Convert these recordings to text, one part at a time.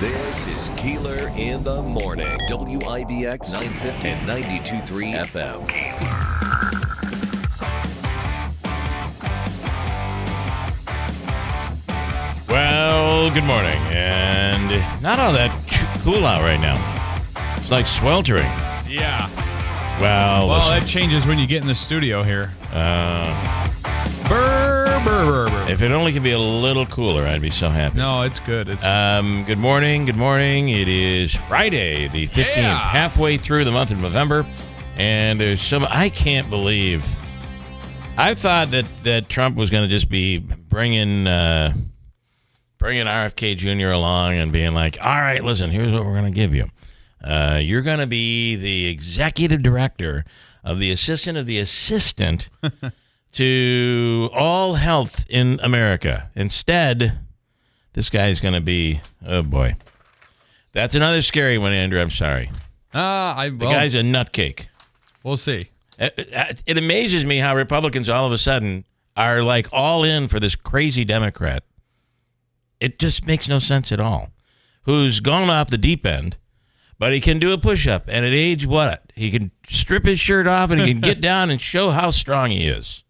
This is Keeler in the morning. WIBX 950 and 92.3 FM. Well, good morning. And not all that cool out right now. It's like sweltering. Yeah. Well, that changes when you get in the studio here. If it only could be a little cooler, I'd be so happy. No, it's good. It's Good morning. Good morning. It is Friday, the 15th, halfway through the month of November. And there's I can't believe. I thought that Trump was going to just be bringing RFK Jr. along and being like, all right, listen, here's what we're going to give you. You're going to be the executive director of the assistant to all health in America. Instead, this guy's going to be, oh boy. That's another scary one, Andrew. I'm sorry. The guy's a nutcake. We'll see. It amazes me how Republicans all of a sudden are like all in for this crazy Democrat. It just makes no sense at all. Who's gone off the deep end, but he can do a push-up. And at age what? He can strip his shirt off and he can get down and show how strong he is.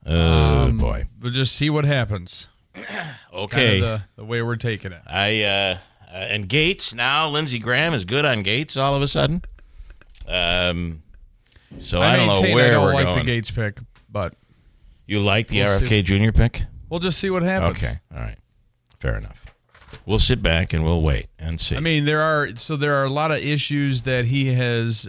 Oh, boy. We'll just see what happens. Okay. Kind of the way we're taking it. And Gates, now Lindsey Graham is good on Gates all of a sudden. So I don't know where I don't we're like going. the Gates pick, but You like the We'll RFK Jr. pick? we'll just see what happens. Okay. All right. Fair enough. We'll sit back and we'll wait and see. I mean, there are a lot of issues that he has,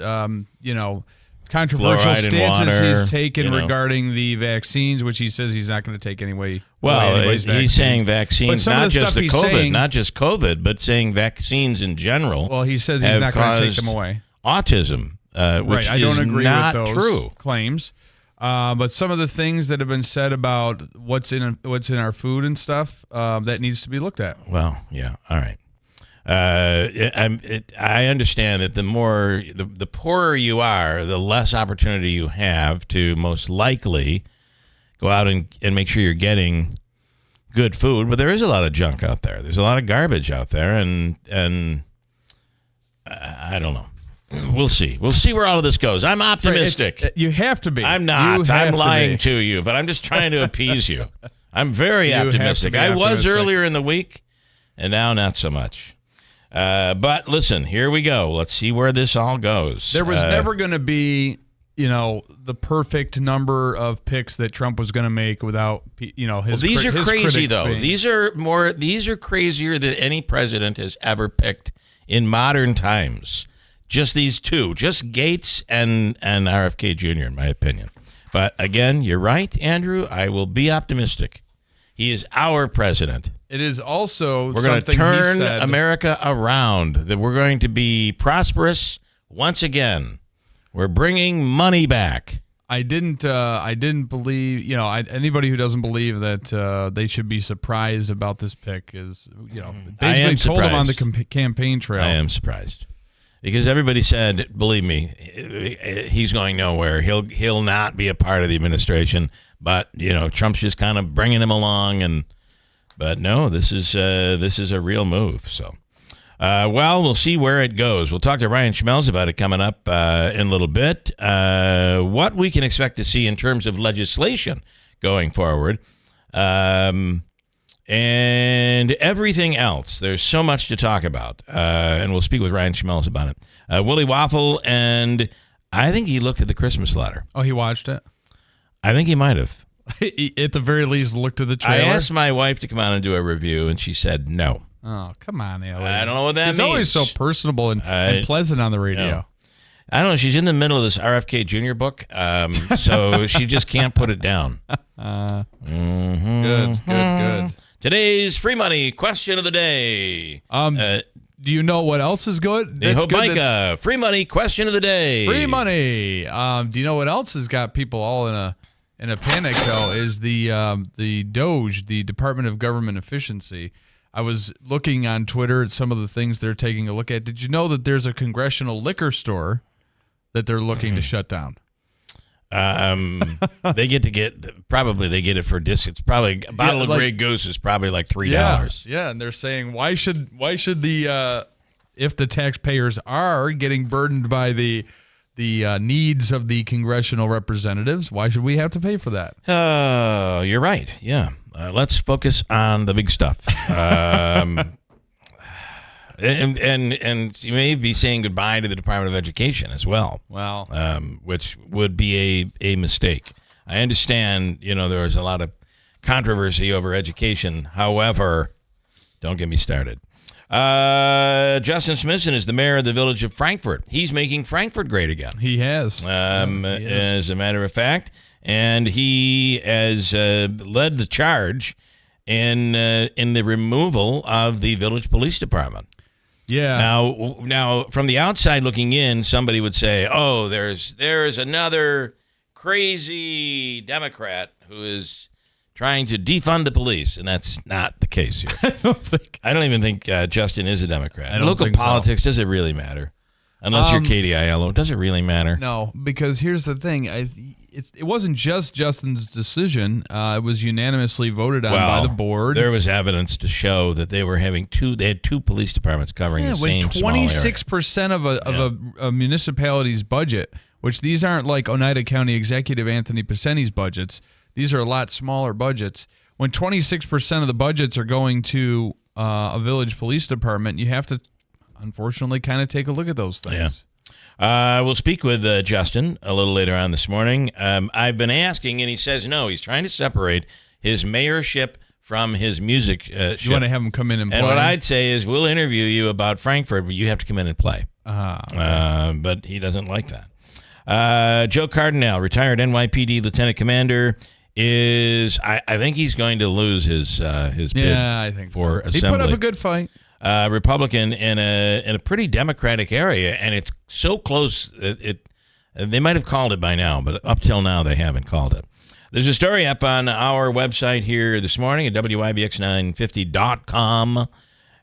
controversial Fluoride in stances water, he's taken regarding the vaccines, which he says he's not going to take anyway. Well, he's saying vaccines, not just the COVID, saying, not just COVID, but saying vaccines in general. Well, he says he's not going to take them away. Autism, which I don't is agree not with those true. claims. But some of the things that have been said about what's in our food and stuff that needs to be looked at. Well, yeah, all right. I understand that the poorer you are, the less opportunity you have to most likely go out and make sure you're getting good food. But there is a lot of junk out there. There's a lot of garbage out there, and I don't know. We'll see. We'll see where all of this goes. I'm optimistic. You have to be. I'm not. I'm lying to you, but I'm just trying to appease you. I'm very optimistic. I was earlier in the week, and now not so much. But listen, here we go. Let's see where this all goes. There was never going to be, the perfect number of picks that Trump was going to make without, his. Well, these are crazy, though. Being. These are crazier than any president has ever picked in modern times. Just these two, just Gates and RFK Jr., in my opinion. But again, you're right, Andrew. I will be optimistic. He is our president. It is also we're going to turn America around. That we're going to be prosperous once again. We're bringing money back. I didn't believe. Anybody who doesn't believe that they should be surprised about this pick is, basically told them on the campaign trail. I am surprised because everybody said, believe me, he's going nowhere. He'll not be a part of the administration. But Trump's just kind of bringing him along But no, this is a real move. So, we'll see where it goes. We'll talk to Ryan Schmelz about it coming up in a little bit. What we can expect to see in terms of legislation going forward, and everything else. There's so much to talk about, and we'll speak with Ryan Schmelz about it. Willie Waffle, and I think he looked at the Christmas letter. Oh, he watched it? I think he might have. At the very least, looked at the trailer. I asked my wife to come on and do a review, and she said no. Oh, come on, Ellie. I don't know what that means. He's always so personal and pleasant on the radio. No. I don't know. She's in the middle of this RFK Jr. book, so she just can't put it down. Good. Today's free money question of the day. Do you know what else is good? Micah, free money question of the day. Free money. Do you know what else has got people all in a panic, though, is the DOGE, the Department of Government Efficiency. I was looking on Twitter at some of the things they're taking a look at. Did you know that there's a congressional liquor store that they're looking to shut down? They get it for it's probably a bottle of Grey Goose is probably like $3. Yeah, and they're saying why should the if the taxpayers are getting burdened by the needs of the congressional representatives, why should we have to pay for that? You're right. Yeah. Let's focus on the big stuff. And you may be saying goodbye to the Department of Education as well. Wow. Which would be a mistake. I understand, there was a lot of controversy over education. However, don't get me started. Justin Smithson is the mayor of the village of Frankfort. He's making Frankfort great again. He has. As a matter of fact. And he has led the charge in the removal of the village police department. Yeah. Now, from the outside looking in, somebody would say, "Oh, there's another crazy Democrat who is trying to defund the police," and that's not the case here. I don't even think Justin is a Democrat. Local politics, does it really matter? Unless you're Katie Aiello, does it really matter? No, because here's the thing. It wasn't just Justin's decision. It was unanimously voted on by the board. There was evidence to show that they were having they had two police departments covering the same small area. 26% of a municipality's budget, which these aren't like Oneida County Executive Anthony Pacini's budgets. These are a lot smaller budgets. When 26% of the budgets are going to a village police department, you have to, unfortunately, kind of take a look at those things. Yeah. We'll speak with Justin a little later on this morning. I've been asking, and he says no. He's trying to separate his mayorship from his music You want to have him come in and play? And what I'd say is we'll interview you about Frankfurt, but you have to come in and play. Okay. But he doesn't like that. Joe Cardinale, retired NYPD lieutenant commander, I think he's going to lose his bid I think for assembly. He put up a good fight. Republican in a pretty Democratic area, and it's so close. They might have called it by now, but up till now they haven't called it. There's a story up on our website here this morning at WIBX950.com,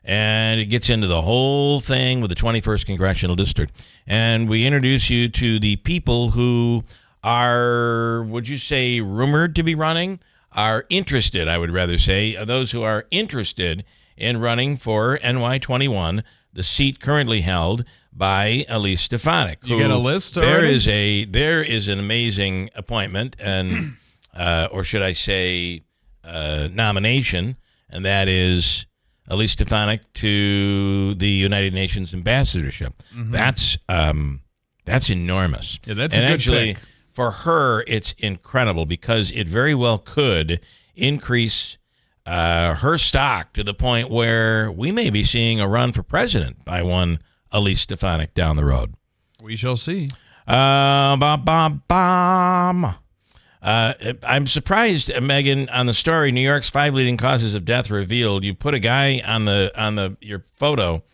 and it gets into the whole thing with the 21st Congressional District. And we introduce you to the people who are, would you say, rumored to be running? Are interested, I would rather say, those who are interested in running for NY21, the seat currently held by Elise Stefanik. You got a list already? There is an amazing appointment, and or should I say nomination, and that is Elise Stefanik to the United Nations ambassadorship. Mm-hmm. That's enormous. Yeah, that's a good actually, pick. For her, it's incredible because it very well could increase her stock to the point where we may be seeing a run for president by one Elise Stefanik down the road. We shall see. I'm surprised, Megan, on the story, New York's 5 leading causes of death revealed. You put a guy on your photo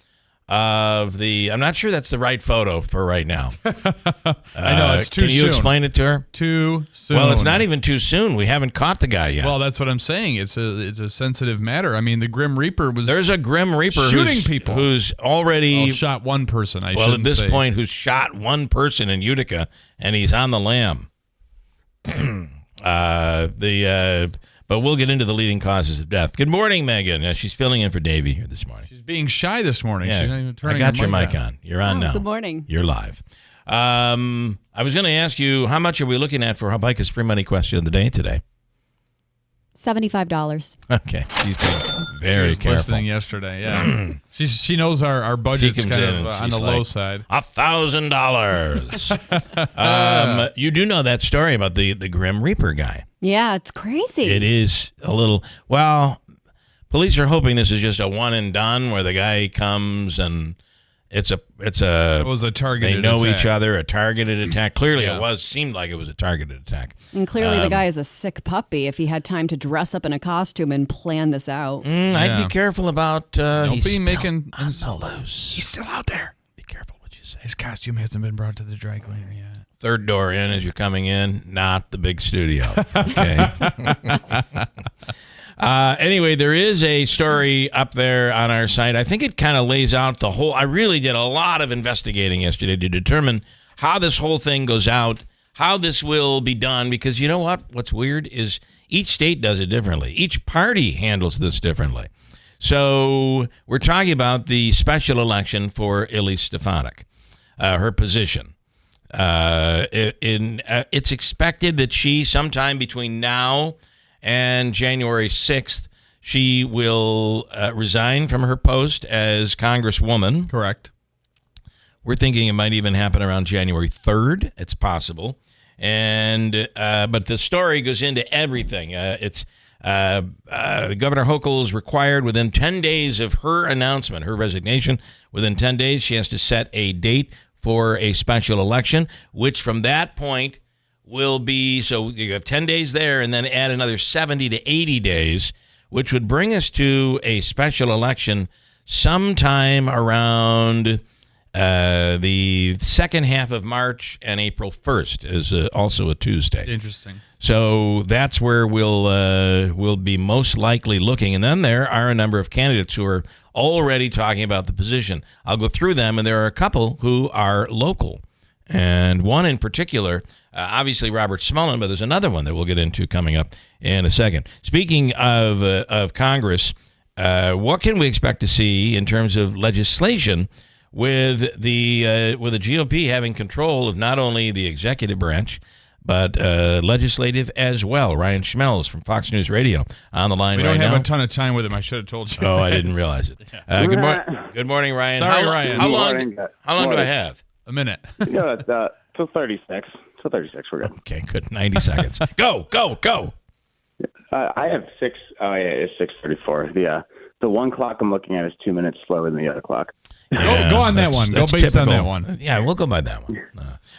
of the. I'm not sure that's the right photo for right now. I know it's too soon. Can you explain it to her? Too soon. Well, it's not even too soon. We haven't caught the guy yet. Well, that's what I'm saying. It's a sensitive matter. I mean, the Grim Reaper was. There's a Grim Reaper shooting people who's already shot one person. Well, at this point, who's shot one person in Utica, and he's on the lam. But we'll get into the leading causes of death. Good morning, Megan. She's filling in for Davey here this morning. She's being shy this morning. Yeah, she's not even turning I got her your mic on. You're on now. Good morning. You're live. I was going to ask you, how much are we looking at for Habaika's free money question of the day today? $75. Okay. She's being very careful. Listening yesterday, yeah. she knows our budget's kind of on the low side. $1,000. You do know that story about the Grim Reaper guy. Yeah, it's crazy. It is a little. Well, police are hoping this is just a one and done where the guy comes and it was a targeted. They know attack. Each other. A targeted attack. Clearly, seemed like it was a targeted attack. And clearly, the guy is a sick puppy. If he had time to dress up in a costume and plan this out, I'd be careful about. Don't be making on the loose. He's still out there. Be careful what you say. His costume hasn't been brought to the dry cleaner yet. Third door in as you're coming in, not the big studio. Okay. Anyway, there is a story up there on our site. I think it kind of lays out the whole. I really did a lot of investigating yesterday to determine how this whole thing goes out, how this will be done, because you know what? What's weird is each state does it differently. Each party handles this differently. So we're talking about the special election for Elise Stefanik, her position. It's expected that she, sometime between now and January 6th, she will resign from her post as Congresswoman. Correct. We're thinking it might even happen around January 3rd. It's possible. And but the story goes into everything. It's Governor Hochul is required within 10 days of her announcement, her resignation. Within 10 days, she has to set a date for a special election, which from that point will be, so you have 10 days there and then add another 70 to 80 days, which would bring us to a special election sometime around the second half of March, and April 1st is also a Tuesday. Interesting. So that's where we'll be most likely looking. And then there are a number of candidates who are already talking about the position. I'll go through them, and there are a couple who are local. And one in particular, obviously Robert Smullen, but there's another one that we'll get into coming up in a second. Speaking of Congress, what can we expect to see in terms of legislation with the GOP having control of not only the executive branch, but legislative as well? Ryan Schmelz from Fox News Radio on the line right now. We don't have a ton of time with him. I should have told you. Oh, I didn't realize it. Good morning, Ryan. Sorry, Ryan. How long do I have? A minute. Yeah, till 36. Till 36, we're good. Okay, good. 90 seconds. Go. I have six. Oh, yeah, it's 6:34. The one clock I'm looking at is 2 minutes slower than the other clock. Go on that one. Go based typical. on that one. Yeah, we'll go by that one.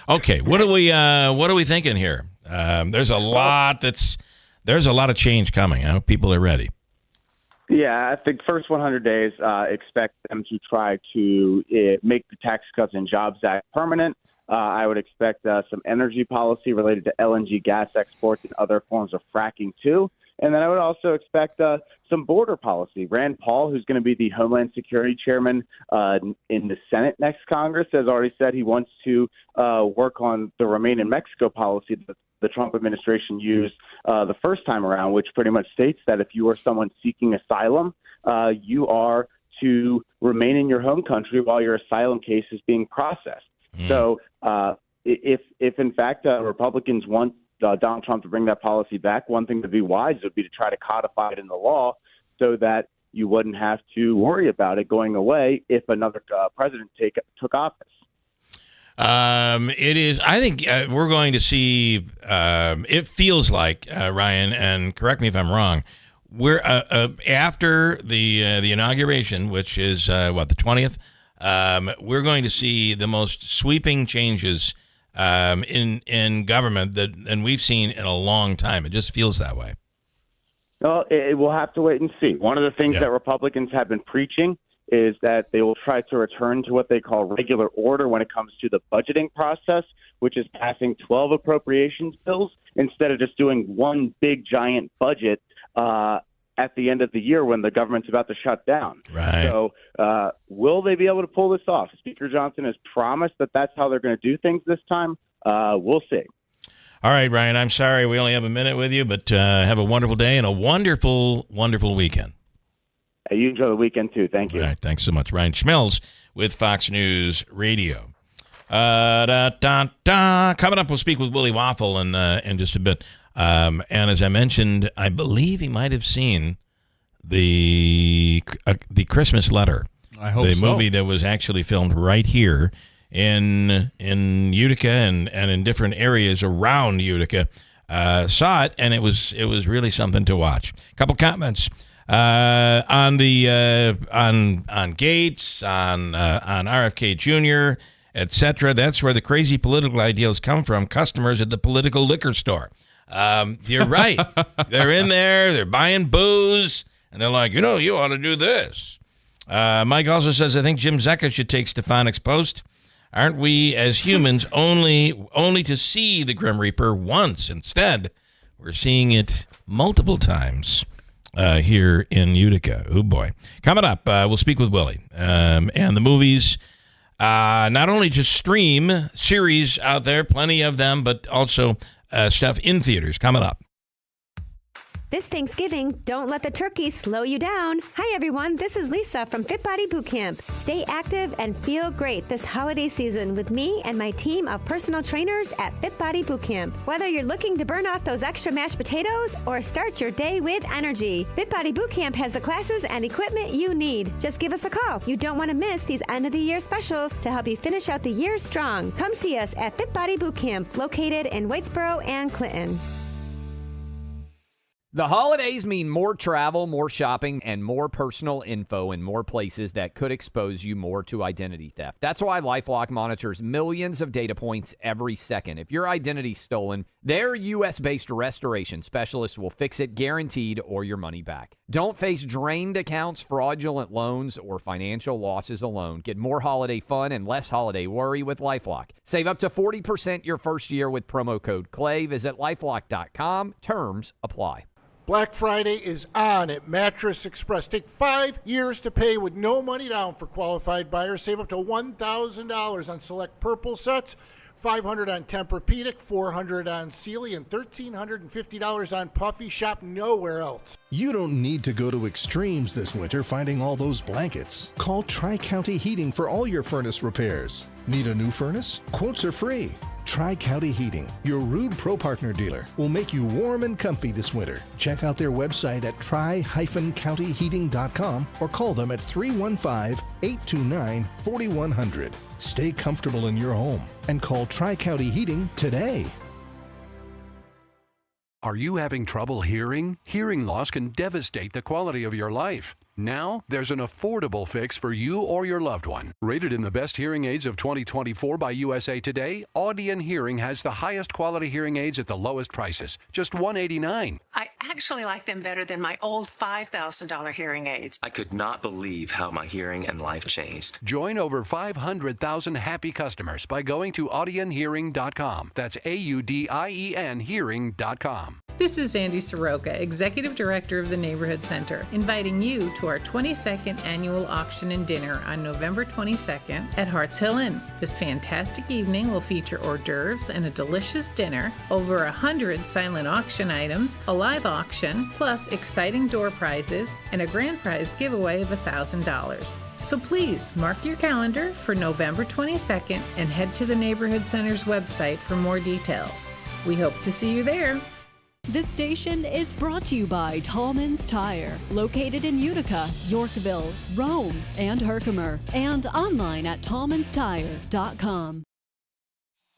Okay, what are we thinking here? There's a lot of change coming. I hope people are ready. Yeah, I think first 100 days, expect them to try to make the Tax Cuts and Jobs Act permanent. I would expect some energy policy related to LNG gas exports and other forms of fracking too. And then I would also expect some border policy. Rand Paul, who's going to be the Homeland Security Chairman in the Senate next Congress, has already said he wants to work on the Remain in Mexico policy that the Trump administration used the first time around, which pretty much states that if you are someone seeking asylum, you are to remain in your home country while your asylum case is being processed. So if in fact Republicans want Donald Trump to bring that policy back, one thing to be wise would be to try to codify it in the law so that you wouldn't have to worry about it going away if another president took office. It is. I think we're going to see. It feels like Ryan, and correct me if I'm wrong. We're after the inauguration, which is the 20th. We're going to see the most sweeping changes in government than we've seen in a long time. It just feels that way. Well, we'll have to wait and see. One of the things that Republicans have been preaching is that they will try to return to what they call regular order when it comes to the budgeting process, which is passing 12 appropriations bills instead of just doing one big giant budget at the end of the year when the government's about to shut down. Right. So will they be able to pull this off? Speaker Johnson has promised that that's how they're going to do things this time. We'll see. All right, Ryan, I'm sorry we only have a minute with you, but have a wonderful day and a wonderful, wonderful weekend. You enjoy the weekend, too. Thank you. All right, thanks so much. Ryan Schmelz with Fox News Radio. Coming up, we'll speak with Willie Waffle in just a bit. And as I mentioned, I believe he might have seen the Christmas Letter. I hope so. The movie that was actually filmed right here in Utica and in different areas around Utica. Saw it, and it was really something to watch. A couple comments on Gates, on RFK Jr., etc. That's where the crazy political ideals come from. Customers at the political liquor store. You're right. They're in there. They're buying booze, and they're like, you ought to do this. Mike also says, I think Jim Zecca should take Stefanik's post. Aren't we as humans only to see the Grim Reaper once? Instead, we're seeing it multiple times here in Utica. Oh, boy. Coming up, we'll speak with Willie. And the movies Not only just stream series out there, plenty of them, but also stuff in theaters coming up. This Thanksgiving, don't let the turkey slow you down. Hi, everyone. This is Lisa from Fit Body Bootcamp. Stay active and feel great this holiday season with me and my team of personal trainers at Fit Body Bootcamp. Whether you're looking to burn off those extra mashed potatoes or start your day with energy, Fit Body Bootcamp has the classes and equipment you need. Just give us a call. You don't want to miss these end-of-the-year specials to help you finish out the year strong. Come see us at Fit Body Bootcamp, located in Whitesboro and Clinton. The holidays mean more travel, more shopping, and more personal info in more places that could expose you more to identity theft. That's why LifeLock monitors millions of data points every second. If your identity's stolen, their U.S.-based restoration specialists will fix it guaranteed or your money back. Don't face drained accounts, fraudulent loans, or financial losses alone. Get more holiday fun and less holiday worry with LifeLock. Save up to 40% your first year with promo code CLAY. Visit LifeLock.com. Terms apply. Black Friday is on at Mattress Express. Take 5 years to pay with no money down for qualified buyers. Save up to $1,000 on select Purple sets, $500 on Tempur-Pedic, $400 on Sealy, and $1,350 on Puffy. Shop nowhere else. You don't need to go to extremes this winter finding all those blankets. Call Tri-County Heating for all your furnace repairs. Need a new furnace? Quotes are free. Tri-County Heating, your Rude Pro Partner dealer, will make you warm and comfy this winter. Check out their website at tri-countyheating.com or call them at 315-829-4100. Stay comfortable in your home and call Tri-County Heating today. Are you having trouble hearing? Hearing loss can devastate the quality of your life. Now, there's an affordable fix for you or your loved one. Rated in the best hearing aids of 2024 by USA Today, Audion Hearing has the highest quality hearing aids at the lowest prices, just $189. I actually like them better than my old $5,000 hearing aids. I could not believe how my hearing and life changed. Join over 500,000 happy customers by going to audionhearing.com. That's AUDIEN hearing.com. This is Sandy Soroka, Executive Director of the Neighborhood Center, inviting you to our 22nd annual auction and dinner on November 22nd at Harts Hill Inn. This fantastic evening will feature hors d'oeuvres and a delicious dinner, over 100 silent auction items, a live auction, plus exciting door prizes, and a grand prize giveaway of $1,000. So please mark your calendar for November 22nd and head to the Neighborhood Center's website for more details. We hope to see you there. This station is brought to you by Tallman's Tire, located in Utica, Yorkville, Rome, and Herkimer, and online at tallmanstire.com.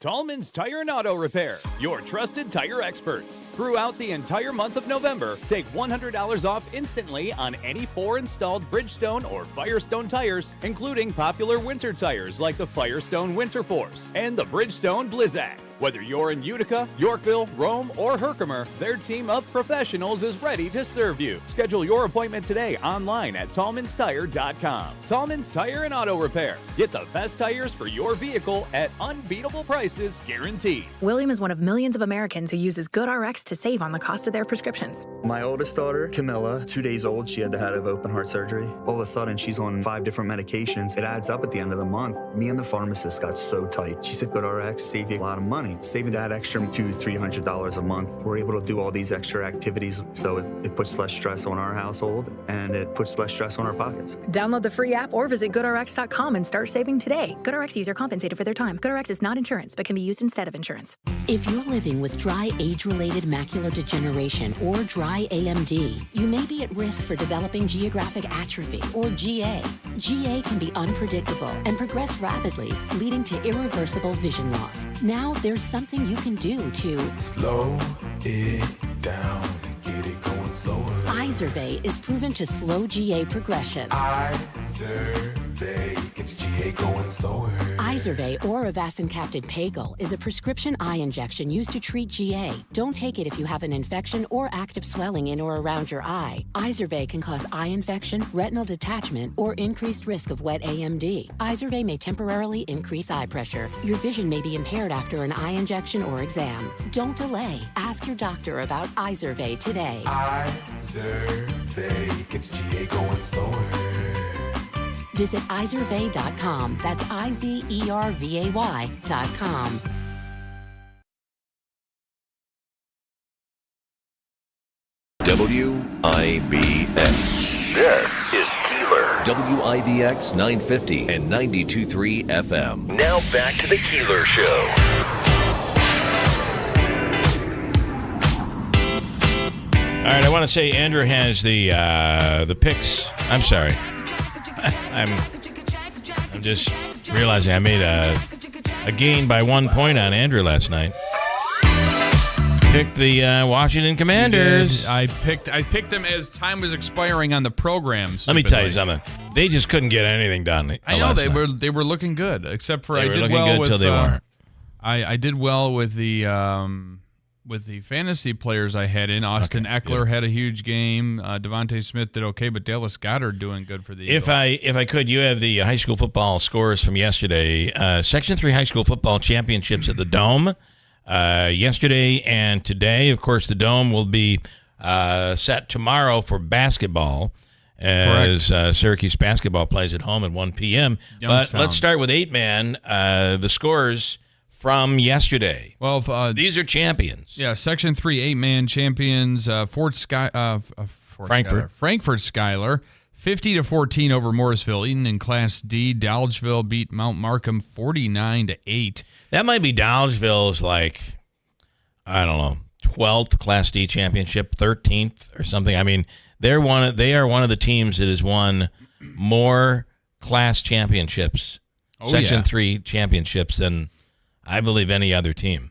Tallman's Tire and Auto Repair, your trusted tire experts. Throughout the entire month of November, take $100 off instantly on any 4 installed Bridgestone or Firestone tires, including popular winter tires like the Firestone Winter Force and the Bridgestone Blizzak. Whether you're in Utica, Yorkville, Rome, or Herkimer, their team of professionals is ready to serve you. Schedule your appointment today online at tallmanstire.com. Tallman's Tire and Auto Repair. Get the best tires for your vehicle at unbeatable prices guaranteed. William is one of millions of Americans who uses GoodRx to save on the cost of their prescriptions. My oldest daughter, Camilla, 2 days old, she had to have open heart surgery. All of a sudden, she's on 5 different medications. It adds up at the end of the month. Me and the pharmacist got so tight. She said, GoodRx save you a lot of money. Saving that extra $200-300 a month, we're able to do all these extra activities, so it puts less stress on our household and it puts less stress on our pockets. Download the free app or visit GoodRx.com and start saving today. GoodRx user compensated for their time. GoodRx is not insurance, but can be used instead of insurance. If you're living with dry age-related macular degeneration or dry AMD, you may be at risk for developing geographic atrophy or GA. GA can be unpredictable and progress rapidly, leading to irreversible vision loss. Now there's something you can do to slow it down and get it going slower. Izervay is proven to slow GA progression. Izervay gets GA going slower. Izervay or avacincaptad pagel is a prescription eye injection used to treat GA. Don't take it if you have an infection or active swelling in or around your eye. Izervay can cause eye infection, retinal detachment, or increased risk of wet AMD. Izervay may temporarily increase eye pressure. Your vision may be impaired after an eye injection or exam. Don't delay. Ask your doctor about Izervay today. Izervay gets GA going slower. Visit izervay.com. That's IZERVAY.com. WIBX. This is Keeler. WIBX 950 and 92.3 FM. Now back to the Keeler Show. All right, I want to say Andrew has the picks. I'm sorry. I'm just realizing I made a gain by 1 point on Andrew last night. Picked the Washington Commanders. I picked them as time was expiring on the program. Let me tell you something. They just couldn't get anything done. I know they were looking good, except for they I were did looking well good with till they weren't. I did well with the fantasy players I had in. Austin Eckler had a huge game. Devontae Smith did okay, but Dallas Goedert doing good for the Eagles. If I could, you have the high school football scores from yesterday. Section 3 high school football championships at the Dome. Yesterday and today, of course, the Dome will be set tomorrow for basketball as Syracuse basketball plays at home at 1 p.m. But let's start with 8-man. The scores from yesterday. Well, these are champions. Yeah, Section 3 8-man champions. Frankfurt Schuyler. 50-14 over Morrisville. Eaton in Class D. Dolgeville beat Mount Markham 49-8. That might be Dolgeville's, like, I don't know, 12th Class D championship, 13th or something. I mean, they are one of the teams that has won more class championships, Section 3 championships, than I believe any other team.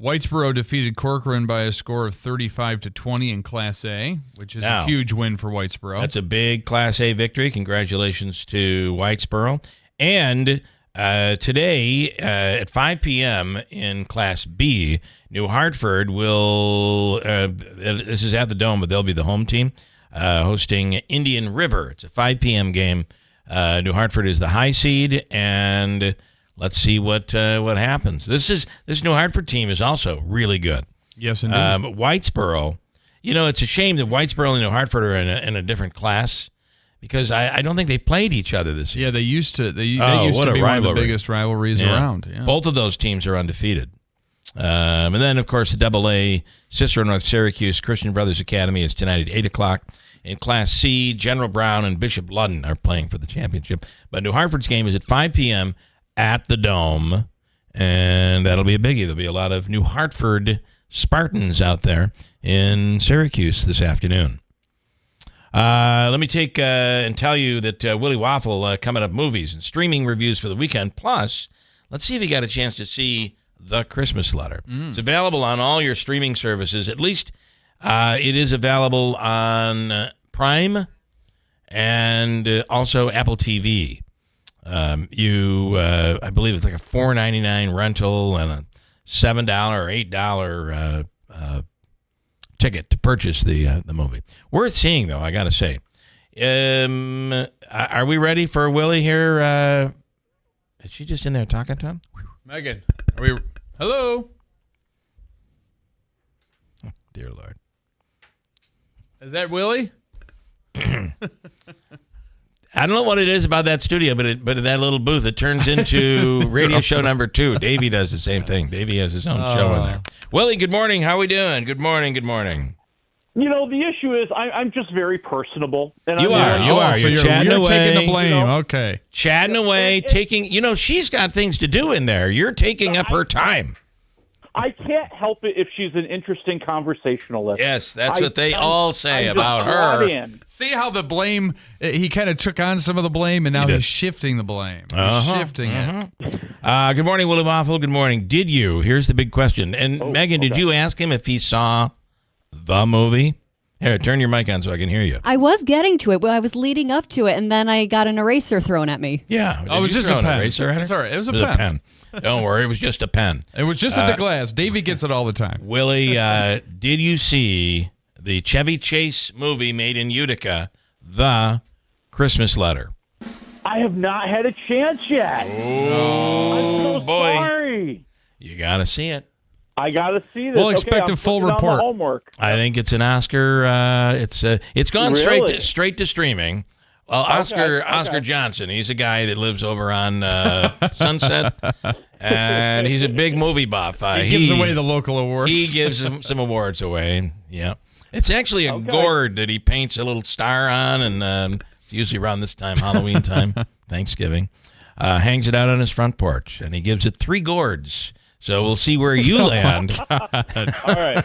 Whitesboro defeated Corcoran by a score of 35-20 in Class A, which is a huge win for Whitesboro. That's a big Class A victory. Congratulations to Whitesboro. And today at 5 p.m. in Class B, New Hartford will, this is at the Dome, but they'll be the home team, hosting Indian River. It's a 5 p.m. game. New Hartford is the high seed, and let's see what happens. This New Hartford team is also really good. Yes, indeed. Whitesboro, it's a shame that Whitesboro and New Hartford are in a different class because I don't think they played each other this year. Yeah, they used to. They used to be one of the biggest rivalries around. Yeah. Both of those teams are undefeated. And then, of course, the Double-A Cicero North Syracuse Christian Brothers Academy is tonight at 8 o'clock. In Class C, General Brown and Bishop Ludden are playing for the championship. But New Hartford's game is at 5 p.m. at the Dome, and that'll be a biggie. There'll be a lot of New Hartford Spartans out there in Syracuse this afternoon. Let me take and tell you that Willie Waffle coming up movies and streaming reviews for the weekend. Plus, let's see if you got a chance to see The Christmas Letter. It's available on all your streaming services. At least it is available on Prime and also Apple TV. I believe it's like a $4.99 rental and a $7 or $8 ticket to purchase the movie. Worth seeing, though, I got to say. Are we ready for Willie here? Is she just in there talking to him? Megan, are we? Hello. Oh, dear Lord. Is that Willie? I don't know what it is about that studio, but in that little booth, it turns into radio show number 2. Davey does the same thing. Davey has his own show in there. Willie, good morning. How are we doing? Good morning. Good morning. The issue is I'm just very personable. And you are. So you're chatting away. Taking the blame. Okay. Chatting away, taking, she's got things to do in there. You're taking up her time. I can't help it if she's an interesting conversationalist. Yes, that's what they all say about her. See how the blame, he kind of took on some of the blame, and now he's shifting the blame. He's shifting it. Good morning, Willie Waffle. Good morning. Did you? Here's the big question. And Megan, did you ask him if he saw the movie? Here, turn your mic on so I can hear you. I was getting to it, but I was leading up to it, and then I got an eraser thrown at me. Yeah. It was just a pen. Eraser at her? Sorry, it was a pen. Don't worry, it was just a pen. It was just at the glass. Davey gets it all the time. Willie, did you see the Chevy Chase movie made in Utica, The Christmas Letter? I have not had a chance yet. Oh, I'm so boy. Sorry. You got to see it. I got to see this. We'll expect a full report. Homework. I think it's an Oscar. It's gone Really? straight to streaming. Well, Oscar Johnson. He's a guy that lives over on Sunset, and he's a big movie buff. He gives away the local awards. He gives some awards away. Yeah, it's actually a gourd that he paints a little star on, and it's usually around this time, Halloween time, Thanksgiving. Hangs it out on his front porch, and he gives it 3 gourds. So we'll see where you land. All right.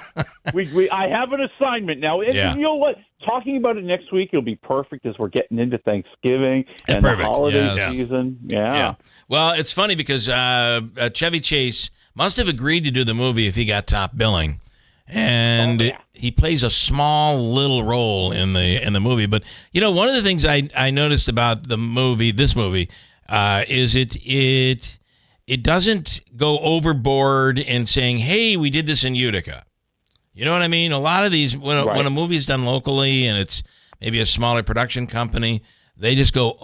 I have an assignment now. And you know what? Talking about it next week, it'll be perfect as we're getting into Thanksgiving and the holiday season. Yeah. Well, it's funny because Chevy Chase must have agreed to do the movie if he got top billing. And he plays a small little role in the movie. But, you know, one of the things I noticed about this movie, is it doesn't go overboard in saying, hey, we did this in Utica. You know what I mean? A lot of these, when a movie's done locally and it's maybe a smaller production company, they just go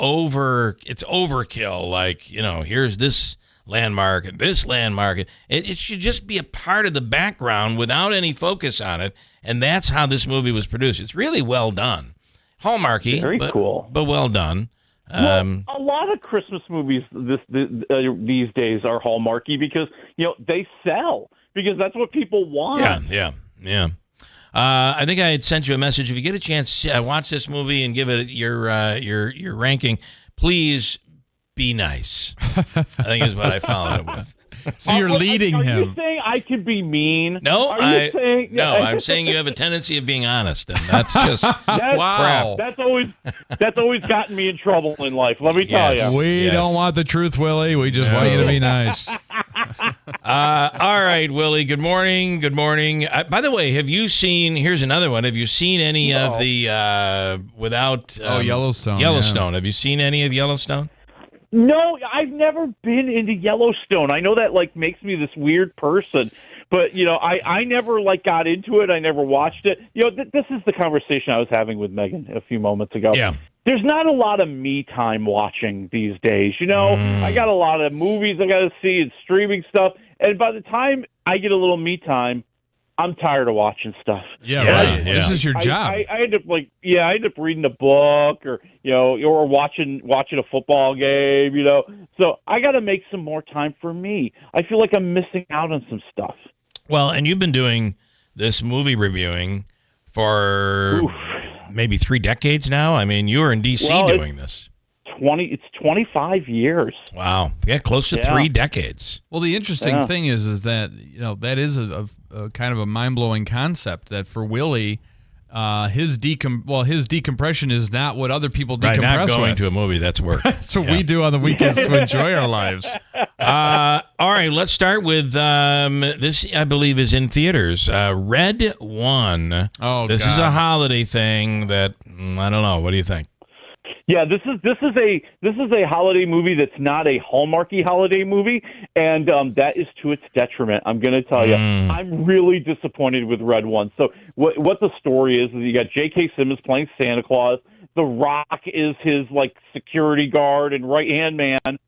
it's overkill. Like, you know, here's this landmark and this landmark. It should just be a part of the background without any focus on it. And that's how this movie was produced. It's really well done. Hallmarky, cool. But well done. Well, a lot of Christmas movies these days are Hallmarky because, you know, they sell because that's what people want. Yeah. I think I had sent you a message. If you get a chance, watch this movie and give it your ranking. Please be nice. I think is what I followed it with. So you're leading him. Are you saying I could be mean? No, I'm saying you have a tendency of being honest, and that's just wow. Crap. That's always gotten me in trouble in life. Let me tell you. We don't want the truth, Willie. We just want you to be nice. All right, Willie. Good morning. Good morning. By the way, have you seen? Here's another one. Have you seen any of the without? Yellowstone. Yellowstone. Yeah. Have you seen any of Yellowstone? No, I've never been into Yellowstone. I know that like makes me this weird person, but you know, I never like got into it. I never watched it. You know, this is the conversation I was having with Megan a few moments ago. Yeah. There's not a lot of me time watching these days. You know, I got a lot of movies I got to see and streaming stuff, and by the time I get a little me time, I'm tired of watching stuff. Yeah, right. This is your job. I end up I end up reading a book or or watching a football game. You know, so I got to make some more time for me. I feel like I'm missing out on some stuff. Well, and you've been doing this movie reviewing for maybe 3 decades now. I mean, you were in D.C. doing this. It's 25 years. Wow. Yeah, close to 3 decades. Well, the interesting thing is that, you know, that is a kind of a mind-blowing concept that for Willie, his decompression is not what other people decompress not going with. to a movie, that's work. That's what we do on the weekends to enjoy our lives. All right, let's start with this, I believe, is in theaters. Red One. Oh, this is a holiday thing that, I don't know. What do you think? Yeah, this is a holiday movie that's not a Hallmarky holiday movie, and that is to its detriment. I'm going to tell you, I'm really disappointed with Red One. So what the story is you got J.K. Simmons playing Santa Claus. The Rock is his like security guard and right hand man,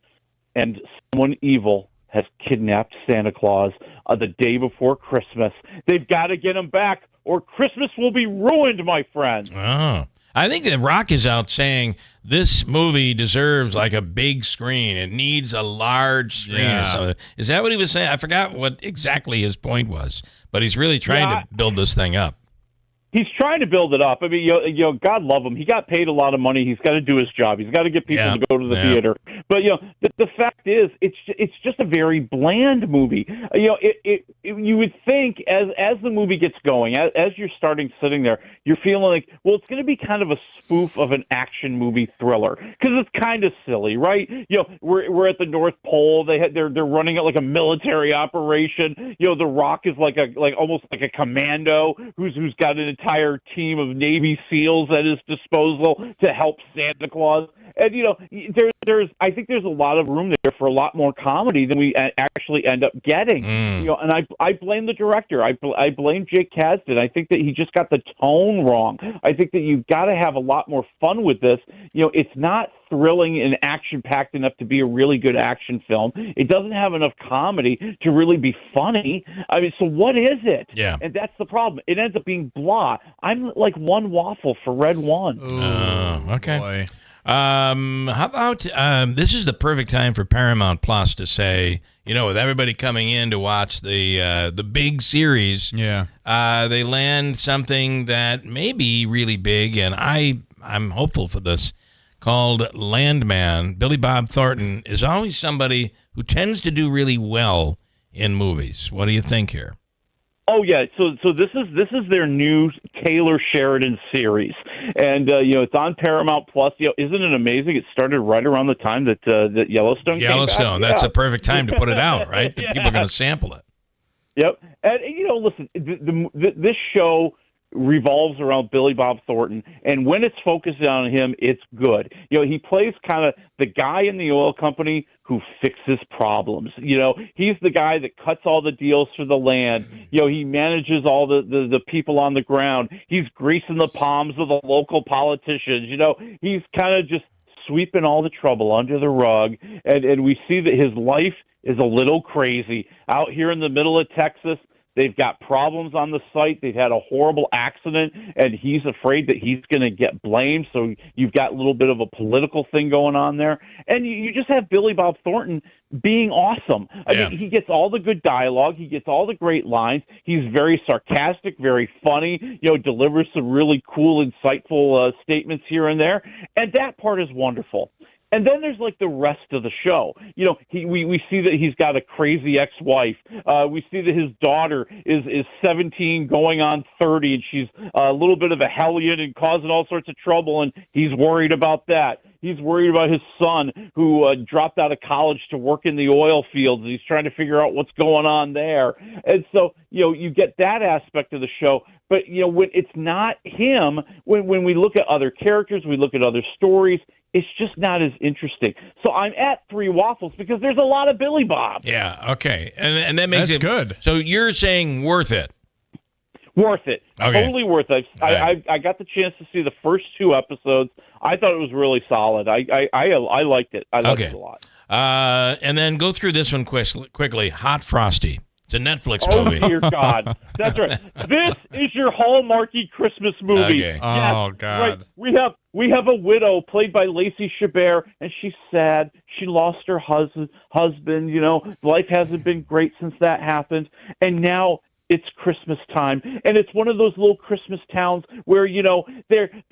and someone evil has kidnapped Santa Claus the day before Christmas. They've got to get him back, or Christmas will be ruined, my friend. Oh. I think that Rock is out saying this movie deserves like a big screen. It needs a large screen or something. Is that what he was saying? I forgot what exactly his point was, but he's really trying to build this thing up. He's trying to build it up. I mean, you know, God love him. He got paid a lot of money. He's got to do his job. He's got to get people to go to the theater. But you know, the fact is, it's just a very bland movie. You know, you would think as the movie gets going, as you're sitting there, you're feeling like, well, it's going to be kind of a spoof of an action movie thriller because it's kind of silly, right? You know, we're at the North Pole. They're running it like a military operation. You know, The Rock is like almost like a commando who's got an entire team of Navy SEALs at his disposal to help Santa Claus. And, you know, I think there's a lot of room there for a lot more comedy than we actually end up getting. You know, and I blame the director. I blame Jake Kasdan. I think that he just got the tone wrong. I think that you've got to have a lot more fun with this. You know, it's not thrilling and action-packed enough to be a really good action film. It doesn't have enough comedy to really be funny. I mean, so what is it? Yeah. And that's the problem. It ends up being blah. I'm like one waffle for Red One. Okay. Boy. How about this is the perfect time for Paramount Plus to say, with everybody coming in to watch the big series, they land something that may be really big, and I'm hopeful for this, called Landman. Billy Bob Thornton is always somebody who tends to do really well in movies. What do you think here? Oh yeah, so this is their new Taylor Sheridan series, and it's on Paramount Plus. Isn't it amazing? It started right around the time that Yellowstone came back. That's a perfect time to put it out, right? That people are going to sample it. Yep, and listen, this show revolves around Billy Bob Thornton, and when it's focused on him, it's good. He plays kind of the guy in the oil company who fixes problems. He's the guy that cuts all the deals for the land. He manages all the people on the ground. He's greasing the palms of the local politicians. He's kind of just sweeping all the trouble under the rug, and we see that his life is a little crazy. Out here in the middle of Texas, they've got problems on the site. They've had a horrible accident, and he's afraid that he's going to get blamed. So you've got a little bit of a political thing going on there. And you just have Billy Bob Thornton being awesome. I mean, he gets all the good dialogue. He gets all the great lines. He's very sarcastic, very funny, delivers some really cool, insightful statements here and there. And that part is wonderful. And then there's like the rest of the show. We see that he's got a crazy ex-wife. We see that his daughter is 17 going on 30, and she's a little bit of a hellion and causing all sorts of trouble, and he's worried about that. He's worried about his son who dropped out of college to work in the oil fields, and he's trying to figure out what's going on there. And so, you get that aspect of the show. But, when it's not him, when we look at other characters, we look at other stories, it's just not as interesting. So I'm at 3 waffles because there's a lot of Billy Bob. Yeah, okay. And that makes That's it good. So you're saying worth it. Worth it. Okay. Totally worth it. I got the chance to see the first 2 episodes. I thought it was really solid. I liked it. I liked it a lot. And then go through this one quickly. Hot Frosty. It's a Netflix movie. Oh, dear God. That's right. This is your Hallmarky Christmas movie. Okay. Yes, Oh, God. Right. We have a widow played by Lacey Chabert, and she's sad. She lost her husband. Life hasn't been great since that happened. And now it's Christmas time, and it's one of those little Christmas towns where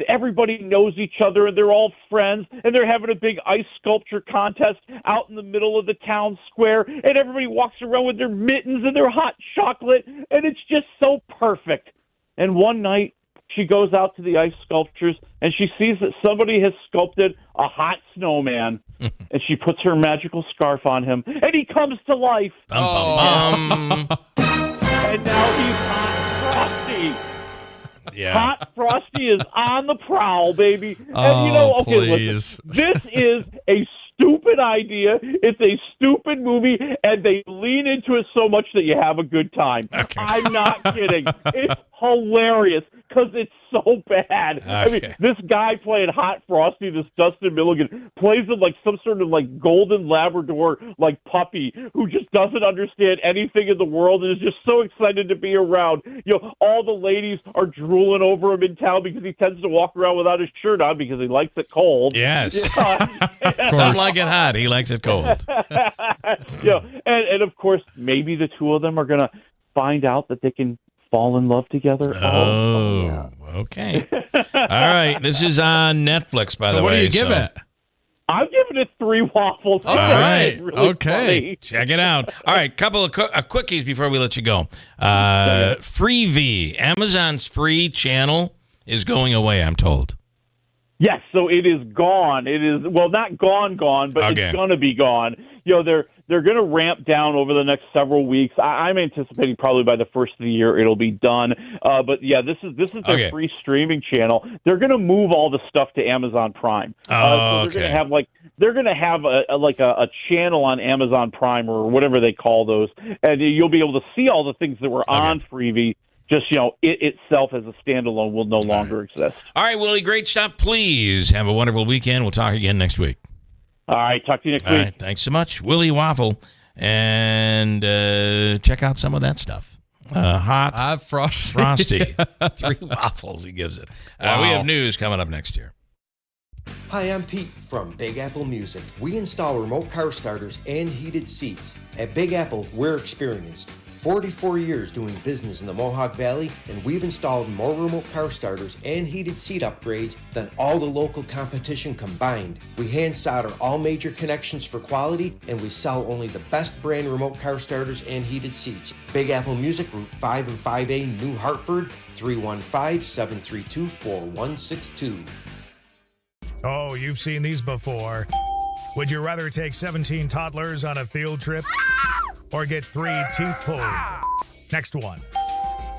everybody knows each other and they're all friends, and they're having a big ice sculpture contest out in the middle of the town square, and everybody walks around with their mittens and their hot chocolate, and it's just so perfect. And one night she goes out to the ice sculptures and she sees that somebody has sculpted a hot snowman, and she puts her magical scarf on him, and he comes to life. And now he's Hot Frosty. Yeah. Hot Frosty is on the prowl, baby. Oh, listen, this is a stupid idea. It's a stupid movie, and they lean into it so much that you have a good time. Okay. I'm not kidding. It's hilarious because it's so bad. Okay. I mean, this guy playing Hot Frosty, this Dustin Milligan, plays him like some sort of like golden Labrador like puppy who just doesn't understand anything in the world and is just so excited to be around. All the ladies are drooling over him in town because he tends to walk around without his shirt on because he likes it cold. Yes. Some like it hot. He likes it cold. And of course, maybe the two of them are going to find out that they can fall in love together. Oh, okay. All right. This is on Netflix, by the way. What do you give it? I'm giving it 3 waffles. All right. Really Okay. funny. Check it out. All right. Couple of quickies before we let you go. Freevee, Amazon's free channel, is going away, I'm told. Yes, so it is gone. It is, well, not gone, but Okay. It's going to be gone. They're going to ramp down over the next several weeks. I'm anticipating probably by the first of the year it'll be done. But yeah, this is their Okay. free streaming channel. They're going to move all the stuff to Amazon Prime. So they're going to have a channel on Amazon Prime or whatever they call those, and you'll be able to see all the things that were on Freevee. Just, it itself as a standalone will no longer exist. All right, Willie, great stuff. Please have a wonderful weekend. We'll talk again next week. All right, talk to you next All week. right, thanks so much. Willie Waffle. And check out some of that stuff. Hot Frosty. 3 waffles he gives it. We Wow. have news coming up next year. Hi, I'm Pete from Big Apple Music. We install remote car starters and heated seats. At Big Apple, we're experienced. 44 years doing business in the Mohawk Valley, and we've installed more remote car starters and heated seat upgrades than all the local competition combined. We hand solder all major connections for quality, and we sell only the best brand remote car starters and heated seats. Big Apple Music, Route 5 and 5A, New Hartford, 315-732-4162. Oh, you've seen these before. Would you rather take 17 toddlers on a field trip or get 3 teeth pulled? Next one.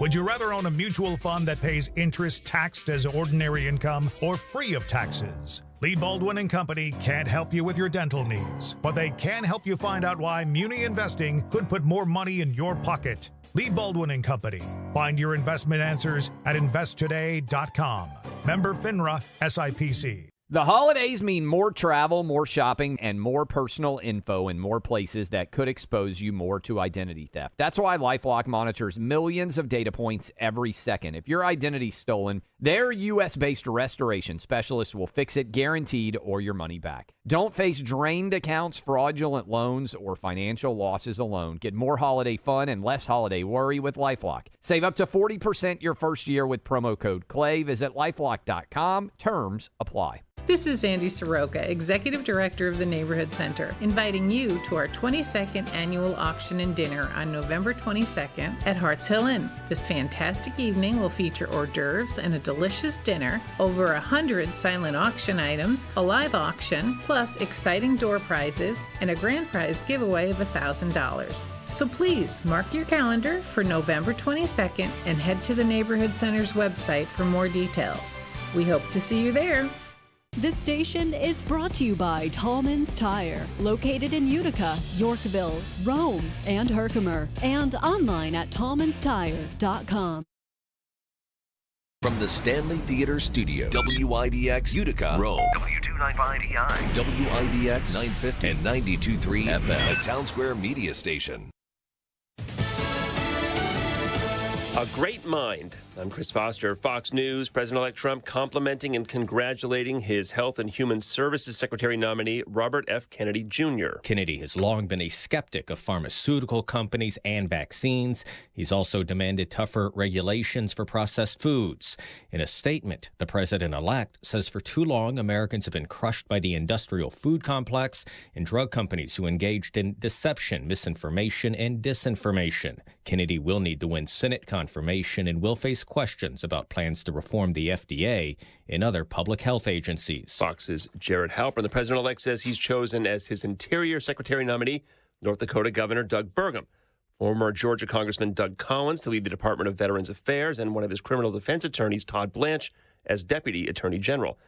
Would you rather own a mutual fund that pays interest taxed as ordinary income or free of taxes? Lee Baldwin & Company can't help you with your dental needs, but they can help you find out why Muni Investing could put more money in your pocket. Lee Baldwin & Company. Find your investment answers at investtoday.com. Member FINRA SIPC. The holidays mean more travel, more shopping, and more personal info in more places that could expose you more to identity theft. That's why LifeLock monitors millions of data points every second. If your identity's stolen, their U.S.-based restoration specialists will fix it guaranteed or your money back. Don't face drained accounts, fraudulent loans, or financial losses alone. Get more holiday fun and less holiday worry with LifeLock. Save up to 40% your first year with promo code CLAY. Visit LifeLock.com. Terms apply. This is Sandy Soroka, Executive Director of the Neighborhood Center, inviting you to our 22nd annual auction and dinner on November 22nd at Harts Hill Inn. This fantastic evening will feature hors d'oeuvres and a delicious dinner, over 100 silent auction items, a live auction, plus exciting door prizes, and a grand prize giveaway of $1,000. So please mark your calendar for November 22nd and head to the Neighborhood Center's website for more details. We hope to see you there. This station is brought to you by Tallman's Tire, located in Utica, Yorkville, Rome, and Herkimer, and online at tallmanstire.com. From the Stanley Theater Studio, WIBX Utica, Rome, W295EI, WIBX 950 and 92.3 FM, a Town Square media station. A great mind. I'm Chris Foster, Fox News. President-elect Trump complimenting and congratulating his Health and Human Services Secretary nominee, Robert F. Kennedy Jr. Kennedy has long been a skeptic of pharmaceutical companies and vaccines. He's also demanded tougher regulations for processed foods. In a statement, the president-elect says for too long, Americans have been crushed by the industrial food complex and drug companies who engaged in deception, misinformation, and disinformation. Kennedy will need to win Senate confirmation and will face questions about plans to reform the FDA and other public health agencies. Fox's Jared Halpern, the president-elect, says he's chosen as his Interior Secretary nominee North Dakota Governor Doug Burgum, former Georgia Congressman Doug Collins to lead the Department of Veterans Affairs, and one of his criminal defense attorneys, Todd Blanche, as Deputy Attorney General.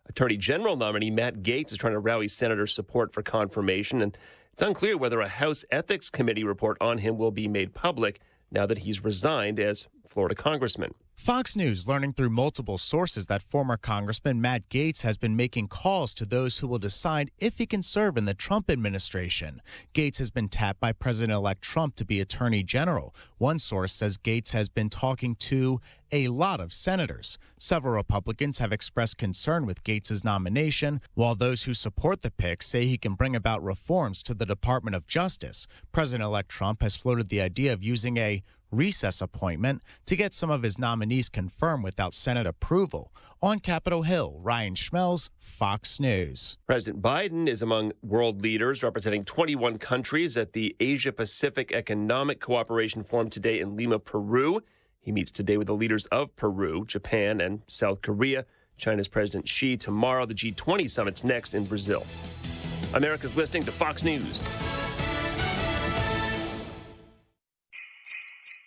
Attorney General nominee Matt Gaetz is trying to rally senator support for confirmation, and it's unclear whether a House Ethics Committee report on him will be made public now that he's resigned as Florida congressman. Fox News learning through multiple sources that former Congressman Matt Gaetz has been making calls to those who will decide if he can serve in the Trump administration. Gaetz has been tapped by President-elect Trump to be Attorney General. One source says Gaetz has been talking to a lot of senators. Several Republicans have expressed concern with Gaetz's nomination, while those who support the pick say he can bring about reforms to the Department of Justice. President-elect Trump has floated the idea of using a recess appointment to get some of his nominees confirmed without Senate approval. On Capitol Hill, Ryan Schmelz, Fox News. President Biden is among world leaders representing 21 countries at the Asia-Pacific Economic Cooperation Forum today in Lima, Peru. He meets today with the leaders of Peru, Japan, and South Korea. China's President Xi tomorrow. The G20 summit's next in Brazil. America's listening to Fox News.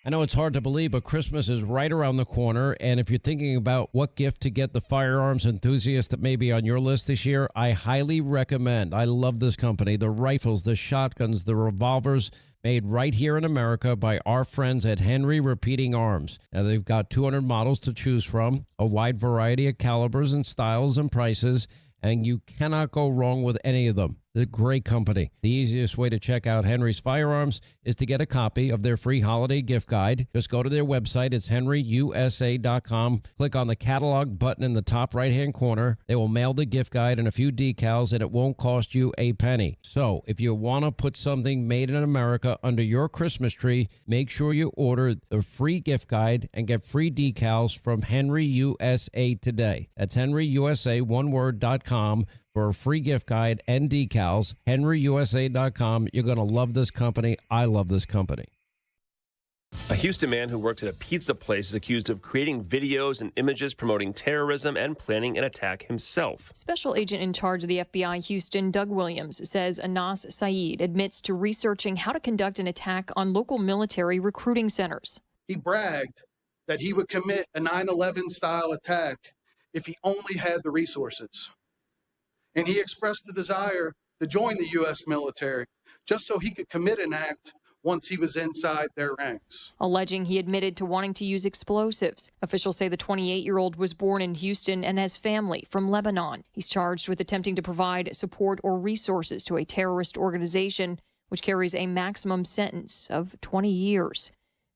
I know it's hard to believe, but Christmas is right around the corner. And if you're thinking about what gift to get the firearms enthusiast that may be on your list this year, I highly recommend. I love this company. The rifles, the shotguns, the revolvers, made right here in America by our friends at Henry Repeating Arms. Now, they've got 200 models to choose from, a wide variety of calibers and styles and prices, and you cannot go wrong with any of them. The great company. The easiest way to check out Henry's Firearms is to get a copy of their free holiday gift guide. Just go to their website. It's henryusa.com. Click on the catalog button in the top right-hand corner. They will mail the gift guide and a few decals, and it won't cost you a penny. So if you want to put something made in America under your Christmas tree, make sure you order the free gift guide and get free decals from Henry USA today. That's henryusa.com for a free gift guide and decals. henryusa.com. You're going to love this company. I love this company. A Houston man who works at a pizza place is accused of creating videos and images promoting terrorism and planning an attack himself. Special agent in charge of the FBI Houston, Doug Williams, says Anas Saeed admits to researching how to conduct an attack on local military recruiting centers. He bragged that he would commit a 9/11 style attack if he only had the resources. And he expressed the desire to join the U.S. military just so he could commit an act once he was inside their ranks. Alleging he admitted to wanting to use explosives. Officials say the 28-year-old was born in Houston and has family from Lebanon. He's charged with attempting to provide support or resources to a terrorist organization, which carries a maximum sentence of 20 years.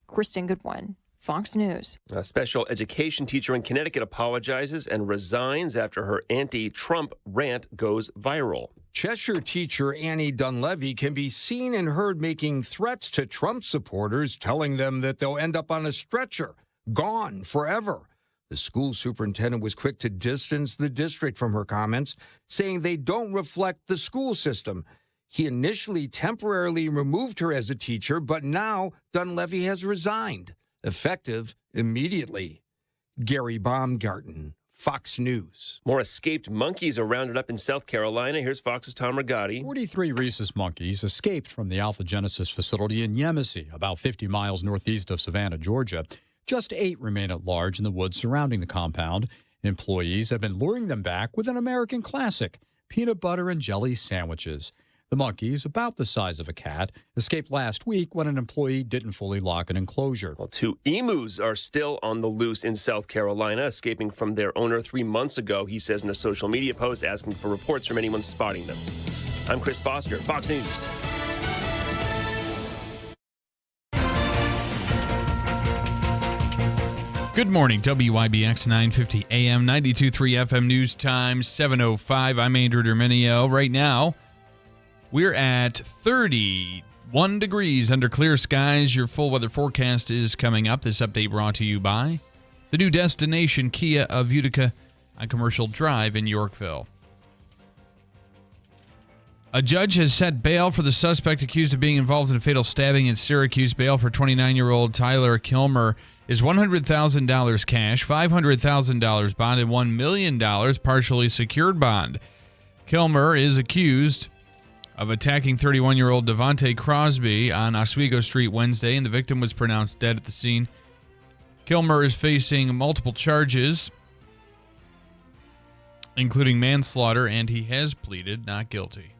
Kristen Goodwin, Fox News. A special education teacher in Connecticut apologizes and resigns after her anti-Trump rant goes viral. Cheshire teacher Annie Dunleavy can be seen and heard making threats to Trump supporters, telling them that they'll end up on a stretcher, gone forever. The school superintendent was quick to distance the district from her comments, saying they don't reflect the school system. He initially temporarily removed her as a teacher, but now Dunleavy has resigned, effective immediately. Gary Baumgarten, Fox News. More escaped monkeys are rounded up in South Carolina. Here's Fox's Tom Rigotti. 43 rhesus monkeys escaped from the Alpha Genesis facility in Yemisi, about 50 miles northeast of Savannah, Georgia. Just 8 remain at large in the woods surrounding the compound. Employees have been luring them back with an American classic, peanut butter and jelly sandwiches. The monkeys, about the size of a cat, escaped last week when an employee didn't fully lock an enclosure. Well, 2 emus are still on the loose in South Carolina, escaping from their owner 3 months ago, he says in a social media post, asking for reports from anyone spotting them. I'm Chris Foster, Fox News. Good morning, WIBX 950 AM, 92.3 FM News Time, 7:05. I'm Andrew Derminio. Right now, we're at 31 degrees under clear skies. Your full weather forecast is coming up. This update brought to you by the new destination Kia of Utica on Commercial Drive in Yorkville. A judge has set bail for the suspect accused of being involved in a fatal stabbing in Syracuse. Bail for 29-year-old Tyler Kilmer is $100,000 cash, $500,000 bond, and $1 million partially secured bond. Kilmer is accused of attacking 31-year-old Devontae Crosby on Oswego Street Wednesday, and the victim was pronounced dead at the scene. Kilmer is facing multiple charges, including manslaughter, and he has pleaded not guilty.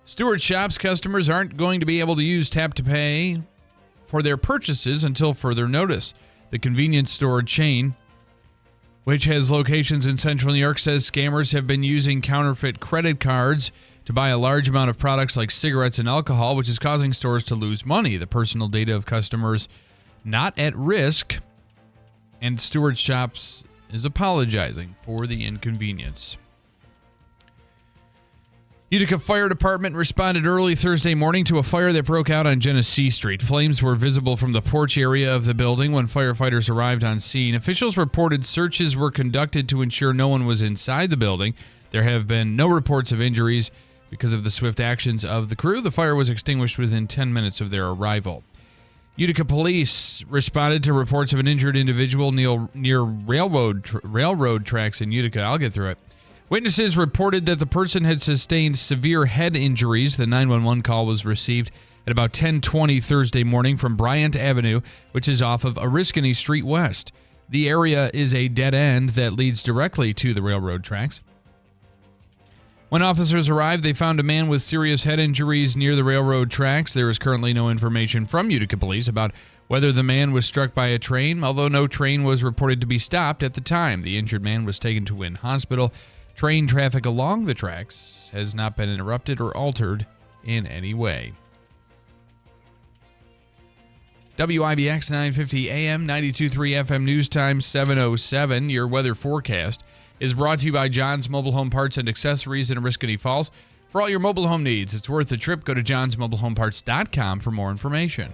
Stewart Shops customers aren't going to be able to use Tap to Pay for their purchases until further notice. The convenience store chain, which has locations in central New York, says scammers have been using counterfeit credit cards to buy a large amount of products like cigarettes and alcohol, which is causing stores to lose money. The personal data of customers not at risk, and Stewart Shops is apologizing for the inconvenience. Utica Fire Department responded early Thursday morning to a fire that broke out on Genesee Street. Flames were visible from the porch area of the building when firefighters arrived on scene. Officials reported searches were conducted to ensure no one was inside the building. There have been no reports of injuries because of the swift actions of the crew. The fire was extinguished within 10 minutes of their arrival. Utica police responded to reports of an injured individual near railroad tracks in Utica. I'll get through it. Witnesses reported that the person had sustained severe head injuries. The 911 call was received at about 10:20 Thursday morning from Bryant Avenue, which is off of Oriskany Street West. The area is a dead end that leads directly to the railroad tracks. When officers arrived, they found a man with serious head injuries near the railroad tracks. There is currently no information from Utica police about whether the man was struck by a train, although no train was reported to be stopped at the time. The injured man was taken to Wynn Hospital. Train traffic along the tracks has not been interrupted or altered in any way. WIBX 950 AM, 92.3 FM News Time 7:07. Your weather forecast is brought to you by John's Mobile Home Parts and Accessories in Oriskany Falls. For all your mobile home needs, it's worth the trip. Go to johnsmobilehomeparts.com for more information.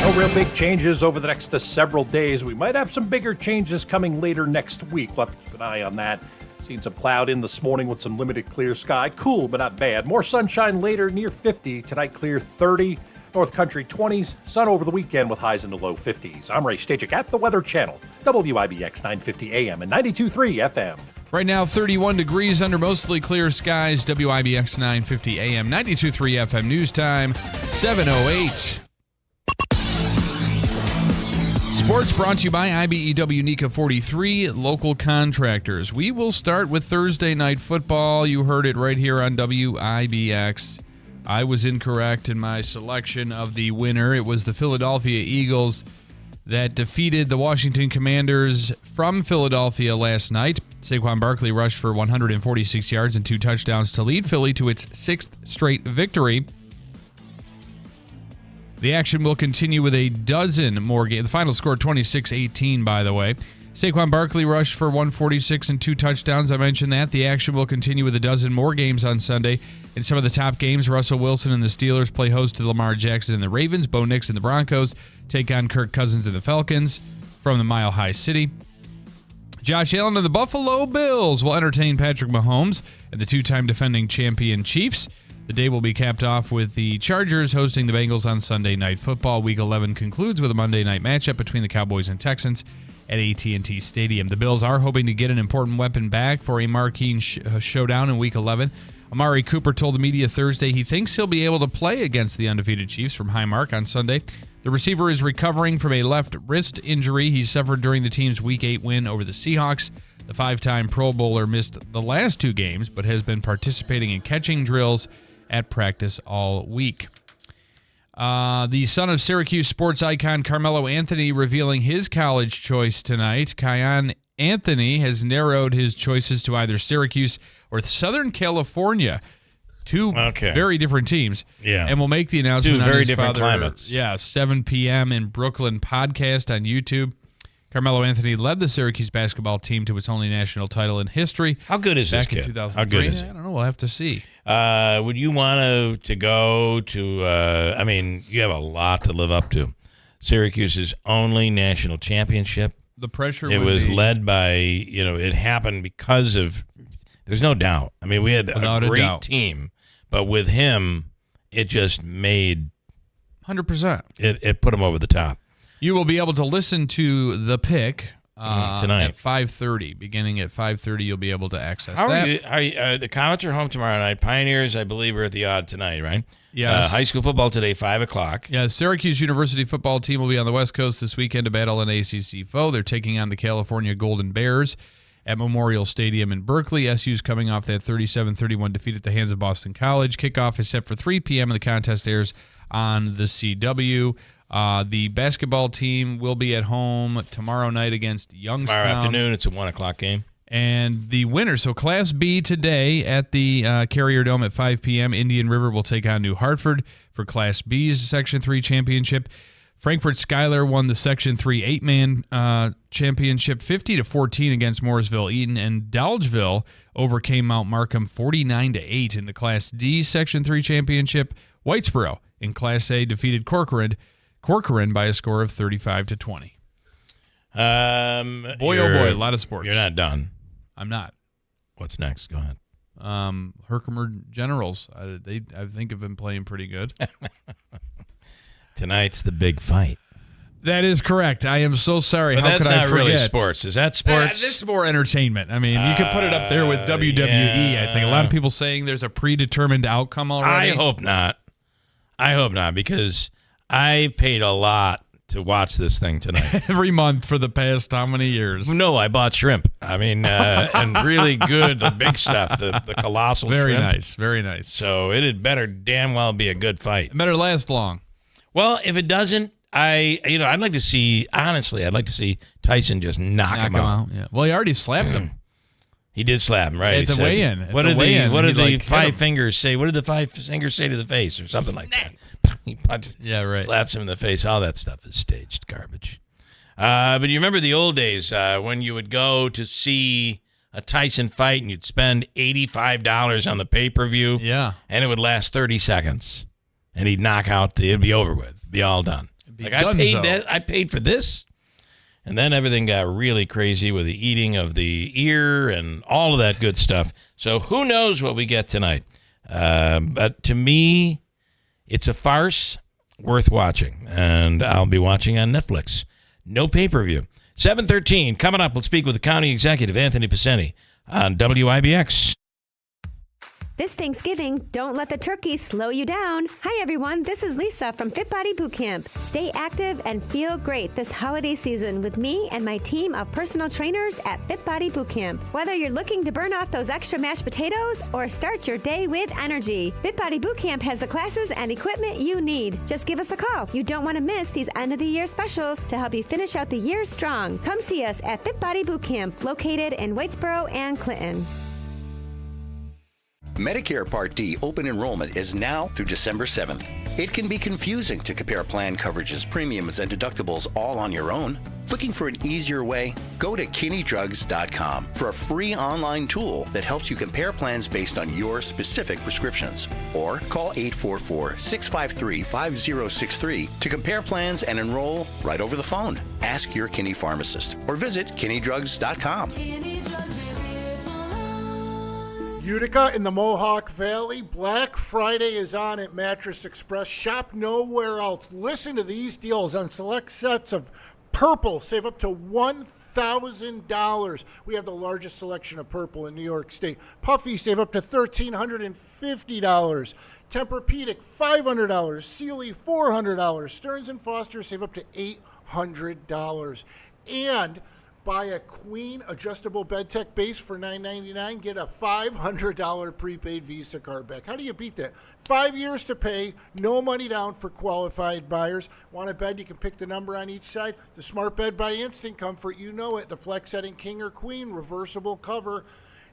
No real big changes over the next several days. We might have some bigger changes coming later next week. We'll have to keep an eye on that. Seen some cloud in this morning with some limited clear sky. Cool, but not bad. More sunshine later, near 50. Tonight, clear 30. North Country 20s. Sun over the weekend with highs in the low 50s. I'm Ray Stachik at the Weather Channel. WIBX 950 AM and 92.3 FM. Right now, 31 degrees under mostly clear skies. WIBX 950 AM, 92.3 FM News Time 7:08. Sports brought to you by IBEW NECA 43 local contractors. We will start with Thursday night football. You heard it right here on WIBX. I was incorrect in my selection of the winner. It was the Philadelphia Eagles that defeated the Washington Commanders from Philadelphia last night. Saquon Barkley rushed for 146 yards and 2 touchdowns to lead Philly to its 6th straight victory. The action will continue with a dozen more games. The final score 26-18, by the way. Saquon Barkley rushed for 146 and 2 touchdowns. I mentioned that. The action will continue with a dozen more games on Sunday. In some of the top games, Russell Wilson and the Steelers play host to Lamar Jackson and the Ravens. Bo Nix and the Broncos take on Kirk Cousins and the Falcons from the Mile High City. Josh Allen and the Buffalo Bills will entertain Patrick Mahomes and the 2-time defending champion Chiefs. The day will be capped off with the Chargers hosting the Bengals on Sunday Night Football. Week 11 concludes with a Monday night matchup between the Cowboys and Texans at AT&T Stadium. The Bills are hoping to get an important weapon back for a marquee showdown in Week 11. Amari Cooper told the media Thursday he thinks he'll be able to play against the undefeated Chiefs from Highmark on Sunday. The receiver is recovering from a left wrist injury he suffered during the team's Week 8 win over the Seahawks. The 5-time Pro Bowler missed the last 2 games, but has been participating in catching drills at practice all week. The son of Syracuse sports icon Carmelo Anthony revealing his college choice tonight. Kiyan Anthony has narrowed his choices to either Syracuse or Southern California. 2 very different teams. Yeah. And will make the announcement 2 on very his different father, climates. 7 p.m. in Brooklyn podcast on YouTube. Carmelo Anthony led the Syracuse basketball team to its only national title in history. How good is this back in kid? 2003. How good is he? I don't know. We'll have to see. Would you want to go to, you have a lot to live up to. Syracuse's only national championship. The pressure It would was be led by, it happened because of, there's no doubt. I mean, we had Without a a great doubt. team, but with him, it just made 100%. It put him over the top. You will be able to listen to The Pick tonight at 5:30. Beginning at 5:30, you'll be able to access How that. are you, the Comets are home tomorrow night. Pioneers, I believe, are at the Odd tonight, right? Yes. High school football today, 5 o'clock. Yeah, Syracuse University football team will be on the West Coast this weekend to battle an ACC foe. They're taking on the California Golden Bears at Memorial Stadium in Berkeley. SU's coming off that 37-31 defeat at the hands of Boston College. Kickoff is set for 3 p.m. and the contest airs on the CW. The basketball team will be at home tomorrow night against Youngstown. Tomorrow afternoon, it's a 1 o'clock game. And the winner, so Class B today at the Carrier Dome at 5 p.m. Indian River will take on New Hartford for Class B's Section 3 championship. Frankfurt Schuyler won the Section 3 8-man championship 50-14 against Mooresville Eaton, and Dolgeville overcame Mount Markham 49-8 in the Class D Section 3 championship. Whitesboro in Class A defeated Corcoran by a score of 35-20. Boy, oh boy, a lot of sports. You're not done. I'm not. What's next? Go ahead. Herkimer Generals. I think have been playing pretty good. Tonight's the big fight. That is correct. I am so sorry. But How that's could I not forget? really sports. Is that sports? This is more entertainment. I mean, you could put it up there with WWE. Yeah. I think a lot of people saying there's a predetermined outcome already. I hope not. Because I paid a lot to watch this thing tonight. Every month for the past how many years? No, I bought shrimp. I mean, and really good, the big stuff, the colossal Very shrimp. nice, very nice. So it had better damn well be a good fight. It better last long. Well, if it doesn't, I'd like to see, honestly, Tyson just knock him out. Yeah. Well, he already slapped him. He did slap him, right? At He the said, weigh-in. What did the hit five him. fingers say? What did the five fingers say to the face, or something like that? He punches, slaps him in the face. All that stuff is staged garbage. But you remember the old days when you would go to see a Tyson fight and you'd spend $85 on the pay-per-view. Yeah. And it would last 30 seconds. And he'd knock out, it'd be over with. It'd be all done. Like, I paid for this. And then everything got really crazy with the eating of the ear and all of that good stuff. So who knows what we get tonight. But to me, it's a farce worth watching. And I'll be watching on Netflix. No pay-per-view. 7:13, coming up, we'll speak with the county executive, Anthony Pisani, on WIBX. This Thanksgiving, don't let the turkey slow you down. Hi, everyone. This is Lisa from Fit Body Boot Camp. Stay active and feel great this holiday season with me and my team of personal trainers at Fit Body Boot Camp. Whether you're looking to burn off those extra mashed potatoes or start your day with energy, Fit Body Boot Camp has the classes and equipment you need. Just give us a call. You don't want to miss these end-of-the-year specials to help you finish out the year strong. Come see us at Fit Body Boot Camp, located in Whitesboro and Clinton. Medicare Part D open enrollment is now through December 7th. It can be confusing to compare plan coverages, premiums, and deductibles all on your own. Looking for an easier way? Go to KinneyDrugs.com for a free online tool that helps you compare plans based on your specific prescriptions. Or call 844-653-5063 to compare plans and enroll right over the phone. Ask your Kinney pharmacist or visit KinneyDrugs.com. Utica in the Mohawk Valley, Black Friday is on at Mattress Express. Shop nowhere else. Listen to these deals on select sets of Purple. Save up to $1,000. We have the largest selection of Purple in New York State. Puffy, save up to $1,350. Tempur-Pedic, $500. Sealy, $400. Stearns & Foster, save up to $800. And buy a queen adjustable bed tech base for $999. Get a $500 prepaid Visa card back. How do you beat that? 5 years to pay, no money down for qualified buyers. Want a bed? You can pick the number on each side. The Smart Bed by Instant Comfort, you know it. The Flex Setting King or Queen reversible cover.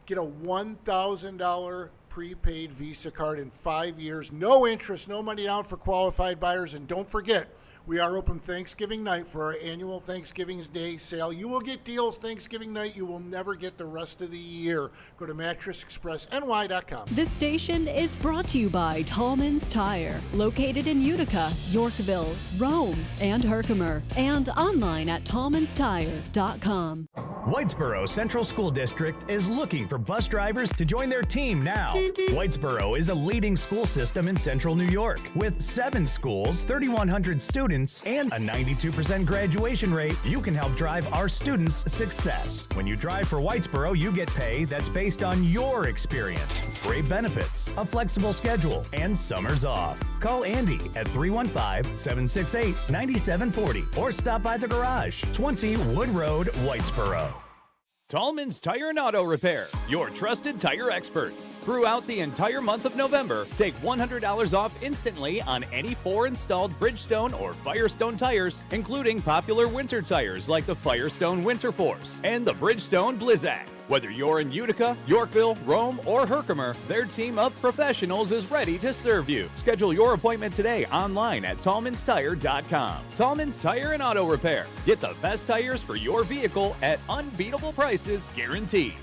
Get a $1,000 prepaid Visa card in 5 years. No interest, no money down for qualified buyers. And don't forget, we are open Thanksgiving night for our annual Thanksgiving Day sale. You will get deals Thanksgiving night you will never get the rest of the year. Go to mattressexpressny.com. This station is brought to you by Tallman's Tire, located in Utica, Yorkville, Rome, and Herkimer, and online at tallmanstire.com. Whitesboro Central School District is looking for bus drivers to join their team now. Whitesboro is a leading school system in central New York with 7 schools, 3,100 students, and a 92% graduation rate. You can help drive our students' success. When you drive for Whitesboro, you get pay that's based on your experience, great benefits, a flexible schedule, and summers off. Call Andy at 315-768-9740 or stop by the garage, 20 Wood Road, Whitesboro. Tallman's Tire and Auto Repair, your trusted tire experts. Throughout the entire month of November, take $100 off instantly on any 4 installed Bridgestone or Firestone tires, including popular winter tires like the Firestone Winter Force and the Bridgestone Blizzak. Whether you're in Utica, Yorkville, Rome, or Herkimer, their team of professionals is ready to serve you. Schedule your appointment today online at tallmanstire.com. Tallman's Tire and Auto Repair. Get the best tires for your vehicle at unbeatable prices guaranteed.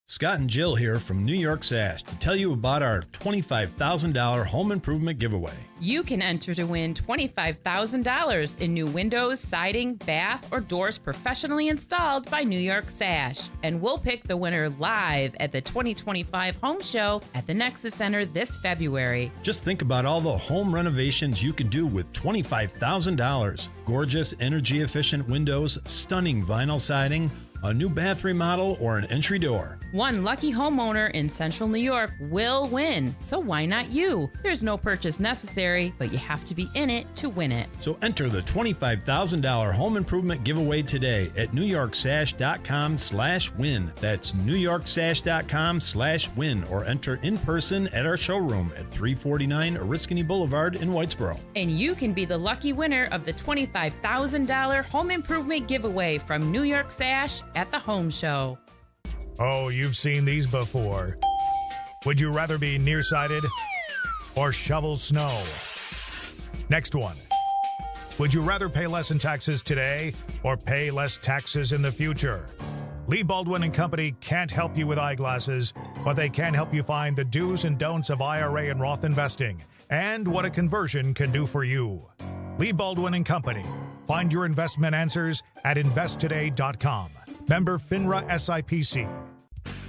Scott and Jill here from New York Sash to tell you about our $25,000 home improvement giveaway. You can enter to win $25,000 in new windows, siding, bath, or doors professionally installed by New York Sash. And we'll pick the winner live at the 2025 Home Show at the Nexus Center this February. Just think about all the home renovations you can do with $25,000. Gorgeous, energy-efficient windows, stunning vinyl siding, a new bath remodel, or an entry door. One lucky homeowner in central New York will win, so why not you? There's no purchase necessary, but you have to be in it to win it. So enter the $25,000 home improvement giveaway today at NewYorkSash.com/win. That's NewYorkSash.com/win, or enter in person at our showroom at 349 Oriskany Boulevard in Whitesboro. And you can be the lucky winner of the $25,000 home improvement giveaway from New York Sash at the Home Show. Oh, you've seen these before. Would you rather be nearsighted or shovel snow? Next one. Would you rather pay less in taxes today or pay less taxes in the future? Lee Baldwin and Company can't help you with eyeglasses, but they can help you find the do's and don'ts of IRA and Roth investing and what a conversion can do for you. Lee Baldwin and Company. Find your investment answers at investtoday.com. Member FINRA SIPC.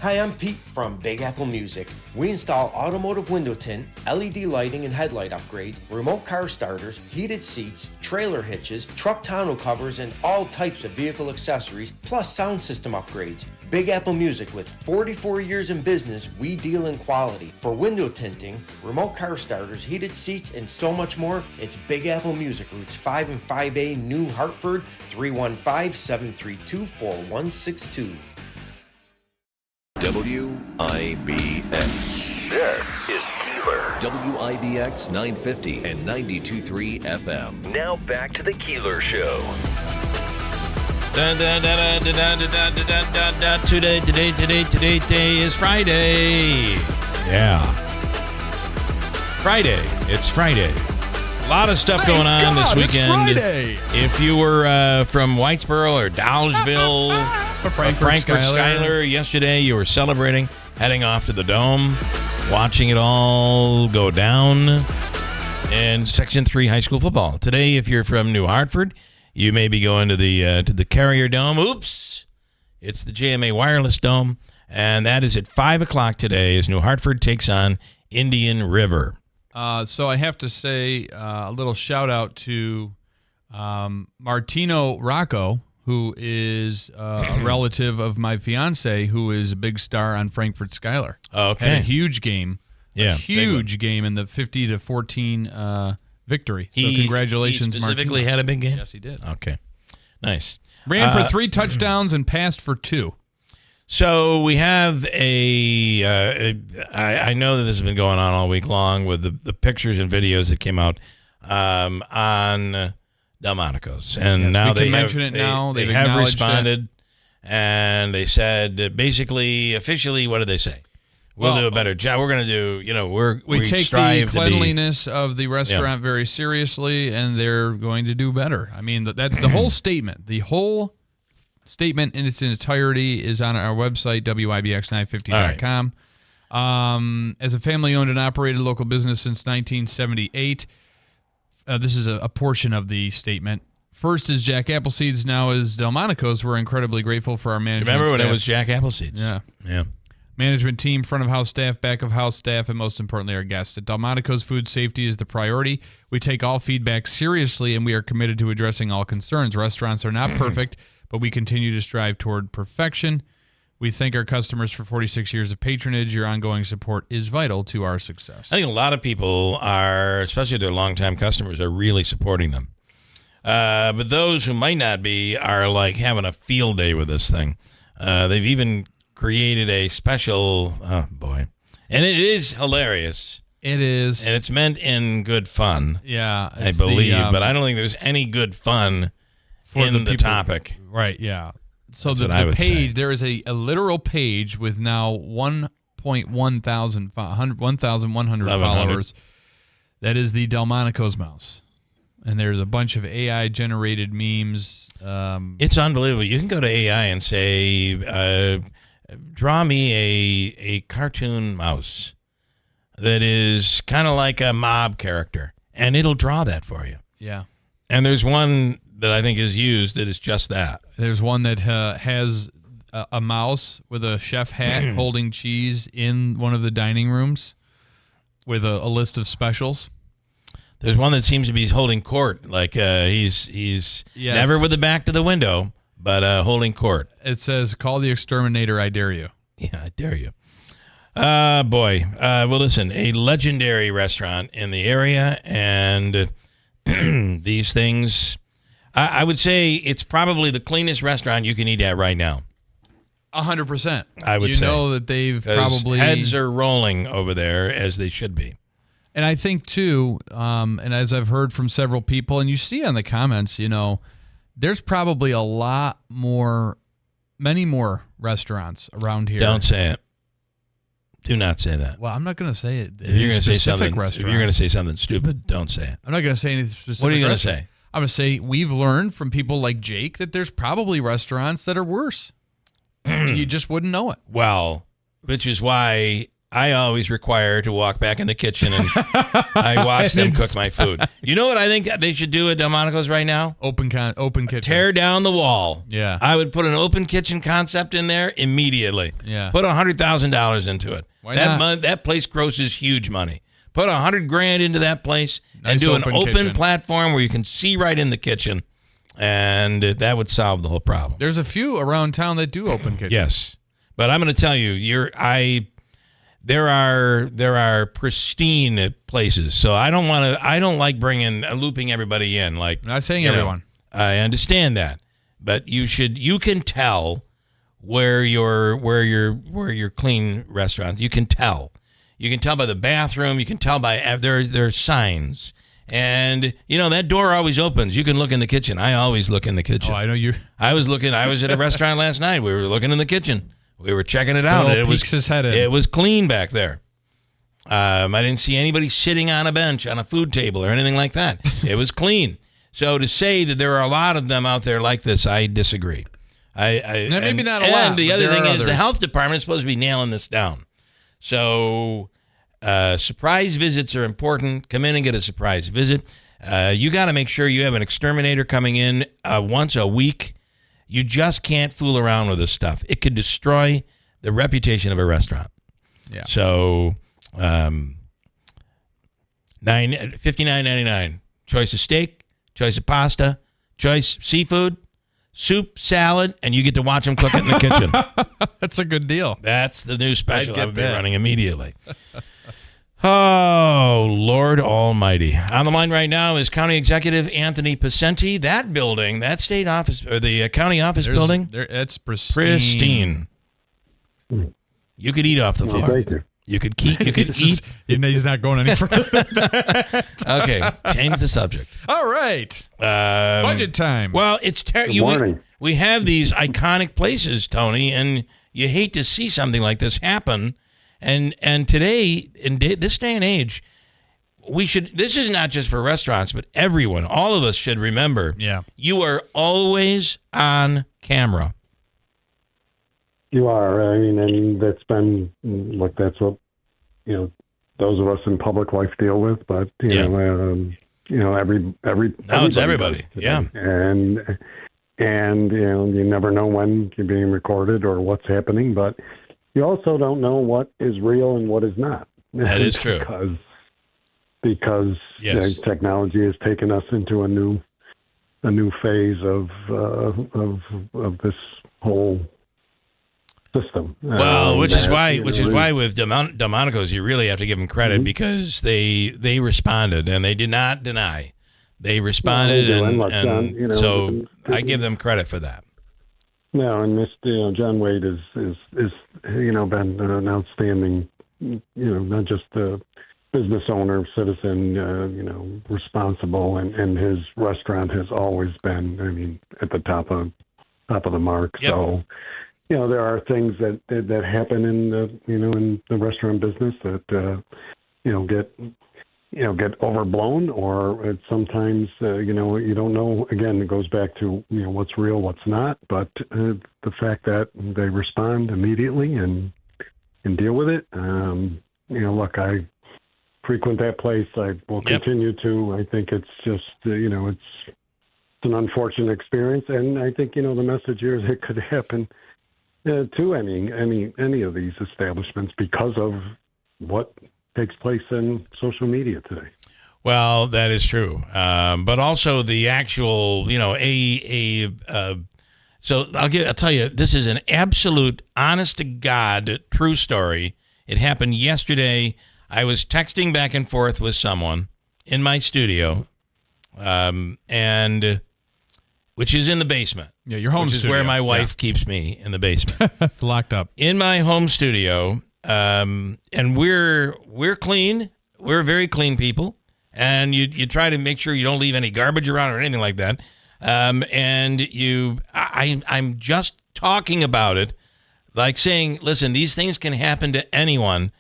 Hi, I'm Pete from Big Apple Music. We install automotive window tint, LED lighting and headlight upgrades, remote car starters, heated seats, trailer hitches, truck tonneau covers, and all types of vehicle accessories, plus sound system upgrades. Big Apple Music, with 44 years in business, we deal in quality. For window tinting, remote car starters, heated seats, and so much more, it's Big Apple Music, Routes 5 and 5A, New Hartford, 315-732-4162. WIBX. This is Keeler. WIBX 950 and 92.3 FM. Now back to the Keeler Show. Today is Friday. Yeah. Friday. It's Friday. A lot of stuff going on this weekend. It's Friday. If you were from Whitesboro or Dolgeville or Frankfurt Schuyler yesterday, you were celebrating, heading off to the Dome, watching it all go down, and Section 3 high school football. Today, if you're from New Hartford, you may be going to the Carrier Dome. Oops! It's the JMA Wireless Dome, and that is at 5 o'clock today as New Hartford takes on Indian River. So I have to say a little shout out to Martino Rocco, who is a relative of my fiance, who is a big star on Frankfurt Schuyler. Okay. Had a huge game. Yeah, a huge game in the 50-14 victory. So congratulations, he specifically Martino. had a big game? Yes, he did. Okay. Nice. Ran for 3 touchdowns and passed for 2. So we have I know that this has been going on all week long with the pictures and videos that came out on Delmonico's. And yes, now we can mention it now. They have responded, and they said, basically, officially, what did they say? We'll do a better job. We're going to do, we take the cleanliness of the restaurant very seriously, and they're going to do better. I mean, the whole statement, in its entirety is on our website, WIBX950.com. Right. As a family-owned and operated local business since 1978, this is a portion of the statement. First is Jack Appleseed's, now is Delmonico's. We're incredibly grateful for our management Remember when staff. it was Jack Appleseed's? Yeah. Management team, front of house staff, back of house staff, and most importantly, our guests. At Delmonico's, food safety is the priority. We take all feedback seriously, and we are committed to addressing all concerns. Restaurants are not perfect, but we continue to strive toward perfection. We thank our customers for 46 years of patronage. Your ongoing support is vital to our success. I think a lot of people are, especially their longtime customers, are really supporting them. But those who might not be are like having a field day with this thing. They've even created a special, and it is hilarious. It is. And it's meant in good fun. Yeah. I believe, but I don't think there's any good fun in the topic. Right, yeah. So That's the page, there is a literal page with now 1,100 followers. That is the Delmonico's mouse. And there's a bunch of AI-generated memes. It's unbelievable. You can go to AI and say, draw me a cartoon mouse that is kind of like a mob character, and it'll draw that for you. Yeah. And there's one that I think is used that is just that. There's one that has a mouse with a chef hat holding cheese in one of the dining rooms with a list of specials. There's one that seems to be holding court, like he's never with the back to the window, but holding court. It says, "Call the exterminator, I dare you." Yeah, I dare you. Boy. Well, listen, a legendary restaurant in the area, and these things, I would say it's probably the cleanest restaurant you can eat at right now. 100%. I would say. You know that they've probably... heads are rolling over there as they should be. And I think, too, and as I've heard from several people, and you see on the comments, there's probably a lot more many more restaurants around here. Don't say it. Do not say that. Well, I'm not going to say it. If you're going to say something, restaurants. if you're going to say something stupid, don't say it. I'm not going to say anything specific. What are you going to restaurants. say? I'm going to say we've learned from people like Jake that there's probably restaurants that are worse. You just wouldn't know it. Well, which is why I always require to walk back in the kitchen and I watch them cook my food. You know what I think they should do at Delmonico's right now? Open kitchen. Tear down the wall. Yeah. I would put an open kitchen concept in there immediately. Yeah. Put $100,000 into it. Why not? That place grosses huge money. Put $100,000 into that place and Nice do an open open kitchen. platform where you can see right in the kitchen, and that would solve the whole problem. There's a few around town that do open kitchens. Yes, but I'm going to tell you, there are pristine places. So I don't like looping everybody in. Like, I'm not saying you know, everyone. I understand that, but you can tell where your clean restaurants. You can tell by the bathroom. You can tell by there's signs. And, that door always opens. You can look in the kitchen. I always look in the kitchen. Oh, I know you. I was at a restaurant last night. We were looking in the kitchen. We were checking it out. It peeks his head in. It was clean back there. I didn't see anybody sitting on a bench on a food table or anything like that. It was clean. So to say that there are a lot of them out there like this, I disagree. Maybe not a lot. And the but other there thing are is the others. health department is supposed to be nailing this down. So surprise visits are important. Come in and get a surprise visit. You got to make sure you have an exterminator coming in once a week. You just can't fool around with this stuff. It could destroy the reputation of a restaurant. Yeah. So, $59.99. Choice of steak, choice of pasta, choice seafood, soup, salad, and you get to watch them cook it in the kitchen. That's a good deal. That's the new special get I've been that. running immediately. Oh, Lord Almighty. On the line right now is County Executive Anthony Pacenti. That building, that state office, or the county office building, It's pristine. You could eat off the floor. Thank you. You could eat. He's not going any further. Okay, change the subject. All right. Budget time. Well, it's morning. we have these iconic places, Tony, and you hate to see something like this happen. And today, in this day and age, this is not just for restaurants, but everyone, all of us should remember, you are always on camera. You are. I mean, and that's been, look, that's what, those of us in public life deal with, but, every Now it's everybody. Yeah. And you never know when you're being recorded or what's happening, but you also don't know what is real and what is not. That is true. Because Yes. technology has taken us into a new phase of this whole system. Well, which is why with Delmonico's, you really have to give them credit because they responded and they did not deny. They responded, so I give them credit for that. No, and John Wade is been an outstanding, not just a business owner, citizen, responsible, and his restaurant has always been, at the top of the mark. Yep. So, there are things that happen in the restaurant business that get overblown, or sometimes you don't know. Again, it goes back to what's real, what's not. But the fact that they respond immediately and deal with it. Look, I frequent that place. I will continue to. I think it's just it's an unfortunate experience, and I think the message here is it could happen to any of these establishments because of what takes place in social media today. Well, that is true, but also the actual, So I'll tell you, this is an absolute, honest to God, true story. It happened yesterday. I was texting back and forth with someone in my studio, and which is in the basement. Yeah, your home which studio. is where my wife keeps me, in the basement, locked up in my home studio. And we're clean. We're very clean people, and you try to make sure you don't leave any garbage around or anything like that. And I I'm just talking about it, like saying, listen, these things can happen to anyone.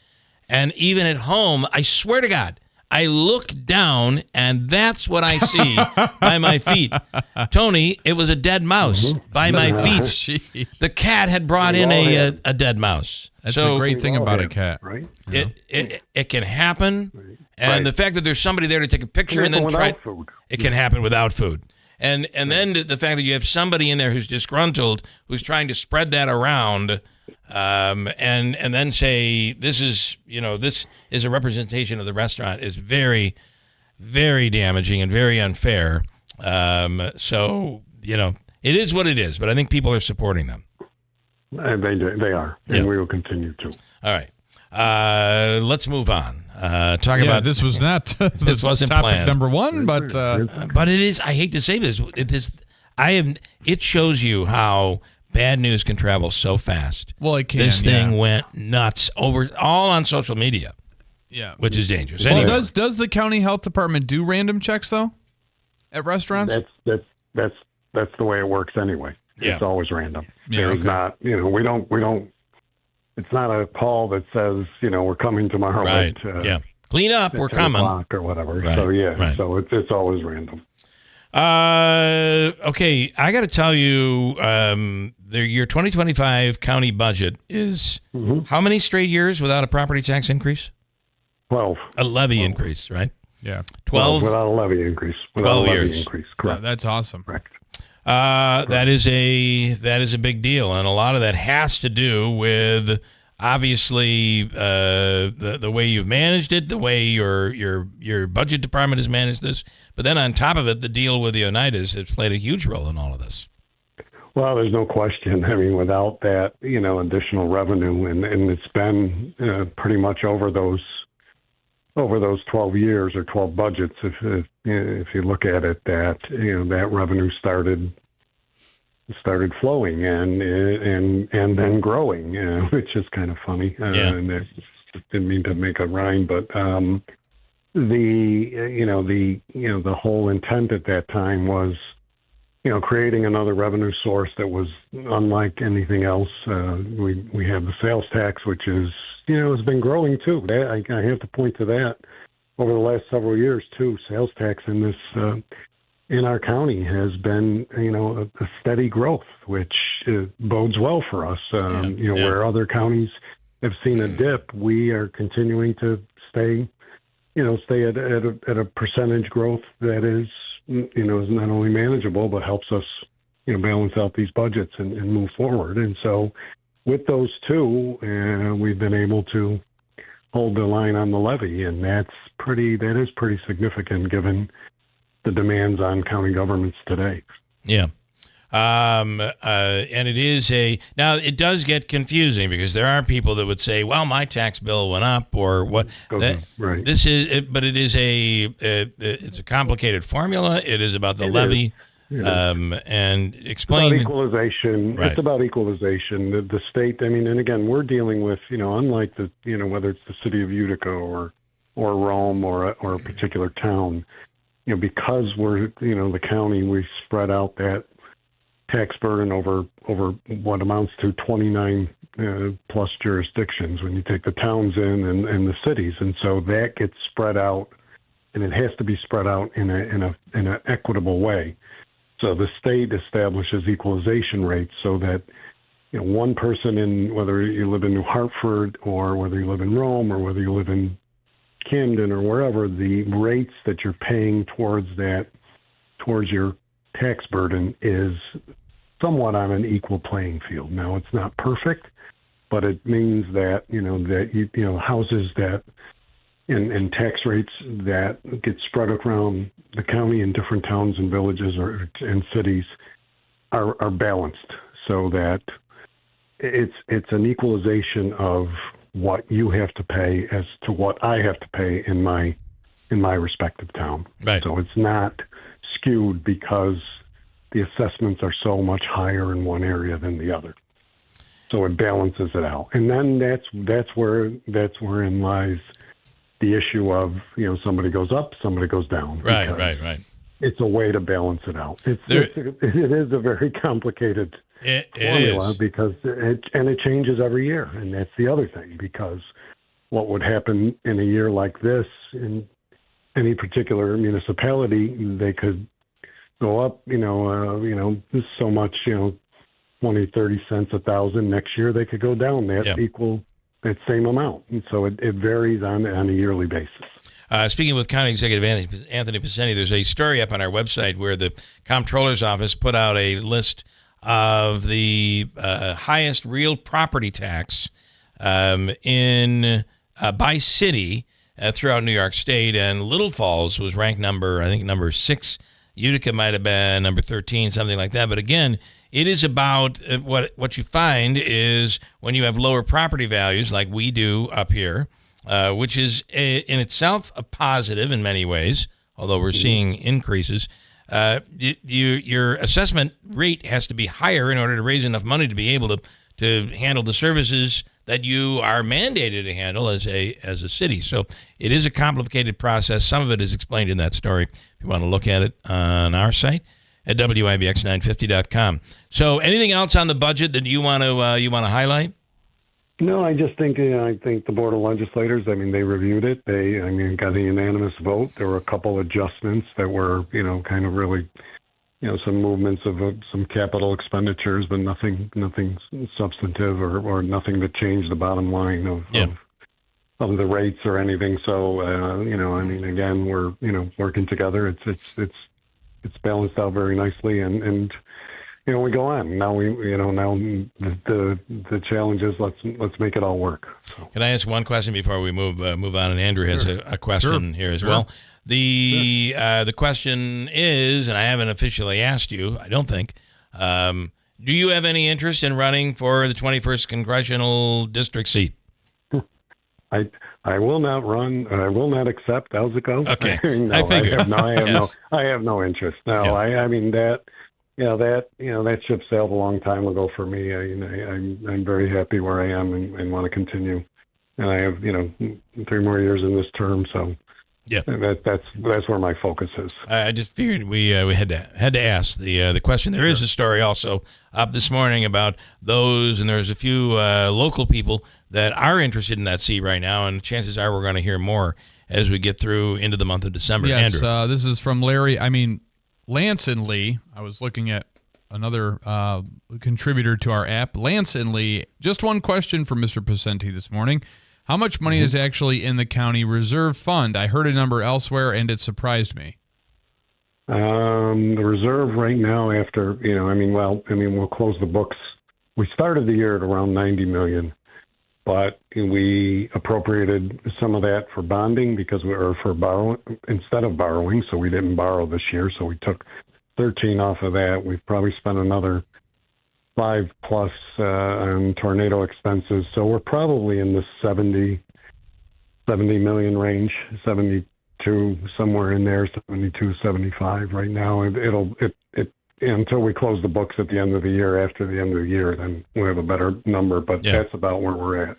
And even at home, I swear to God, I look down and that's what I see by my feet. Tony, it was a dead mouse by my feet. Jeez. The cat had brought in a dead mouse. That's So a great thing about a cat. Right? It can happen. And the fact that there's somebody there to take a picture and then without food. It can happen without food. And then the fact that you have somebody in there who's disgruntled, who's trying to spread that around, and then say this is a representation of the restaurant is very, very damaging and very unfair. So it is what it is. But I think people are supporting them. They are, and we will continue to. All right, let's move on. Talking about this was not this wasn't topic planned. number one, but it is. I hate to say this. It shows you how bad news can travel so fast. Well, it can. This thing went nuts all on social media. Yeah, which is dangerous. Well, Anyway. does the county health department do random checks though at restaurants? That's the way it works anyway. Yeah. It's always random. Yeah, There's okay. not, we don't. It's not a call that says, we're coming tomorrow. Right. At, Clean up. at We're 10 coming. o'clock or whatever. Right, So right. So it's always random. Okay, I got to tell you, your 2025 county budget is how many straight years without a property tax increase? 12. A levy increase, right? Yeah. 12 without a levy increase. 12 years. Correct. That's awesome. Correct. That is a big deal, and a lot of that has to do with obviously the way you've managed it, the way your budget department has managed this, but then on top of it, the deal with the Oneidas has played a huge role in all of this. Well, there's no question. I mean, without that, additional revenue, and it's been pretty much over those 12 years or 12 budgets, if you look at it, that revenue started flowing and then growing, which is kind of funny. And I didn't mean to make a rhyme, but the whole intent at that time was, creating another revenue source that was unlike anything else. We have the sales tax, which is, has been growing too. I have to point to that over the last several years too. Sales tax in this, in our county has been, a steady growth, which bodes well for us. Where other counties have seen a dip, we are continuing to stay at a percentage growth that is, is not only manageable, but helps us, balance out these budgets and move forward. And so with those two, we've been able to hold the line on the levy, and that is pretty significant given the demands on county governments today. Yeah. And it is now it does get confusing because there are people that would say, well, my tax bill went up or what. Right. This is it, but it is it's a complicated formula. It is about the levy. And explain it's about equalization. Right. It's about equalization. The state, and again, we're dealing with, unlike the, whether it's the city of Utica or Rome or a particular town, because we're, the county, we spread out that tax burden over what amounts to 29 plus jurisdictions when you take the towns in and the cities. And so that gets spread out, and it has to be spread out in an equitable way. So the state establishes equalization rates so that one person in, whether you live in New Hartford or whether you live in Rome or whether you live in Camden or wherever, the rates that you're paying towards your tax burden is somewhat on an equal playing field. Now, it's not perfect, but it means that houses that and tax rates that get spread around the county in different towns and villages and cities are balanced, so that it's an equalization of what you have to pay as to what I have to pay in my respective town. Right. So it's not skewed because the assessments are so much higher in one area than the other. So it balances it out. And then that's wherein lies the issue of, somebody goes up, somebody goes down. Right. it's a way to balance it out. It is a very complicated formula because it changes every year, and that's the other thing. Because what would happen in a year like this in any particular municipality, they could go up, so much, 20, 30 cents, 1,000. Next year they could go down that same amount, and so it varies on a yearly basis. Speaking with County Executive Anthony Picenti, there's a story up on our website where the Comptroller's Office put out a list of the highest real property tax by city throughout New York State, and Little Falls was ranked number 6. Utica might have been number 13, something like that. But again, it is about what you find is when you have lower property values like we do up here, which is in itself a positive in many ways, although we're seeing increases. Your assessment rate has to be higher in order to raise enough money to be able to handle the services that you are mandated to handle as a city. So it is a complicated process. Some of it is explained in that story. If you want to look at it on our site at WIBX950.com. So anything else on the budget that you want to highlight? No, I just think I think the Board of Legislators, they reviewed it. They got a unanimous vote. There were a couple adjustments that were kind of really some movements of some capital expenditures, but nothing substantive or nothing that changed the bottom line of the rates or anything. So again, we're working together. It's balanced out very nicely, and we go on. Now the challenge is let's make it all work. So. Can I ask one question before we move on? And Andrew has a question here as well. The question is, and I haven't officially asked you, I don't think, do you have any interest in running for the 21st Congressional District seat? I will not run. I will not accept. How's it go? Okay. No, I figured. I have no interest. No, that ship sailed a long time ago for me. I'm very happy where I am and want to continue. And I have 3 more years in this term, so that's where my focus is. I just figured we had to ask the question. There is a story also up this morning about those, and there's a few local people that are interested in that seat right now, and chances are we're going to hear more as we get through into the month of December. Yes, Andrew. This is from Larry. Lance and Lee, I was looking at another contributor to our app. Lance and Lee, just one question for Mr. Picenti this morning. How much money is actually in the county reserve fund? I heard a number elsewhere, and it surprised me. The reserve right now after, we'll close the books. We started the year at around $90 million, but we appropriated some of that for bonding instead of borrowing, so we didn't borrow this year, so we took 13 off of that. We've probably spent another 5+ on tornado expenses, so we're probably in the 70 million range, 72 somewhere in there, 72, 75 right now. Until we close the books at the end of the year. After the end of the year, then we have a better number, but that's about where we're at.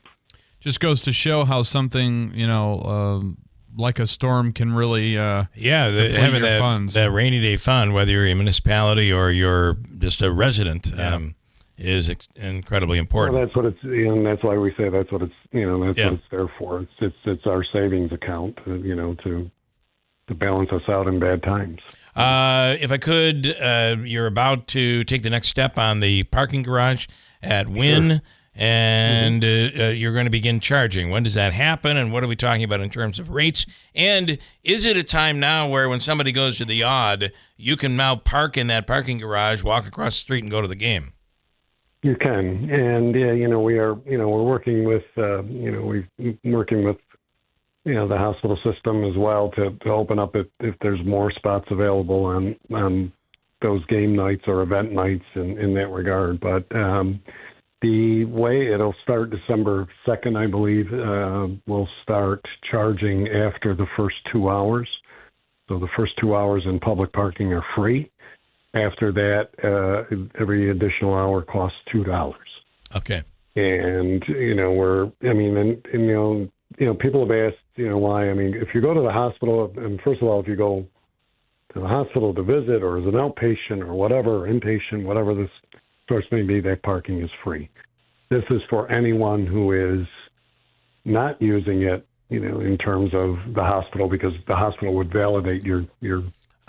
Just goes to show how something like a storm can really having your funds. That rainy day fund, whether you're a municipality or you're just a resident, is incredibly important. Well, that's what it's, and that's why we say that's what it's, what it's there for. It's our savings account, to balance us out in bad times. If I could, you're about to take the next step on the parking garage at Wynn. And you're going to begin charging. When does that happen, and what are we talking about in terms of rates? And is it a time now where when somebody goes to the odd, you can now park in that parking garage, walk across the street, and go to the game? You can, and we are, we're working with, working with, the hospital system as well to open up if there's more spots available on those game nights or event nights in that regard, but. The way it'll start December 2nd, I believe, we'll start charging after the first 2 hours. So the first 2 hours in public parking are free. After that, every additional hour costs $2. Okay. And, people have asked, why. If you go to the hospital, and first of all, if you go the hospital to visit or as an outpatient or whatever, or inpatient, whatever this source may be, that parking is free. This is for anyone who is not using it, in terms of the hospital, because the hospital would validate your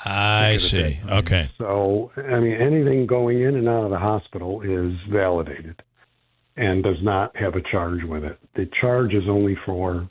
I see. Okay. So, anything going in and out of the hospital is validated and does not have a charge with it. The charge is only for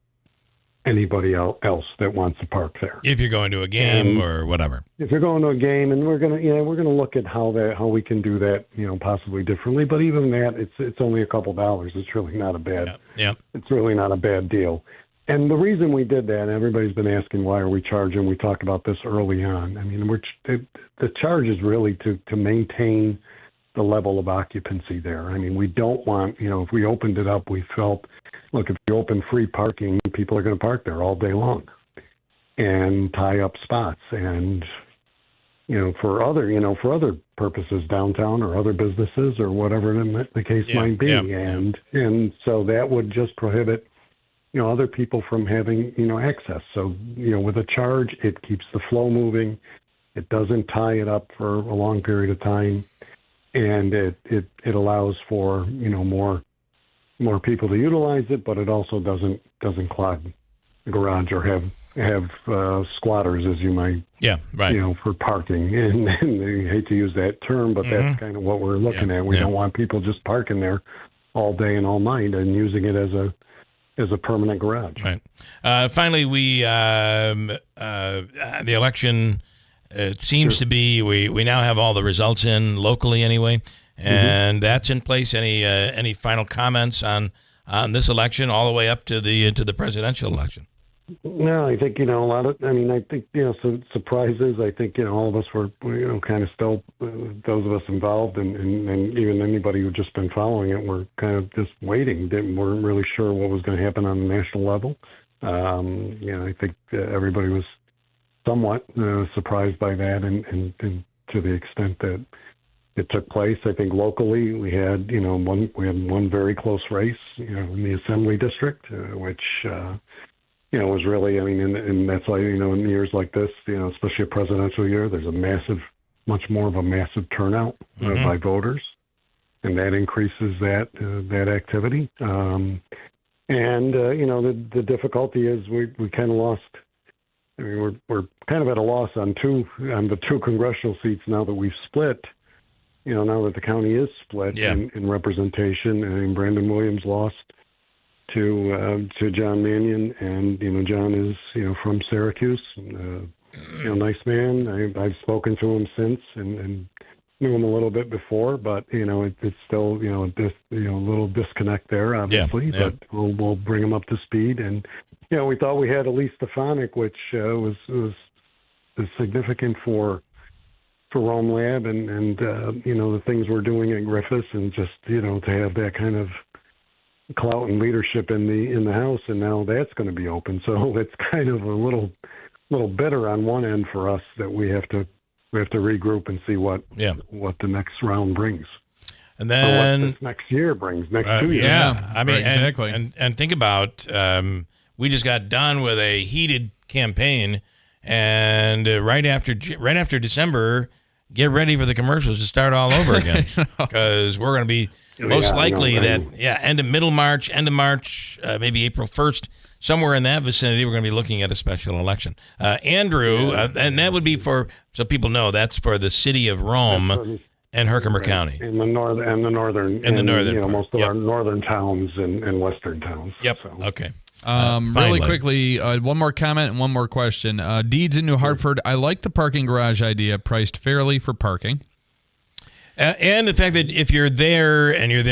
anybody else that wants to park there. If you're going to a game or whatever. If you're going to a game, and we're gonna look at how we can do that, possibly differently. But even that, it's only a couple dollars. It's really not a bad. Yeah. It's really not a bad deal. And the reason we did that, everybody's been asking why are we charging. We talked about this early on. The charge is really to maintain the level of occupancy there. We don't want, if we opened it up, we felt, look, if you open free parking, people are going to park there all day long and tie up spots. And, for other purposes, downtown or other businesses or whatever the case might be. And so that would just prohibit, other people from having, access. So, with a charge, it keeps the flow moving. It doesn't tie it up for a long period of time. And it allows for, more people to utilize it, but it also doesn't clog the garage or have squatters, as you might, for parking. And I hate to use that term, but that's kind of what we're looking at. We don't want people just parking there all day and all night and using it as a permanent garage. Right. Finally, the election seems to be, we now have all the results in locally anyway, and that's in place. Any final comments on this election all the way up to the presidential election? No, I think, a lot of, I think, some surprises. I think, all of us were, kind of still, those of us involved and even anybody who'd just been following it were kind of just waiting. Weren't really sure what was going to happen on the national level. I think everybody was somewhat surprised by that and to the extent that it took place. I think locally we had, one very close race, in the Assembly District, which, was really, and that's why, in years like this, especially a presidential year, there's much more of a massive turnout by voters, and that increases that activity. The difficulty is we kind of lost. We're kind of at a loss on the two congressional seats now that we've split. Now that the county is split in representation, and Brandon Williams lost to John Mannion, and John is from Syracuse, nice man. I've spoken to him since and knew him a little bit before, but it's still a little disconnect there, obviously. But we'll bring him up to speed, and we thought we had Elise Stefanik, which was significant for Rome Lab and the things we're doing at Griffiths, and just to have that kind of clout and leadership in the House, and now that's going to be open. So it's kind of a little bitter on one end for us that we have to regroup and see what the next round brings. And then what this next year brings, next 2 years. Exactly. And think about, we just got done with a heated campaign, and right after December, get ready for the commercials to start all over again, because we're going to be most likely end of March, maybe April 1st, somewhere in that vicinity, we're going to be looking at a special election. Andrew, and that would be so people know, that's for the city of Rome and Herkimer County. In the northern, most of our northern towns and western towns. Yep. So. Okay. Really quickly, one more comment and one more question. Deeds in New Hartford. I like the parking garage idea, priced fairly for parking. And the fact that if you're there and you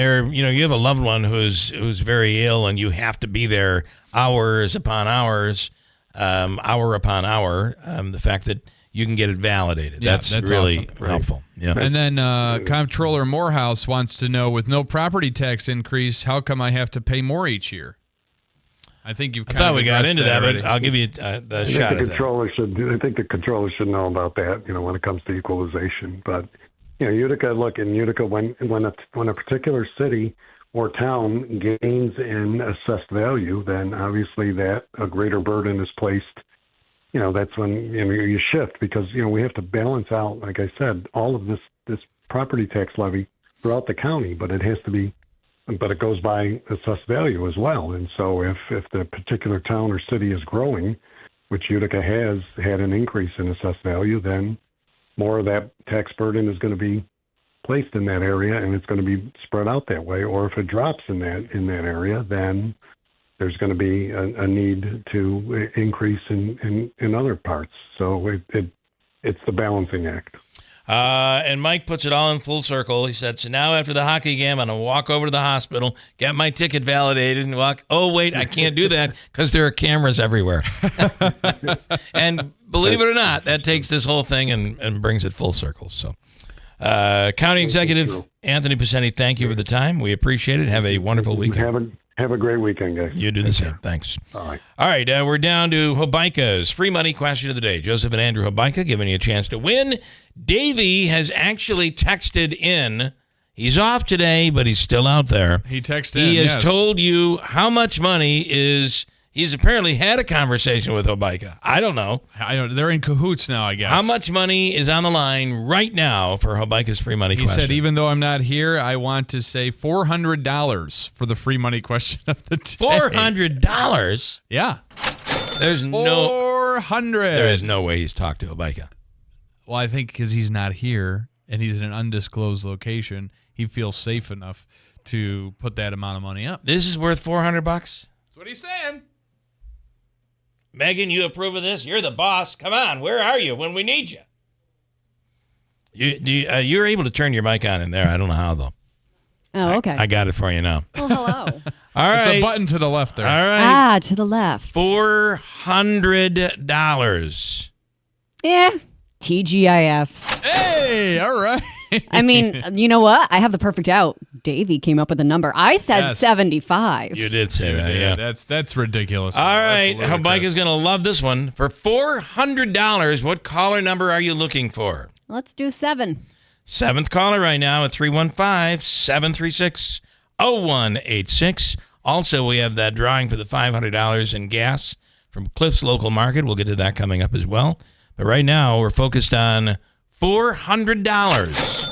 have a loved one who's very ill and you have to be there hours upon hours, hour upon hour, the fact that you can get it validated. That's really awesome. helpful. Yeah. And then Comptroller Morehouse wants to know, with no property tax increase, how come I have to pay more each year? I think I thought we got into that, but I'll give you the shot at that. I think the controller should know about that, when it comes to equalization. But Utica, when a particular city or town gains in assessed value, then obviously that a greater burden is placed that's when you shift, because we have to balance out, like I said, all of this property tax levy throughout the county, but it goes by assessed value as well. And so if the particular town or city is growing, which Utica has had an increase in assessed value, then more of that tax burden is going to be placed in that area, and it's going to be spread out that way. Or if it drops in that area, then there's going to be a need to increase in other parts. So it's the balancing act. And Mike puts it all in full circle. He said, so now after the hockey game, I'm going to walk over to the hospital, get my ticket validated, and walk. Oh, wait, I can't do that because there are cameras everywhere. And believe it or not, that takes this whole thing and brings it full circle. So, County Executive Anthony Pacini, thank you for the time. We appreciate it. Have a wonderful weekend. Have a great weekend, guys. You do the same. Thanks. All right. We're down to Hobica's free money question of the day. Joseph and Andrew Hobica giving you a chance to win. Davey has actually texted in. He's off today, but he's still out there. He texted He in, has told you how much money is. He's apparently had a conversation with Hobica. I don't know. They're in cahoots now, I guess. How much money is on the line right now for Hobica's free money question? He said, even though I'm not here, I want to say $400 for the free money question of the day. $400? Yeah. There's $400. There is no way he's talked to Hobica. Well, I think because he's not here and he's in an undisclosed location, he feels safe enough to put that amount of money up. This is worth $400? That's what he's saying. Megan, you approve of this? You're the boss. Come on, where are you when we need you? You're able to turn your mic on in there. I don't know how, though. Oh, okay. I got it for you now. Well, hello. All right. It's a button to the left there. All right. To the left. $400. Yeah. TGIF. Hey, all right. I mean, you know what? I have the perfect out. Davey came up with a number. I said 75. You did say that, yeah. That's ridiculous. All right. Hobica's going to love this one. For $400, what caller number are you looking for? Let's do 7. Seventh caller right now at 315-736-0186. Also, we have that drawing for the $500 in gas from Cliff's Local Market. We'll get to that coming up as well. But right now, we're focused on $400.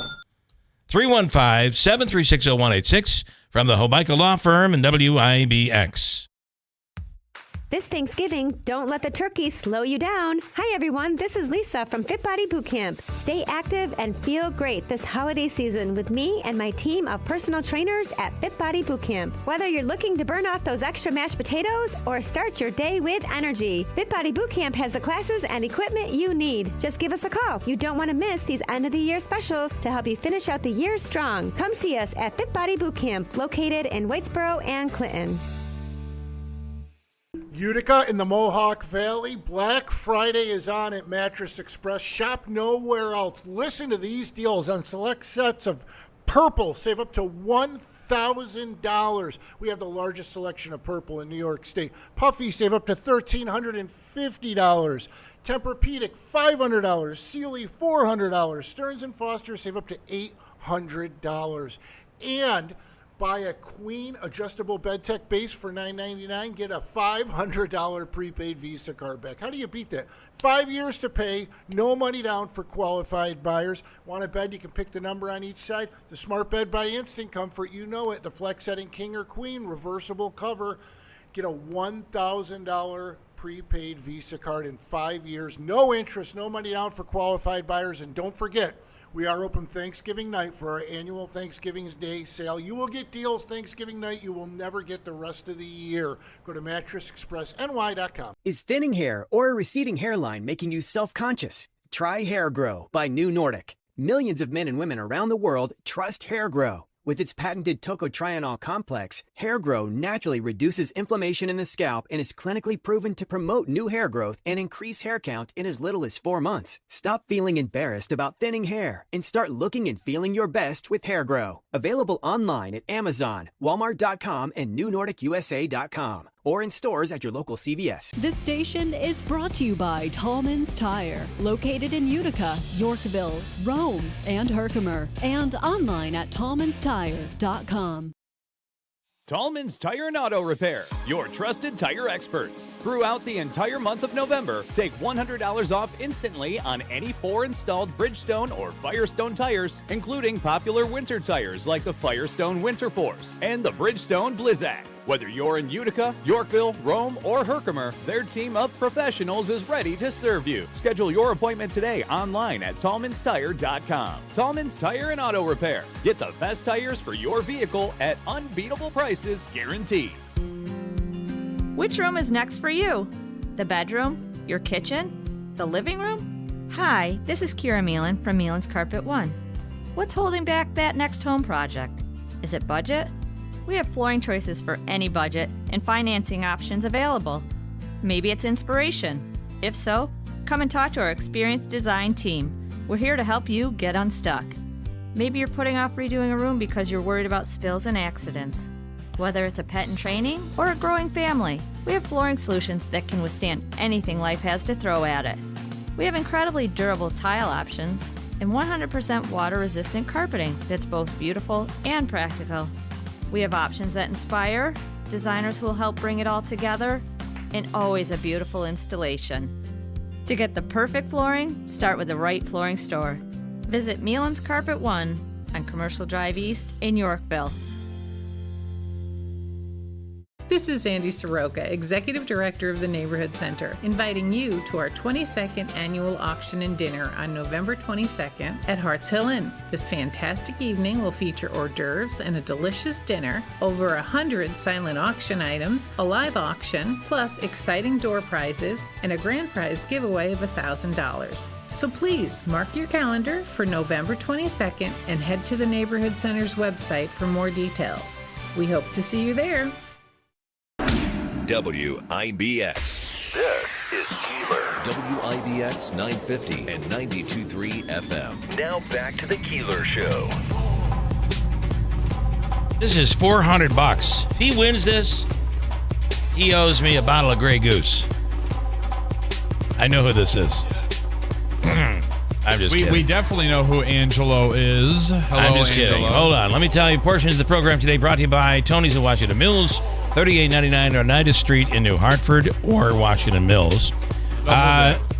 315-736-0186 from the Hobica Law Firm and WIBX. This Thanksgiving, don't let the turkey slow you down. Hi, everyone. This is Lisa from Fit Body Boot Camp. Stay active and feel great this holiday season with me and my team of personal trainers at Fit Body Boot Camp. Whether you're looking to burn off those extra mashed potatoes or start your day with energy, Fit Body Boot Camp has the classes and equipment you need. Just give us a call. You don't want to miss these end-of-the-year specials to help you finish out the year strong. Come see us at Fit Body Boot Camp, located in Whitesboro and Clinton. Utica in the Mohawk Valley. Black Friday is on at Mattress Express. Shop nowhere else. Listen to these deals on select sets of Purple. Save up to $1,000. We have the largest selection of Purple in New York State. Puffy, save up to $1,350. Tempur-Pedic, $500. Sealy, $400. Stearns & Foster, save up to $800. And buy a queen adjustable bed tech base for $999. Get a $500 prepaid Visa card back. How do you beat that? 5 years to pay, no money down for qualified buyers. Want a bed? You can pick the number on each side. The Smart Bed by Instant Comfort, you know it. The Flex Setting King or Queen reversible cover. Get a $1,000 prepaid Visa card in 5 years. No interest, no money down for qualified buyers. And don't forget, we are open Thanksgiving night for our annual Thanksgiving Day sale. You will get deals Thanksgiving night you will never get the rest of the year. Go to mattressexpressny.com. Is thinning hair or a receding hairline making you self-conscious? Try Hair Grow by New Nordic. Millions of men and women around the world trust Hair Grow. With its patented tocotrienol complex, Hair Grow naturally reduces inflammation in the scalp and is clinically proven to promote new hair growth and increase hair count in as little as 4 months. Stop feeling embarrassed about thinning hair and start looking and feeling your best with Hair Grow. Available online at Amazon, Walmart.com, and NewNordicUSA.com. Or in stores at your local CVS. This station is brought to you by Tallman's Tire, located in Utica, Yorkville, Rome, and Herkimer, and online at tallmanstire.com. Tallman's Tire and Auto Repair, your trusted tire experts. Throughout the entire month of November, take $100 off instantly on any 4 installed Bridgestone or Firestone tires, including popular winter tires like the Firestone Winter Force and the Bridgestone Blizzak. Whether you're in Utica, Yorkville, Rome, or Herkimer, their team of professionals is ready to serve you. Schedule your appointment today online at tallmanstire.com. Tallman's Tire and Auto Repair. Get the best tires for your vehicle at unbeatable prices guaranteed. Which room is next for you? The bedroom? Your kitchen? The living room? Hi, this is Kira Meelan from Meelan's Carpet One. What's holding back that next home project? Is it budget? We have flooring choices for any budget and financing options available. Maybe it's inspiration. If so, come and talk to our experienced design team. We're here to help you get unstuck. Maybe you're putting off redoing a room because you're worried about spills and accidents. Whether it's a pet in training or a growing family, we have flooring solutions that can withstand anything life has to throw at it. We have incredibly durable tile options and 100% water-resistant carpeting that's both beautiful and practical. We have options that inspire, designers who will help bring it all together, and always a beautiful installation. To get the perfect flooring, start with the right flooring store. Visit Meelan's Carpet One on Commercial Drive East in Yorkville. This is Sandy Soroka, Executive Director of the Neighborhood Center, inviting you to our 22nd annual auction and dinner on November 22nd at Harts Hill Inn. This fantastic evening will feature hors d'oeuvres and a delicious dinner, over 100 silent auction items, a live auction, plus exciting door prizes, and a grand prize giveaway of $1,000. So please mark your calendar for November 22nd and head to the Neighborhood Center's website for more details. We hope to see you there. WIBX. This is Keeler. WIBX 950 and 92.3 FM. Now back to the Keeler Show. This is $400. If he wins this, he owes me a bottle of Grey Goose. I know who this is. I'm just kidding. We definitely know who Angelo is. Hello, I'm just Angelo. kidding. Hold on. Let me tell you, portions of the program today brought to you by Tony's in Washington Mills, 3899 Oneida Street in New Hartford or Washington Mills.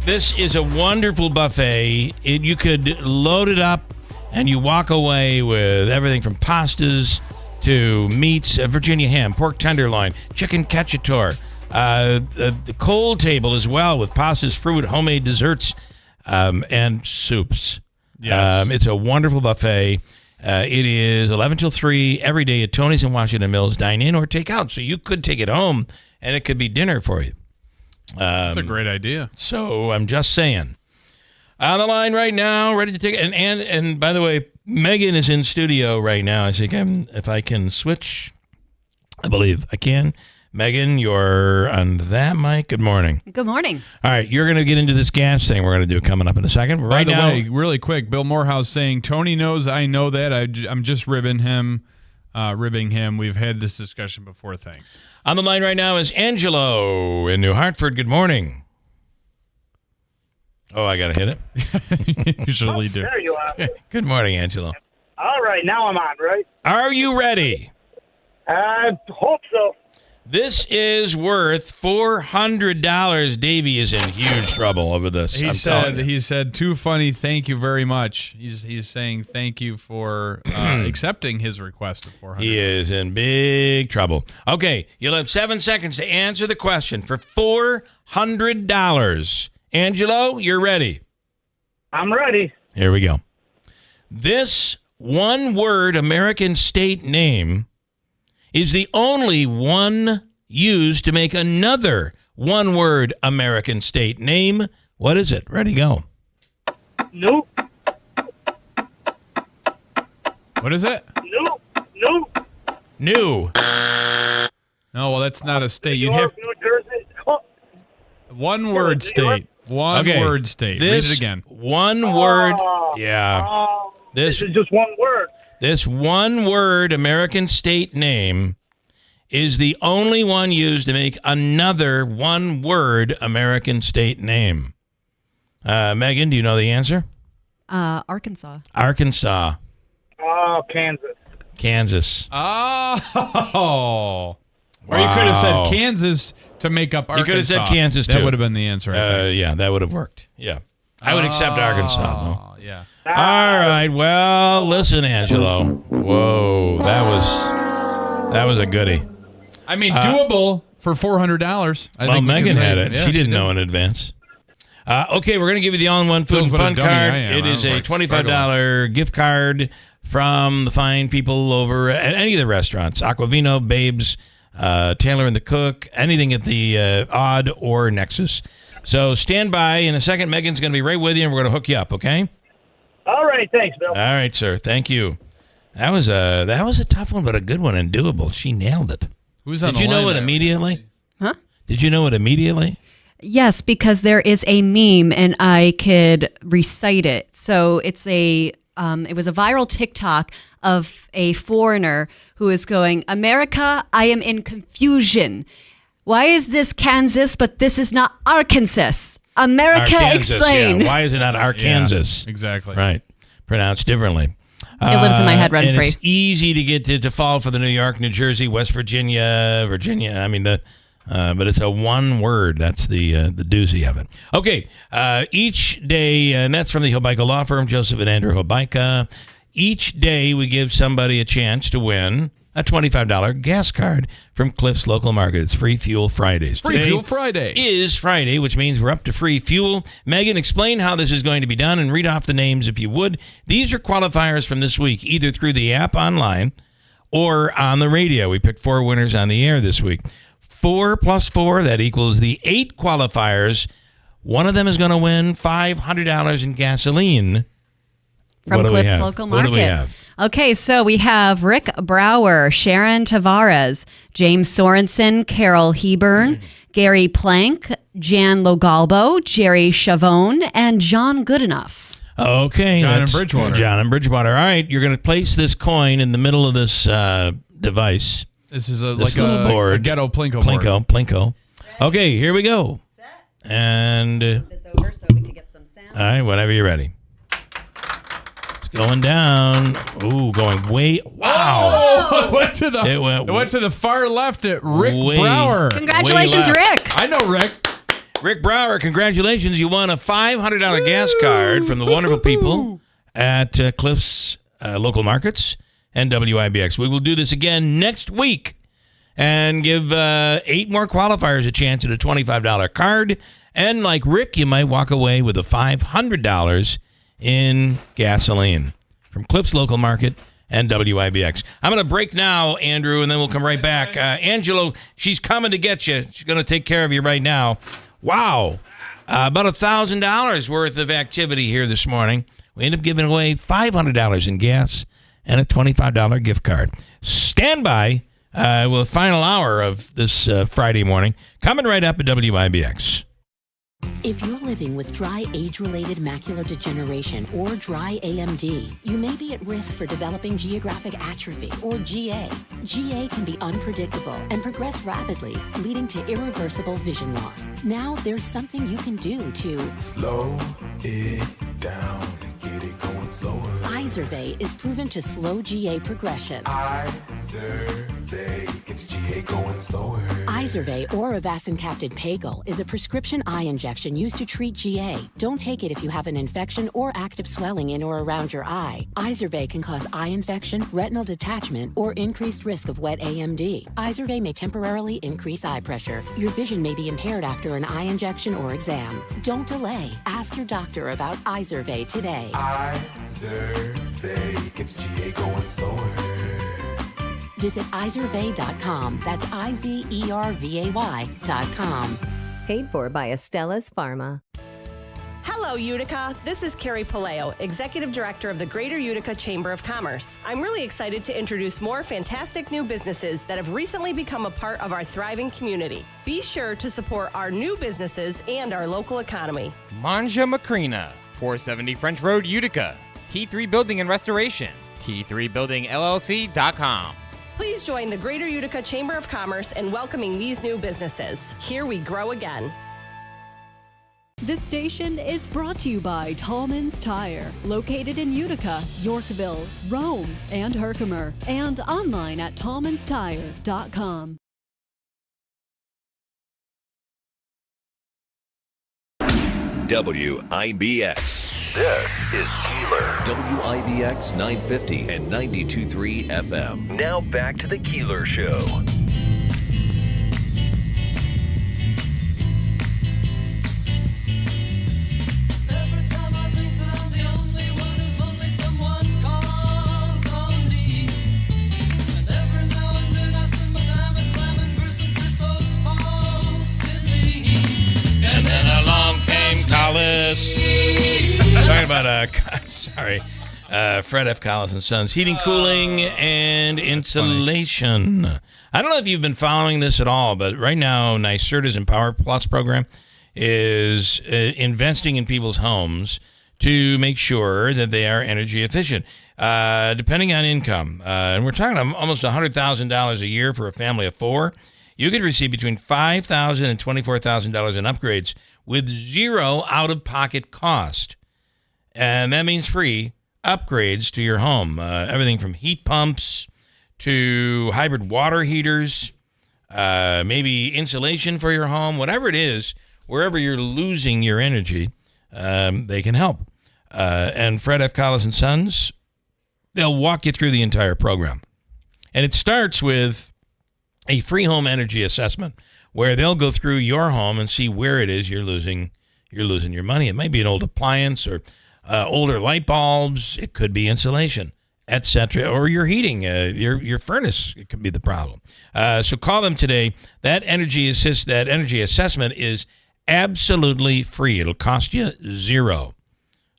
This is a wonderful buffet. You could load it up and you walk away with everything from pastas to meats, Virginia ham, pork tenderloin, chicken cacciatore, the cold table as well with pastas, fruit, homemade desserts, and soups. Yes. It's a wonderful buffet. It is 11 till 3 every day at Tony's in Washington Mills. Dine in or take out. So you could take it home and it could be dinner for you. That's a great idea. So I'm just saying. On the line right now, ready to take it. And by the way, Megan is in studio right now. I think if I can switch, I believe I can. Megan, you're on that mic. Good morning. Good morning. All right, you're going to get into this gas thing we're going to do coming up in a second. By the way, really quick, Bill Morehouse saying, Tony knows I know that. I'm just ribbing him. We've had this discussion before. Thanks. On the line right now is Angelo in New Hartford. Good morning. Oh, I got to hit it? Usually do. There you are. Good morning, Angelo. All right, now I'm on, right? Are you ready? I hope so. This is worth $400. Davey is in huge trouble over this. He said, too funny, thank you very much. He's saying thank you for accepting his request of $400. He is in big trouble. Okay, you'll have 7 seconds to answer the question for $400. Angelo, you're ready. I'm ready. Here we go. This one-word American state name is the only one used to make another one-word American state name. What is it? Ready, go. Nope. What is it? Nope. New. No, well, that's not a state. New York, New Jersey. Oh. One word state. One word state. Read it again. One word. Yeah. This is just one word. This one-word American state name is the only one used to make another one-word American state name. Megan, do you know the answer? Arkansas. Arkansas. Oh, Kansas. Kansas. Oh. Or you could have said Kansas to make up Arkansas. You could have said Kansas, too. That would have been the answer, I think. Yeah, that would have worked. Yeah. I would accept Arkansas, though. Yeah. All right. Well, listen, Angelo. Whoa, that was a goodie. I mean, doable for $400. I think Megan had it. Yeah, she didn't know in advance. Okay, we're going to give you the all-in-one food and What a fun dummy card. I am. It I is was a like $25 gift card from the fine people over at any of the restaurants. Aquavino, Babes, Taylor and the Cook, anything at the Odd or Nexus. So stand by. In a second, Megan's going to be right with you, and we're going to hook you up, okay? All right, thanks, Bill. All right, sir. Thank you. That was a tough one, but a good one and doable. She nailed it. Who's on Did the you know line it there? immediately? Huh? Did you know it immediately? Yes, because there is a meme and I could recite it. So it's it was a viral TikTok of a foreigner who is going, America, I am in confusion. Why is this Kansas, but this is not Arkansas? America, Arkansas, explain. Yeah. Why is it not Arkansas? Yeah, exactly. Right. Pronounced differently. It lives in my head rent-free. And it's easy to get to fall for the New York, New Jersey, West Virginia. I mean, but it's a one word. That's the doozy of it. Okay. Each day, and that's from the Hobica Law Firm, Joseph and Andrew Hobica. Each day we give somebody a chance to win a $25 gas card from Cliff's Local Market. It's Free Fuel Fridays. Free Fuel Friday is Friday, which means we're up to free fuel. Megan, explain how this is going to be done and read off the names if you would. These are qualifiers from this week, either through the app online or on the radio. We picked 4 winners on the air this week. 4 plus 4, that equals the 8 qualifiers. One of them is going to win $500 in gasoline. From Cliff's Local Market. What do we have? Okay, so we have Rick Brower, Sharon Tavares, James Sorensen, Carol Hebern, Gary Plank, Jan Logalbo, Jerry Chavone, and John Goodenough. Okay. John and Bridgewater. John and Bridgewater. All right, you're going to place this coin in the middle of this device. This is This little board. a ghetto Plinko board. Plinko. Okay, here we go. And This over so we can get some sound. all right, whenever you're ready. It's going down. Ooh, going way. Wow. Oh, it went to the It went to the far left at Rick way- Brower. Congratulations, way left. Rick. I know Rick. Rick Brower, congratulations. You won a $500 gas card from the wonderful people at Cliff's Local Markets and WIBX. We will do this again next week and give 8 more qualifiers a chance at a $25 card. And like Rick, you might walk away with a $500 in gasoline from Cliff's Local Market and WIBX. I'm going to break now, Andrew, and then we'll come right back. Angelo, she's coming to get you. She's going to take care of you right now. Wow. About $1,000 worth of activity here this morning. We end up giving away $500 in gas and a $25 gift card. Stand by with the final hour of this Friday morning. Coming right up at WIBX. If you're living with dry age-related macular degeneration or dry AMD, you may be at risk for developing geographic atrophy or GA. GA can be unpredictable and progress rapidly, leading to irreversible vision loss. Now there's something you can do to slow it down and get it going slower. Izervay is proven to slow GA progression. Izervay gets GA going slower. Izervay or avacincaptad pagel is a prescription eye injection used to treat GA. Don't take it if you have an infection or active swelling in or around your eye. Izervay can cause eye infection, retinal detachment, or increased risk of wet AMD. Izervay may temporarily increase eye pressure. Your vision may be impaired after an eye injection or exam. Don't delay. Ask your doctor about Izervay today. Izervay gets GA going slower. Visit Izervay.com. That's IZERVAY.com. Paid for by Estella's Pharma. Hello, Utica. This is Carrie Paleo, Executive Director of the Greater Utica Chamber of Commerce. I'm really excited to introduce more fantastic new businesses that have recently become a part of our thriving community. Be sure to support our new businesses and our local economy. Manja Macrina, 470 French Road, Utica. T3 Building and Restoration, T3BuildingLLC.com. Please join the Greater Utica Chamber of Commerce in welcoming these new businesses. Here we grow again. This station is brought to you by Tallman's Tire, located in Utica, Yorkville, Rome, and Herkimer, and online at tallmanstire.com. WIBX. This is Keeler. WIBX 950 and 92.3 FM. Now back to the Keeler Show. And then along came Collis. Talking about, Fred F. Collis and Sons, heating, cooling, and insulation. I don't know if you've been following this at all, but right now, NYSERDA's Empower Plus program is investing in people's homes to make sure that they are energy efficient. Depending on income, and we're talking almost $100,000 a year for a family of four, you could receive between $5,000 and $24,000 in upgrades with zero out-of-pocket cost. And that means free upgrades to your home. Everything from heat pumps to hybrid water heaters, maybe insulation for your home, whatever it is, wherever you're losing your energy, they can help. And Fred F. Collis and Sons, they'll walk you through the entire program. And it starts with a free home energy assessment where they'll go through your home and see where it is you're losing your money. It might be an old appliance or older light bulbs. It could be insulation, etc., or your heating, your furnace. It could be the problem. So call them today. That energy assessment is absolutely free. It'll cost you zero.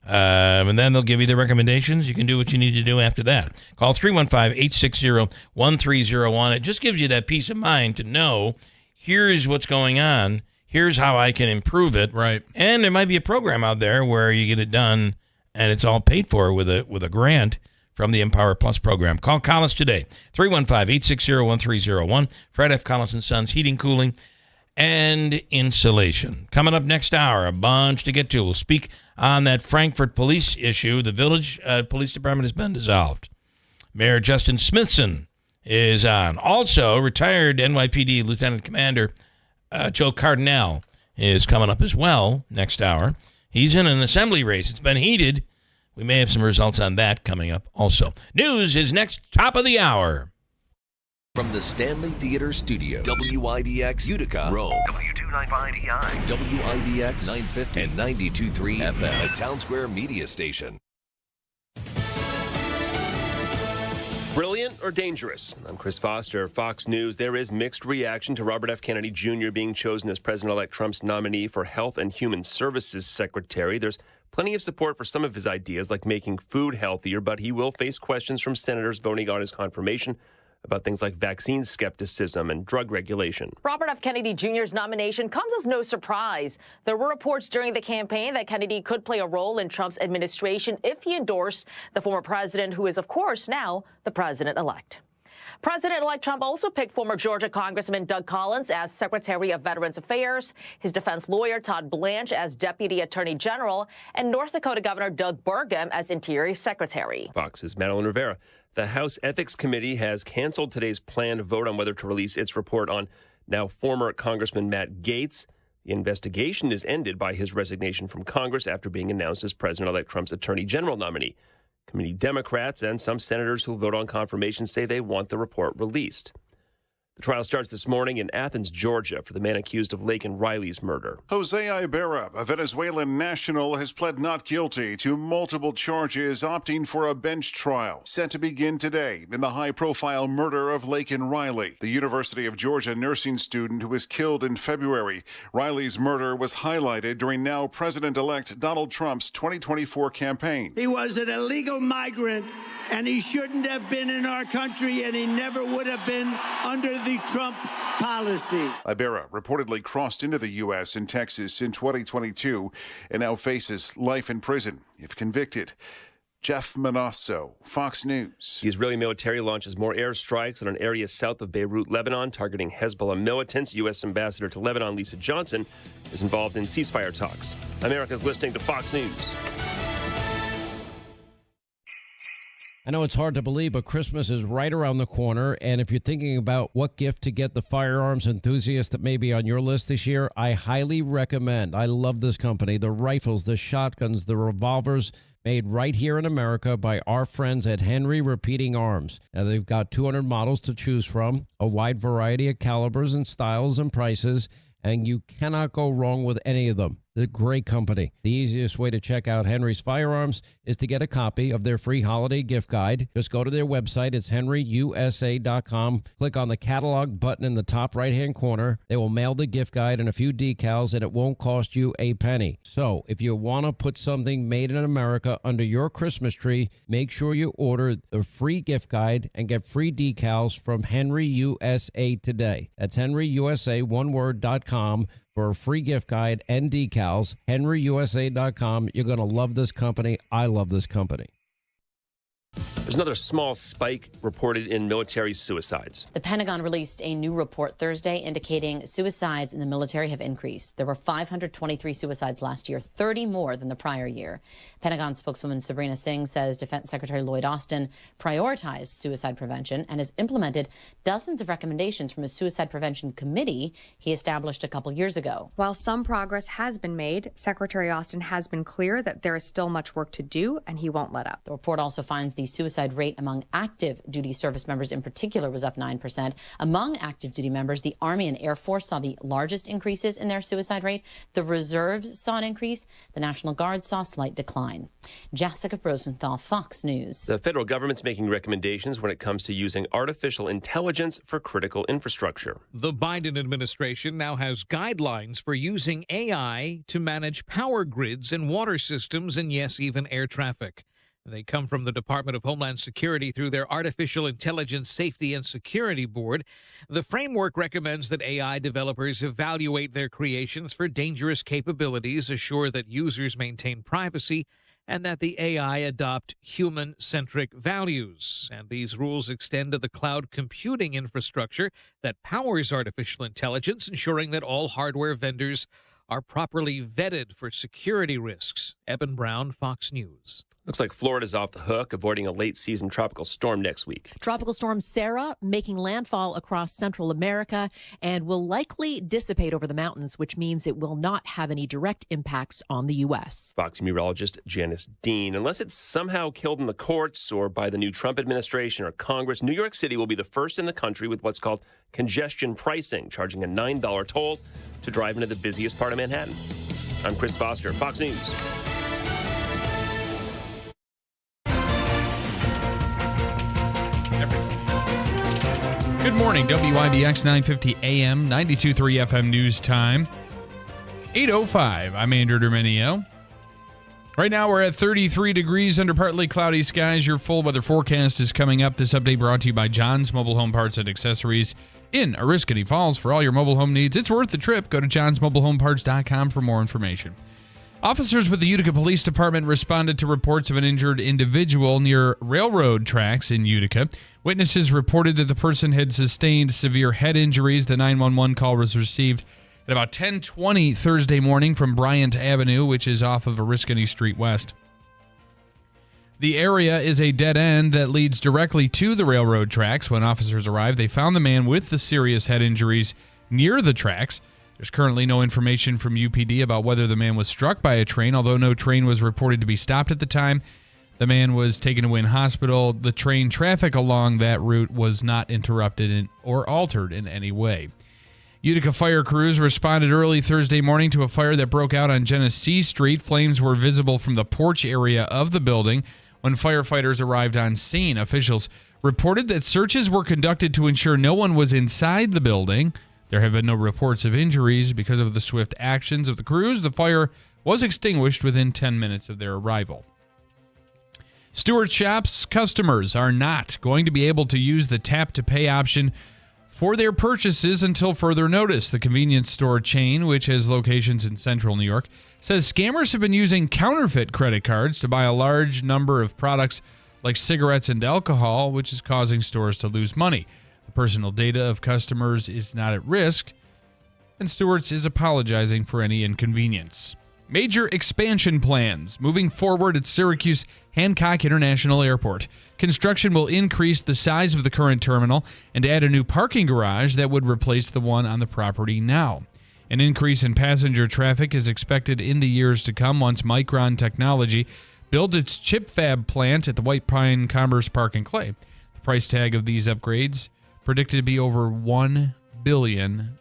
And then they'll give you the recommendations. You can do what you need to do after that. Call 315-860-1301. It just gives you that peace of mind to know here's what's going on. Here's how I can improve it. Right. And there might be a program out there where you get it done and it's all paid for with a grant from the Empower Plus program. Call Collis today. 315-860-1301. Fred F. Collis and Sons, heating, cooling, and insulation. Coming up next hour, a bunch to get to. We'll speak on that Frankfurt police issue. The Village Police Department has been dissolved. Mayor Justin Smithson is on. Also, retired NYPD Lieutenant Commander Joe Cardinale is coming up as well next hour. He's in an assembly race. It's been heated. We may have some results on that coming up also. News is next, top of the hour. From the Stanley Theater Studio, WIBX Utica, Rome. W295EI. WIBX 950 and 92.3 FM, a Town Square media station. Brilliant or dangerous? I'm Chris Foster, Fox News. There is mixed reaction to Robert F. Kennedy Jr. being chosen as President-elect Trump's nominee for Health and Human Services Secretary. There's plenty of support for some of his ideas, like making food healthier, but he will face questions from senators voting on his confirmation about things like vaccine skepticism and drug regulation. Robert F. Kennedy Jr.'s nomination comes as no surprise. There were reports during the campaign that Kennedy could play a role in Trump's administration if he endorsed the former president, who is, of course, now the president-elect. President-elect Trump also picked former Georgia Congressman Doug Collins as Secretary of Veterans Affairs, his defense lawyer Todd Blanche as Deputy Attorney General, and North Dakota Governor Doug Burgum as Interior Secretary. Fox's Madeline Rivera. The House Ethics Committee has canceled today's planned vote on whether to release its report on now former Congressman Matt Gaetz. The investigation is ended by his resignation from Congress after being announced as President-elect Trump's Attorney General nominee. Committee Democrats and some senators who vote on confirmation say they want the report released. The trial starts this morning in Athens, Georgia, for the man accused of Laken Riley's murder. Jose Ibarra, a Venezuelan national, has pled not guilty to multiple charges, opting for a bench trial set to begin today in the high-profile murder of Laken Riley, the University of Georgia nursing student who was killed in February. Riley's murder was highlighted during now President-elect Donald Trump's 2024 campaign. He was an illegal migrant, and he shouldn't have been in our country, and he never would have been under the Trump policy. Ibarra reportedly crossed into the U.S. and Texas in 2022 and now faces life in prison if convicted. Jeff Manasso, Fox News. The Israeli military launches more airstrikes on an area south of Beirut, Lebanon, targeting Hezbollah militants. U.S. Ambassador to Lebanon, Lisa Johnson, is involved in ceasefire talks. America's listening to Fox News. I know it's hard to believe, but Christmas is right around the corner. And if you're thinking about what gift to get the firearms enthusiast that may be on your list this year, I highly recommend. I love this company. The rifles, the shotguns, the revolvers, made right here in America by our friends at Henry Repeating Arms. Now, they've got 200 models to choose from, a wide variety of calibers and styles and prices, and you cannot go wrong with any of them. The great company. The easiest way to check out Henry's Firearms is to get a copy of their free holiday gift guide. Just go to their website. It's henryusa.com. Click on the catalog button in the top right-hand corner. They will mail the gift guide and a few decals, and it won't cost you a penny. So if you want to put something made in America under your Christmas tree, make sure you order the free gift guide and get free decals from Henry USA today. That's henryusa.com. For a free gift guide and decals, henryusa.com. You're going to love this company. I love this company. There's another small spike reported in military suicides. The Pentagon released a new report Thursday indicating suicides in the military have increased. There were 523 suicides last year, 30 more than the prior year. Pentagon spokeswoman Sabrina Singh says Defense Secretary Lloyd Austin prioritized suicide prevention and has implemented dozens of recommendations from a suicide prevention committee he established a couple years ago. While some progress has been made, Secretary Austin has been clear that there is still much work to do, and he won't let up. The report also finds the suicide rate among active duty service members in particular was up 9%. Among active duty members, the Army and Air Force saw the largest increases in their suicide rate. The reserves saw an increase. The National Guard saw a slight decline. Jessica Rosenthal, Fox News. The federal government's making recommendations when it comes to using artificial intelligence for critical infrastructure. The Biden administration now has guidelines for using AI to manage power grids and water systems and, yes, even air traffic. They come from the Department of Homeland Security through their Artificial Intelligence Safety and Security Board. The framework recommends that AI developers evaluate their creations for dangerous capabilities, assure that users maintain privacy, and that the AI adopt human-centric values. And these rules extend to the cloud computing infrastructure that powers artificial intelligence, ensuring that all hardware vendors are properly vetted for security risks. Eben Brown, Fox News. Looks like Florida's off the hook, avoiding a late-season tropical storm next week. Tropical storm Sarah making landfall across Central America and will likely dissipate over the mountains, which means it will not have any direct impacts on the U.S. Fox meteorologist Janice Dean. Unless it's somehow killed in the courts or by the new Trump administration or Congress, New York City will be the first in the country with what's called congestion pricing, charging a $9 toll to drive into the busiest part of Manhattan. I'm Chris Foster, Fox News. Good morning, WIBX 950 AM, 92.3 FM news time. 8:05, I'm Andrew Derminio. Right now we're at 33 degrees under partly cloudy skies. Your full weather forecast is coming up. This update brought to you by John's Mobile Home Parts and Accessories in Oriskany Falls. For all your mobile home needs, it's worth the trip. Go to johnsmobilehomeparts.com for more information. Officers with the Utica Police Department responded to reports of an injured individual near railroad tracks in Utica. Witnesses reported that the person had sustained severe head injuries. The 911 call was received at about 10:20 Thursday morning from Bryant Avenue, which is off of Oriskany Street West. The area is a dead end that leads directly to the railroad tracks. When officers arrived, they found the man with the serious head injuries near the tracks. There's currently no information from UPD about whether the man was struck by a train, although no train was reported to be stopped at the time. The man was taken to Wynn Hospital. The train traffic along that route was not interrupted or altered in any way. Utica fire crews responded early Thursday morning to a fire that broke out on Genesee Street. Flames were visible from the porch area of the building. When firefighters arrived on scene, officials reported that searches were conducted to ensure no one was inside the building. There have been no reports of injuries because of the swift actions of the crews. The fire was extinguished within 10 minutes of their arrival. Stewart Shop's customers are not going to be able to use the tap-to-pay option for their purchases until further notice. The convenience store chain, which has locations in central New York, says scammers have been using counterfeit credit cards to buy a large number of products like cigarettes and alcohol, which is causing stores to lose money. The personal data of customers is not at risk, and Stewart's is apologizing for any inconvenience. Major expansion plans moving forward at Syracuse Hancock International Airport. Construction will increase the size of the current terminal and add a new parking garage that would replace the one on the property now. An increase in passenger traffic is expected in the years to come once Micron Technology builds its chip fab plant at the White Pine Commerce Park and Clay. The price tag of these upgrades predicted to be over $1 billion.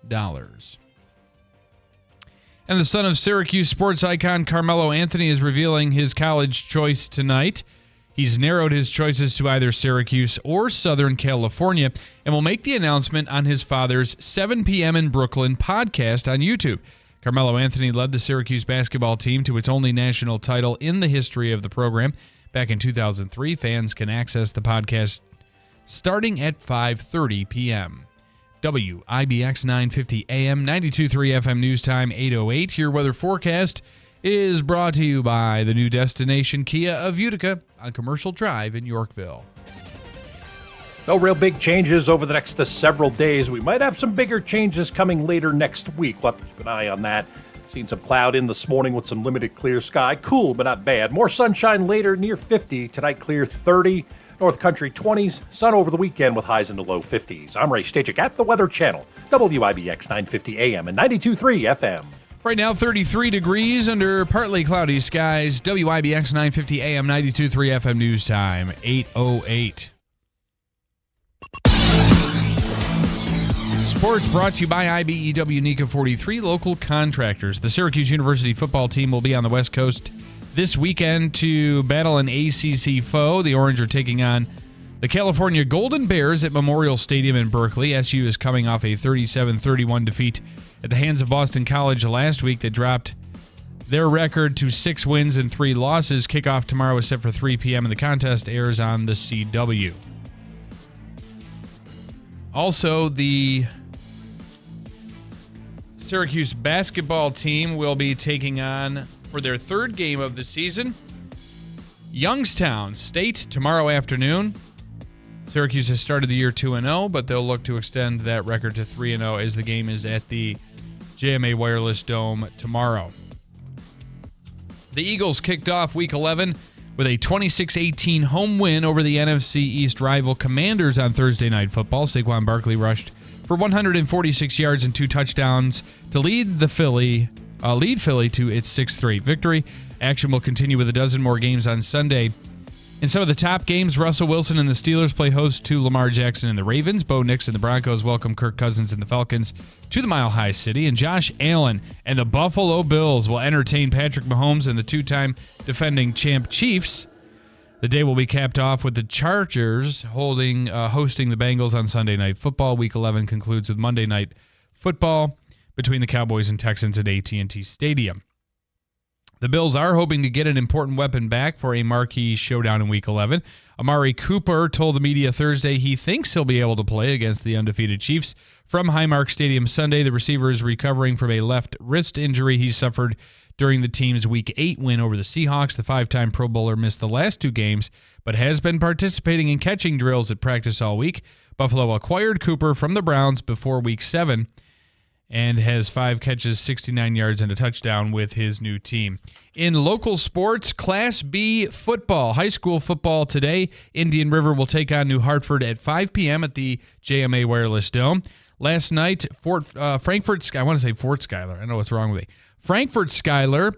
And the son of Syracuse sports icon Carmelo Anthony is revealing his college choice tonight. He's narrowed his choices to either Syracuse or Southern California and will make the announcement on his father's 7 p.m. in Brooklyn podcast on YouTube. Carmelo Anthony led the Syracuse basketball team to its only national title in the history of the program. Back in 2003, fans can access the podcast starting at 5:30 p.m. WIBX 950 AM, 92.3 FM News Time, 8:08. Your weather forecast is brought to you by the new destination Kia of Utica on Commercial Drive in Yorkville. No real big changes over the next several days. We might have some bigger changes coming later next week. We'll have to keep an eye on that. Seen some cloud in this morning with some limited clear sky. Cool, but not bad. More sunshine later, near 50. Tonight, clear 30. North Country 20s, sun over the weekend with highs in the low 50s. I'm Ray Stachik at the Weather Channel, WIBX 950 AM and 92.3 FM. Right now, 33 degrees under partly cloudy skies. WIBX 950 AM, 92.3 FM News Time, 8:08. Sports brought to you by IBEW NECA 43 local contractors. The Syracuse University football team will be on the West Coast this weekend to battle an ACC foe. The Orange are taking on the California Golden Bears at Memorial Stadium in Berkeley. SU is coming off a 37-31 defeat at the hands of Boston College last week that dropped their record to 6 wins and 3 losses. Kickoff tomorrow is set for 3 p.m. and the contest airs on the CW. Also, the Syracuse basketball team will be taking on, for their third game of the season, Youngstown State tomorrow afternoon. Syracuse has started the year 2-0, but they'll look to extend that record to 3-0 as the game is at the JMA Wireless Dome tomorrow. The Eagles kicked off Week 11 with a 26-18 home win over the NFC East rival Commanders on Thursday Night Football. Saquon Barkley rushed for 146 yards and 2 touchdowns to lead Philly to its 6-3 victory. Action will continue with a dozen more games on Sunday. In some of the top games, Russell Wilson and the Steelers play host to Lamar Jackson and the Ravens. Bo Nix and the Broncos welcome Kirk Cousins and the Falcons to the Mile High City. And Josh Allen and the Buffalo Bills will entertain Patrick Mahomes and the 2-time defending champ Chiefs. The day will be capped off with the Chargers hosting the Bengals on Sunday Night Football. Week 11 concludes with Monday Night Football between the Cowboys and Texans at AT&T Stadium. The Bills are hoping to get an important weapon back for a marquee showdown in Week 11. Amari Cooper told the media Thursday he thinks he'll be able to play against the undefeated Chiefs from Highmark Stadium Sunday. The receiver is recovering from a left wrist injury he suffered during the team's Week 8 win over the Seahawks. The 5-time Pro Bowler missed the last 2 games, but has been participating in catching drills at practice all week. Buffalo acquired Cooper from the Browns before Week 7 and has 5 catches, 69 yards, and a touchdown with his new team. In local sports, Class B football, high school football today. Indian River will take on New Hartford at 5 p.m. at the JMA Wireless Dome. Last night, Frankfort Schuyler. I know what's wrong with me. Frankfort Schuyler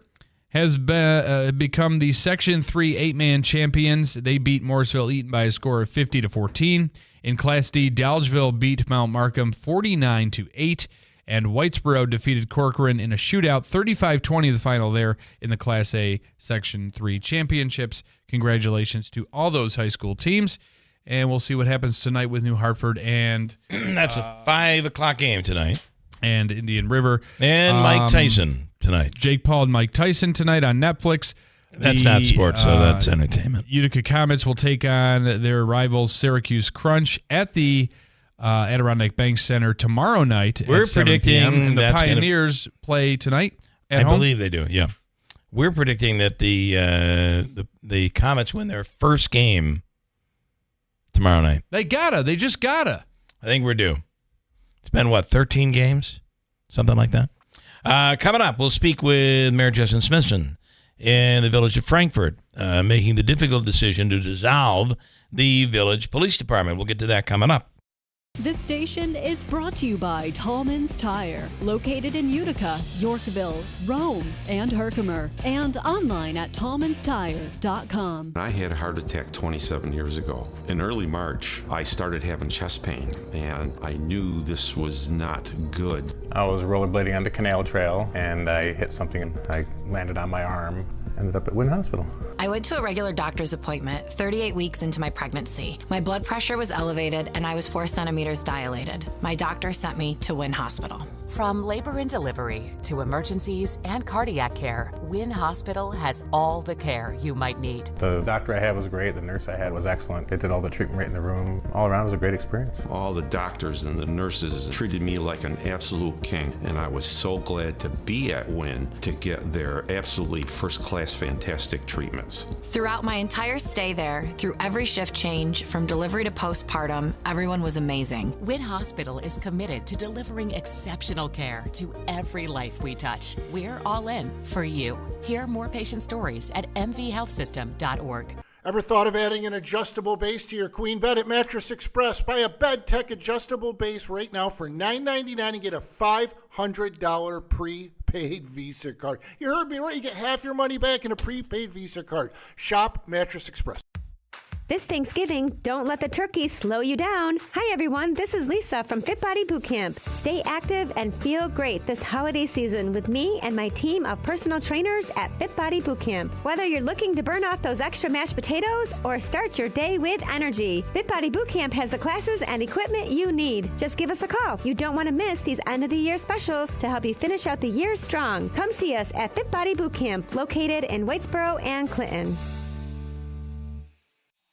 has become the Section 3 8-man champions. They beat Morrisville Eaton by a score of 50-14. In Class D, Dalgeville beat Mount Markham 49-8. And Whitesboro defeated Corcoran in a shootout, 35-20 the final there in the Class A Section 3 championships. Congratulations to all those high school teams. And we'll see what happens tonight with New Hartford and... That's a 5 o'clock game tonight. And Indian River. And Mike Tyson tonight. Jake Paul and Mike Tyson tonight on Netflix. That's not sports, so that's entertainment. Utica Comets will take on their rivals Syracuse Crunch at the Adirondack Bank Center tomorrow night We're at 7 p.m. predicting And the that's Pioneers play tonight at home. I believe they do, yeah. We're predicting that the Comets win their first game tomorrow night. They just gotta. I think we're due. It's been, 13 games? Something like that. Coming up, we'll speak with Mayor Justin Smithson in the village of Frankfort, making the difficult decision to dissolve the village police department. We'll get to that coming up. This station is brought to you by Tallman's Tire, located in Utica, Yorkville, Rome, and Herkimer, and online at tallmanstire.com. I had a heart attack 27 years ago. In early March, I started having chest pain, and I knew this was not good. I was rollerblading on the canal trail, and I hit something, and I landed on my arm. Ended up at Wynn Hospital. I went to a regular doctor's appointment 38 weeks into my pregnancy. My blood pressure was elevated and I was 4 centimeters dilated. My doctor sent me to Wynn Hospital. From labor and delivery to emergencies and cardiac care, Wynn Hospital has all the care you might need. The doctor I had was great. The nurse I had was excellent. They did all the treatment right in the room. All around, it was a great experience. All the doctors and the nurses treated me like an absolute king, and I was so glad to be at Wynn to get their absolutely first-class, fantastic treatments. Throughout my entire stay there, through every shift change, from delivery to postpartum, everyone was amazing. Wynn Hospital is committed to delivering exceptional care to every life we touch. We're all in for you. Hear more patient stories at mvhealthsystem.org. Ever thought of adding an adjustable base to your queen bed? At Mattress Express, buy a BedTech adjustable base right now for $9.99 and get a $500 prepaid Visa card. You heard me right. You get half your money back in a prepaid Visa card. Shop Mattress Express. This Thanksgiving, don't let the turkey slow you down. Hi, everyone. This is Lisa from Fit Body Boot Camp. Stay active and feel great this holiday season with me and my team of personal trainers at Fit Body Boot Camp. Whether you're looking to burn off those extra mashed potatoes or start your day with energy, Fit Body Boot Camp has the classes and equipment you need. Just give us a call. You don't want to miss these end-of-the-year specials to help you finish out the year strong. Come see us at Fit Body Boot Camp, located in Whitesboro and Clinton.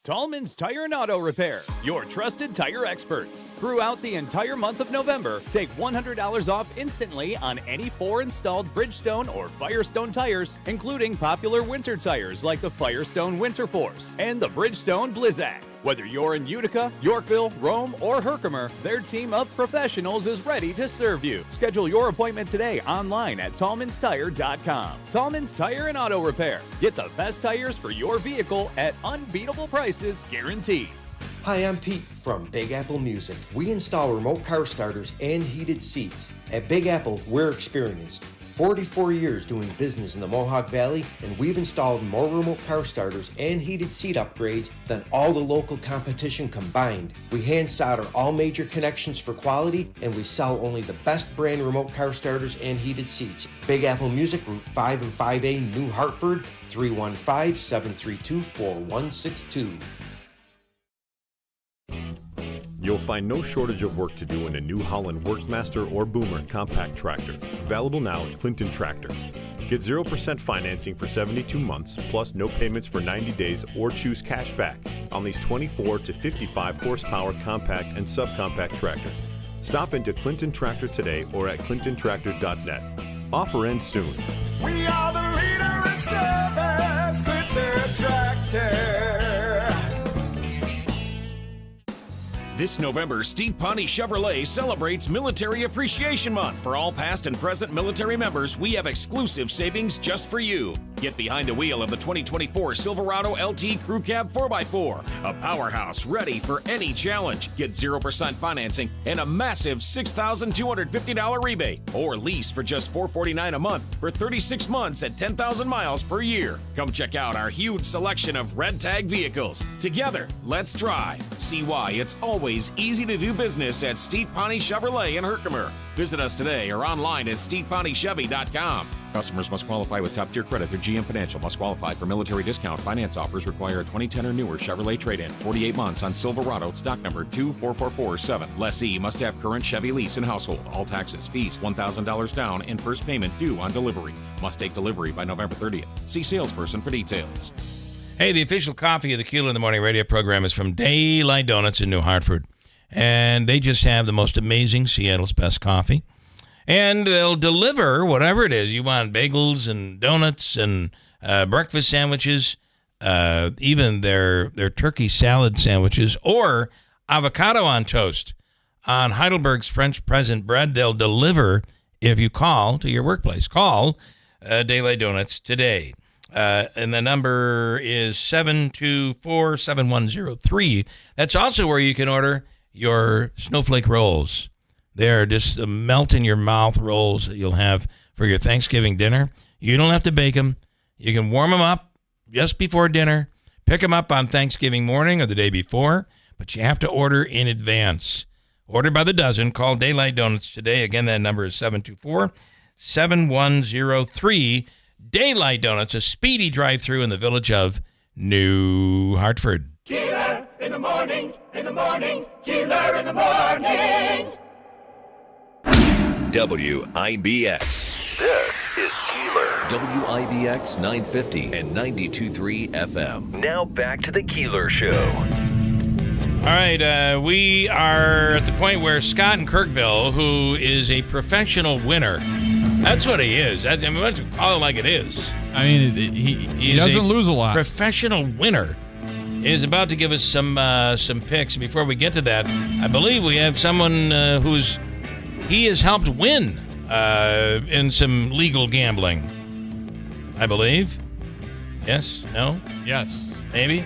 Tallman's Tire and Auto Repair, your trusted tire experts. Throughout the entire month of November, take $100 off instantly on any 4 installed Bridgestone or Firestone tires, including popular winter tires like the Firestone Winter Force and the Bridgestone Blizzak. Whether you're in Utica, Yorkville, Rome, or Herkimer, their team of professionals is ready to serve you. Schedule your appointment today online at tallmanstire.com. Tallman's Tire and Auto Repair. Get the best tires for your vehicle at unbeatable prices guaranteed. Hi, I'm Pete from Big Apple Music. We install remote car starters and heated seats. At Big Apple, we're experienced. 44 years doing business in the Mohawk Valley, and we've installed more remote car starters and heated seat upgrades than all the local competition combined. We hand solder all major connections for quality, and we sell only the best brand remote car starters and heated seats. Big Apple Music, Route 5 and 5A, New Hartford, 315-732-4162. You'll find no shortage of work to do in a New Holland Workmaster or Boomer compact tractor. Available now at Clinton Tractor. Get 0% financing for 72 months, plus no payments for 90 days, or choose cash back on these 24 to 55 horsepower compact and subcompact tractors. Stop into Clinton Tractor today or at clintontractor.net. Offer ends soon. We are the leader in service, Clinton Tractor. This November, Steve Pawnee Chevrolet celebrates Military Appreciation Month. For all past and present military members, we have exclusive savings just for you. Get behind the wheel of the 2024 Silverado LT Crew Cab 4x4, a powerhouse ready for any challenge. Get 0% financing and a massive $6,250 rebate, or lease for just $449 a month for 36 months at 10,000 miles per year. Come check out our huge selection of red tag vehicles. Together, let's drive. See why it's always easy to do business at Steve Pawnee Chevrolet in Herkimer. Visit us today or online at StevePawneeChevy.com. Customers must qualify with top-tier credit through GM Financial. Must qualify for military discount. Finance offers require a 2010 or newer Chevrolet trade-in. 48 months on Silverado, stock number 24447. Lessee must have current Chevy lease and household. All taxes, fees, $1,000 down, and first payment due on delivery. Must take delivery by November 30th. See salesperson for details. Hey, the official coffee of the Keeler in the Morning radio program is from Daylight Donuts in New Hartford. and they just have the most amazing Seattle's best coffee. And they'll deliver whatever it is you want, bagels and donuts and breakfast sandwiches, even their turkey salad sandwiches, or avocado on toast on Heidelberg's French Peasant bread. They'll deliver if you call to your workplace. Call Daylight Donuts today. And the number is 724-7103. That's also where you can order your snowflake rolls. They're just melt-in-your-mouth rolls that you'll have for your Thanksgiving dinner. You don't have to bake them. You can warm them up just before dinner, pick them up on Thanksgiving morning or the day before, but you have to order in advance. Order by the dozen. Call Daylight Donuts today. Again, that number is 724-7103. Daylight Donuts, a speedy drive-through in the village of New Hartford. Keeler in the morning, Keeler in the morning. WIBX. This is Keeler. WIBX 950 and 92.3 FM. Now back to the Keeler Show. All right, we are at the point where Scott in Kirkville, who is a professional winner, that's what he is. I mean, let's call it like it is. I mean, he doesn't lose a lot. Professional winner is about to give us some picks. Before we get to that, I believe we have someone he has helped win in some legal gambling. I believe. Yes? No? Yes. Maybe?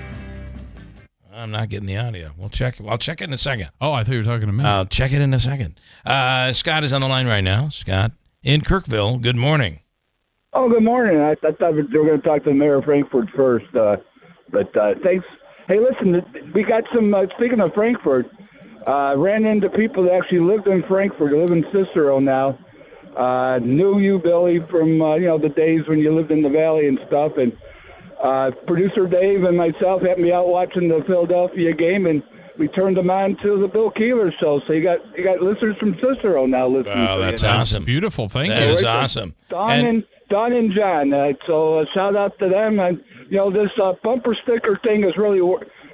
I'm not getting the audio. We'll check. I'll check it in a second. Oh, I thought you were talking to me. I'll check it in a second. Scott is on the line right now. Scott in Kirkville. Good morning. Oh, good morning. I thought we were going to talk to the mayor of Frankfurt first, but thanks. Hey, listen, we got some. Speaking of Frankfurt, ran into people that actually lived in Frankfurt. They live in Cicero now. Knew you, Billy, from the days when you lived in the valley and stuff. And producer Dave and myself had me out watching the Philadelphia game, and we turned them on to the Bill Keeler show. So you got listeners from Cicero now listening. Oh, that's awesome. That's beautiful. Thank you. That is awesome. Dawn and John. So shout out to them. And this bumper sticker thing is really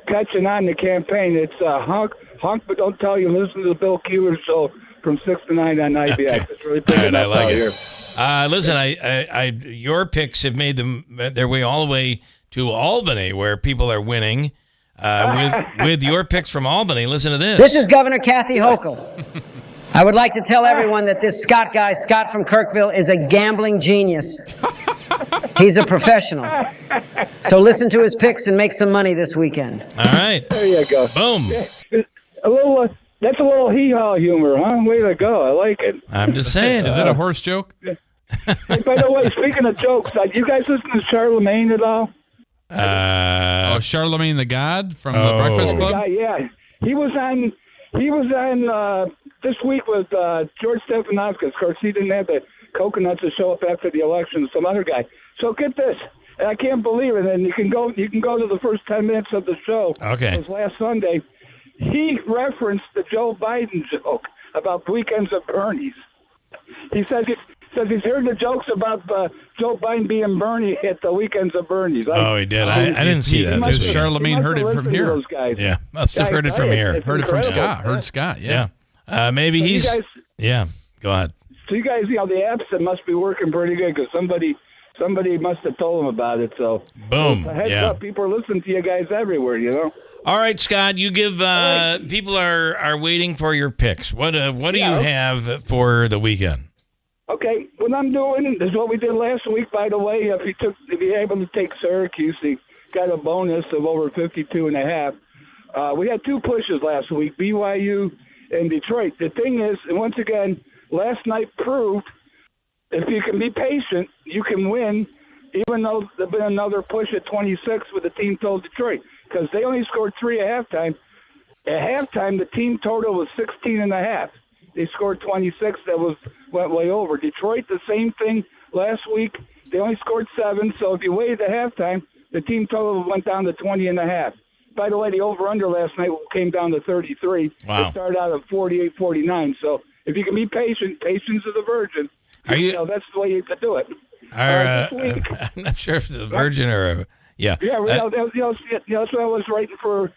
catching on the campaign. It's honk, but don't tell you. Listen to the Bill Keeler show from 6 to 9 on IBX. Okay. It's really picking I up like out it. here. Listen, your picks have made their way all the way to Albany, where people are winning. With your picks from Albany, listen to this. This is Governor Kathy Hochul. I would like to tell everyone that this Scott guy, Scott from Kirkville, is a gambling genius. He's a professional. So listen to his picks and make some money this weekend. All right. There you go. Boom. That's a little hee-haw humor, huh? Way to go. I like it. I'm just saying. Is it a horse joke? Hey, by the way, speaking of jokes, you guys listen to Charlemagne at all? Charlemagne the God from the Breakfast Club? Yeah. He was on this week with George Stephanopoulos. Of course, he didn't have the coconuts to show up after the election, some other guy. So get this. And I can't believe it. And you can go to the first 10 minutes of the show. Okay. It was last Sunday. He referenced the Joe Biden joke about weekends at Bernie's. He says he's heard the jokes about Joe Biden being Bernie at the weekends at Bernie's. He did. I didn't see that. Because Charlemagne heard it from here. Those guys. Yeah, must have heard it from here. Heard it from Scott. Heard Scott, yeah. Maybe So he's... you guys, yeah, go ahead. So you guys, the apps that must be working pretty good because somebody must have told them about it. So boom, heads up, people are listening to you guys everywhere. All right, Scott, you give people are waiting for your picks. What do you have for the weekend? Okay, what I'm doing is what we did last week. By the way, if you're able to take Syracuse, you got a bonus of over 52.5. We had two pushes last week, BYU and Detroit. The thing is, and once again, last night proved if you can be patient, you can win. Even though there's been another push at 26 with the team total Detroit, because they only scored 3 at halftime. At halftime, the team total was 16.5. They scored 26. That went way over. Detroit, the same thing last week. They only scored 7. So if you waited at halftime, the team total went down to 20.5. By the way, the over/under last night came down to 33. Wow. It started out at 48-49. So if you can be patient, patience is a virgin. That's the way you could do it. I'm not sure if it's a virgin or a... Yeah. Yeah, that's what I was writing for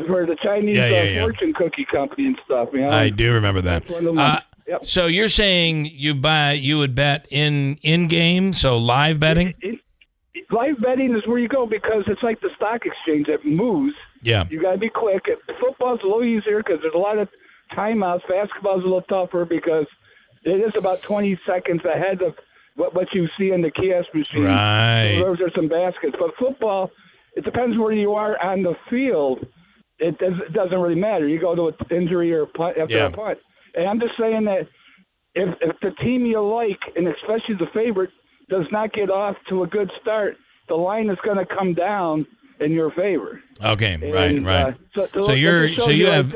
for the Chinese fortune cookie company and stuff. You know? I do remember that. That's one of my- yep. So you're saying you would bet in game, so live betting? Live betting is where you go because it's like the stock exchange. It moves. Yeah. You got to be quick. Football's a little easier because there's a lot of timeouts. Basketball's a little tougher because it is about 20 seconds ahead of what you see in the kiosk machine. Right. So those are some baskets. But football, it depends where you are on the field. It doesn't really matter. You go to an injury or punt after a punt. And I'm just saying that if the team you like, and especially the favorite, does not get off to a good start, the line is going to come down in your favor. Okay, And, right. So you have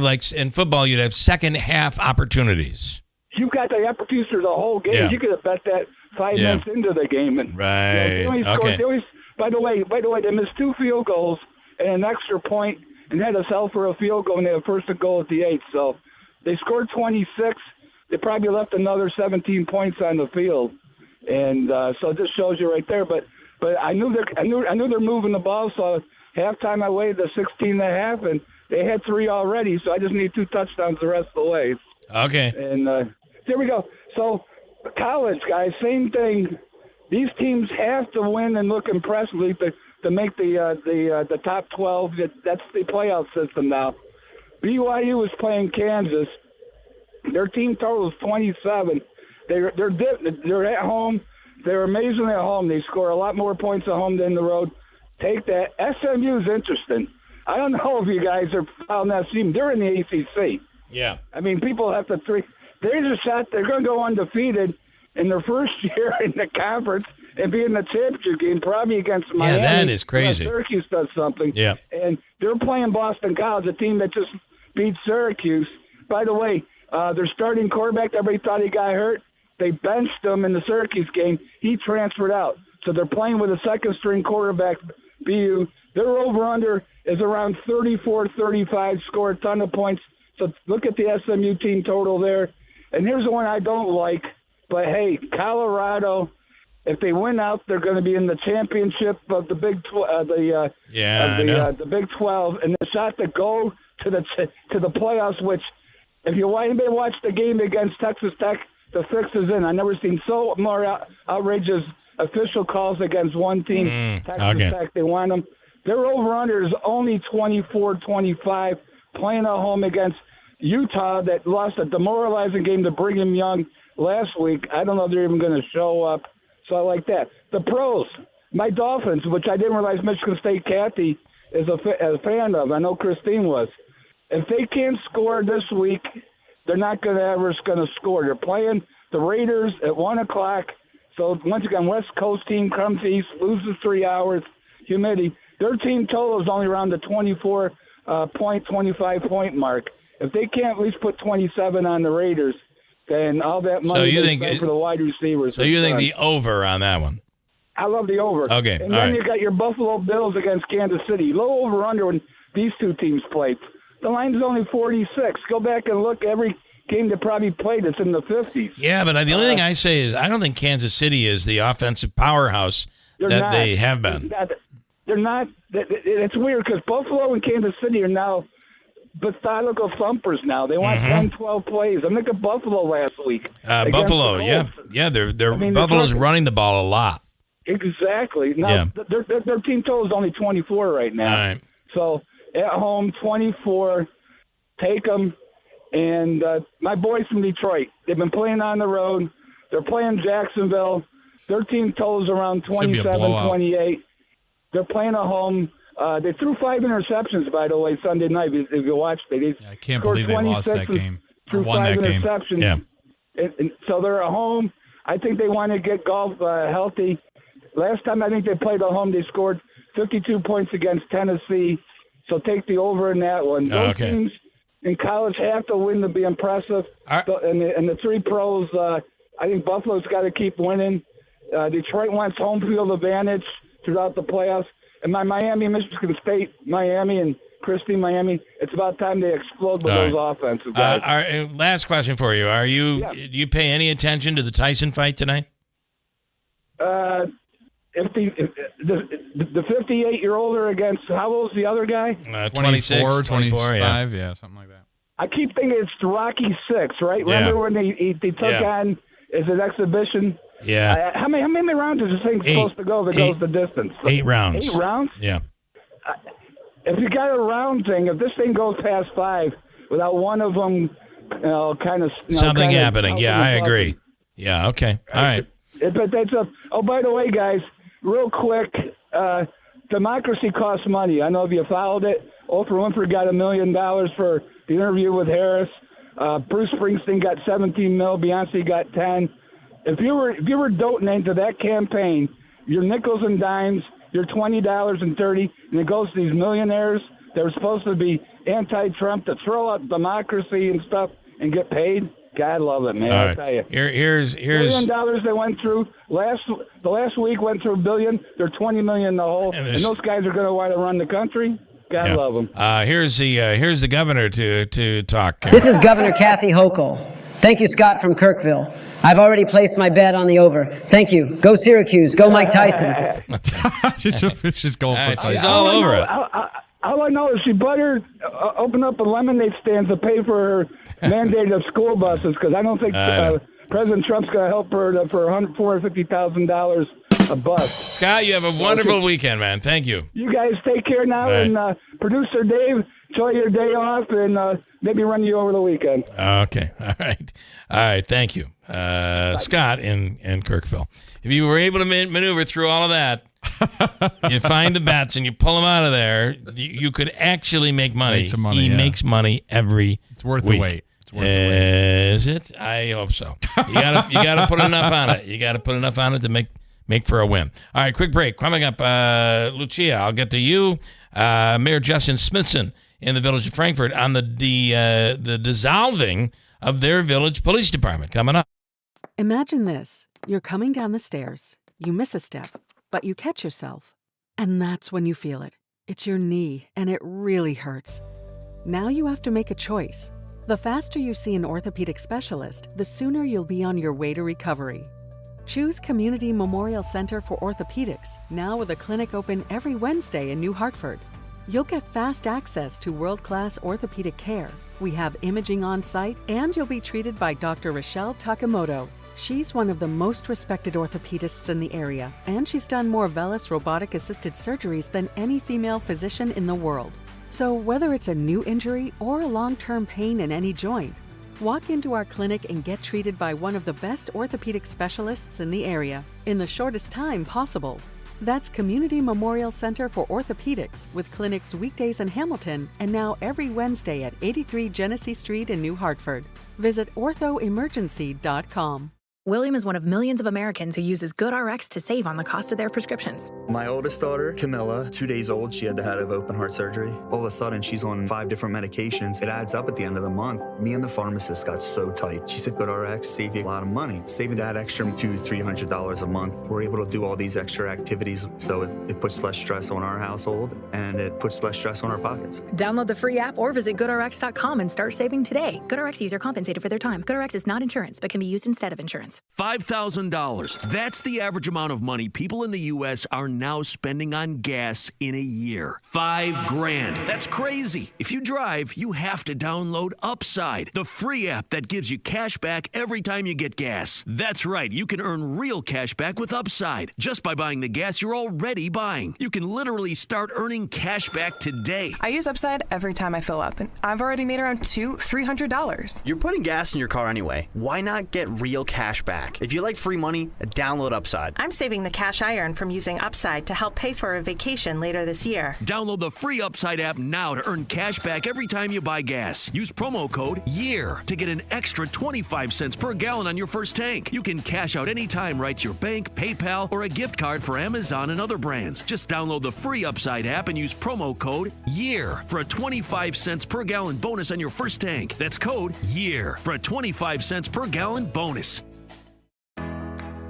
like in football, you'd have second half opportunities. You got the opportunities for the whole game. Yeah. You could have bet that 5 minutes into the game. And, Right. By the way, they missed 2 field goals and an extra point and had us held for a field goal, and they had first and goal at the 8. So they scored 26. They probably left another 17 points on the field. And so it just shows you right there. But I knew they're moving the ball. So halftime I weighed the 16.5, and they had 3 already. So I just need 2 touchdowns the rest of the way. Okay. And there we go. So college guys, same thing. These teams have to win and look impressively to make the top 12. That's the playoff system now. BYU is playing Kansas. Their team total is 27. They're at home. They're amazing at home. They score a lot more points at home than the road. Take that. SMU is interesting. I don't know if you guys are following that team. They're in the ACC. Yeah. I mean, people have to there's a shot they're going to go undefeated in their first year in the conference and be in the championship game, probably against Miami. Yeah, that is crazy. Syracuse does something. Yeah. And they're playing Boston College, a team that just beat Syracuse. By the way, their starting quarterback, everybody thought he got hurt. They benched him in the Syracuse game. He transferred out. So they're playing with a second-string quarterback, BU. Their over-under is around 34-35, score a ton of points. So look at the SMU team total there. And here's the one I don't like. But, hey, Colorado, if they win out, they're going to be in the championship of the Big the Big 12, and the shot to go to the playoffs. Which, if anybody watched the game against Texas Tech, the fix is in. I've never seen so more outrageous official calls against one team. Texas Tech, they want them. Their over/under is only 24-25, playing at home against Utah that lost a demoralizing game to Brigham Young last week. I don't know if they're even going to show up. So I like that. The pros, my Dolphins, which I didn't realize Michigan State Kathy is a fan of. I know Christine was. If they can't score this week, they're not going to score. They're playing the Raiders at 1 o'clock. So once again, West Coast team comes east, loses 3 hours, humidity. Their team total is only around the 25-point mark. If they can't at least put 27 on the Raiders, then all that money for the wide receivers. So you think the over on that one? I love the over. Okay, And all then right. you got your Buffalo Bills against Kansas City. Low over-under when these two teams played. The line's only 46. Go back and look every game that probably played. It's in the 50s. Yeah, but the only thing I say is I don't think Kansas City is the offensive powerhouse that they have been. They're not. It's weird because Buffalo and Kansas City are now methodical thumpers now. They want 10, 12 plays. I look at Buffalo last week. Buffalo, against the Colts. yeah. Buffalo's running the ball a lot. Exactly. Now, their team total is only 24 right now. All right. So at home, 24. Take them. And my boys from Detroit, they've been playing on the road. They're playing Jacksonville. Their team totals around 27, 28. They're playing at home. They threw 5 interceptions, by the way, Sunday night. If you watched it, I can't believe they lost that game. Threw Won 5 that game. interceptions. Yeah. And so they're at home. I think they want to get golf healthy. Last time I think they played at home, they scored 52 points against Tennessee. So take the over in that one. Those teams in college have to win to be impressive. So, and the 3 pros, I think Buffalo's got to keep winning. Detroit wants home field advantage throughout the playoffs. And my Michigan State, Miami, and Christie, Miami, it's about time they explode with those offensive guys. Last question for you. Do you pay any attention to the Tyson fight tonight? if the 58-year-old are against, how old's the other guy? 24, 25, yeah. yeah, something like that. I keep thinking it's the Rocky Six, right? Yeah. Remember when they took on as an exhibition? Yeah. How many rounds is this thing supposed to go that goes the distance? 8 rounds. 8 rounds? Yeah. If you got a round thing, if this thing goes past 5 without one of them, kind of Something happening. Yeah, I agree. Yeah, okay. All right. But that's by the way, guys, real quick, democracy costs money. I know if you followed it, Oprah Winfrey got $1 million for the interview with Harris. Bruce Springsteen got 17 mil. Beyonce got 10. If you were doting into that campaign, your nickels and dimes, your $20 and $30, and it goes to these millionaires that were supposed to be anti-Trump to throw out democracy and stuff and get paid. God love it, man. All I right. tell you. Here's $1 billion they went through the last week went through $1 billion. They're $20 million in the hole, and those guys are going to want to run the country. God love them. Here's the governor to talk. This is Governor Kathy Hochul. Thank you, Scott from Kirkville. I've already placed my bet on the over. Thank you. Go Syracuse. Go Mike Tyson. She's going for Tyson. She's all over it. All I know is she better open up a lemonade stand to pay for her mandated school buses, because I don't think President Trump's going to help her for $450,000 a bus. Scott, you have a wonderful weekend, man. Thank you. You guys take care now, and producer Dave, enjoy your day off, and maybe run you over the weekend. Okay. All right. Thank you. Scott in Kirkville. If you were able to maneuver through all of that, you find the bats and you pull them out of there, you could actually make money. Make some money, he makes money every It's worth week. the wait. It's worth the wait. Is it? I hope so. You gotta put enough on it. You gotta put enough on it to make for a win. All right, quick break. Coming up, Lucia, I'll get to you. Mayor Justin Smithson in the village of Frankfort on the dissolving of their village police department. Coming up. Imagine this. You're coming down the stairs. You miss a step, but you catch yourself. And that's when you feel it. It's your knee, and it really hurts. Now you have to make a choice. The faster you see an orthopedic specialist, the sooner you'll be on your way to recovery. Choose Community Memorial Center for Orthopedics, now with a clinic open every Wednesday in New Hartford. You'll get fast access to world-class orthopedic care. We have imaging on site, and you'll be treated by Dr. Rochelle Takamoto. She's one of the most respected orthopedists in the area, and she's done more VELYS robotic-assisted surgeries than any female physician in the world. So whether it's a new injury or a long-term pain in any joint, walk into our clinic and get treated by one of the best orthopedic specialists in the area in the shortest time possible. That's Community Memorial Center for Orthopedics, with clinics weekdays in Hamilton and now every Wednesday at 83 Genesee Street in New Hartford. Visit orthoemergency.com. William is one of millions of Americans who uses GoodRx to save on the cost of their prescriptions. My oldest daughter, Camilla, 2 days old, she had to have open heart surgery. All of a sudden, she's on 5 different medications. It adds up at the end of the month. Me and the pharmacist got so tight. She said, GoodRx save you a lot of money. Saving that extra $200-300 a month. We're able to do all these extra activities, so it puts less stress on our household, and it puts less stress on our pockets. Download the free app or visit GoodRx.com and start saving today. GoodRx user compensated for their time. GoodRx is not insurance, but can be used instead of insurance. $5,000. That's the average amount of money people in the U.S. are now spending on gas in a year. $5,000. That's crazy. If you drive, you have to download Upside, the free app that gives you cash back every time you get gas. That's right. You can earn real cash back with Upside just by buying the gas you're already buying. You can literally start earning cash back today. I use Upside every time I fill up, and I've already made around $200-300. You're putting gas in your car anyway. Why not get real cash back? If you like free money, download Upside. I'm saving the cash I earn from using Upside to help pay for a vacation later this year. Download the free Upside app now to earn cash back every time you buy gas. Use promo code YEAR to get an extra 25 cents per gallon on your first tank. You can cash out anytime right to your bank, PayPal, or a gift card for Amazon and other brands. Just download the free Upside app and use promo code YEAR for a 25 cents per gallon bonus on your first tank. That's code YEAR for a 25 cents per gallon bonus.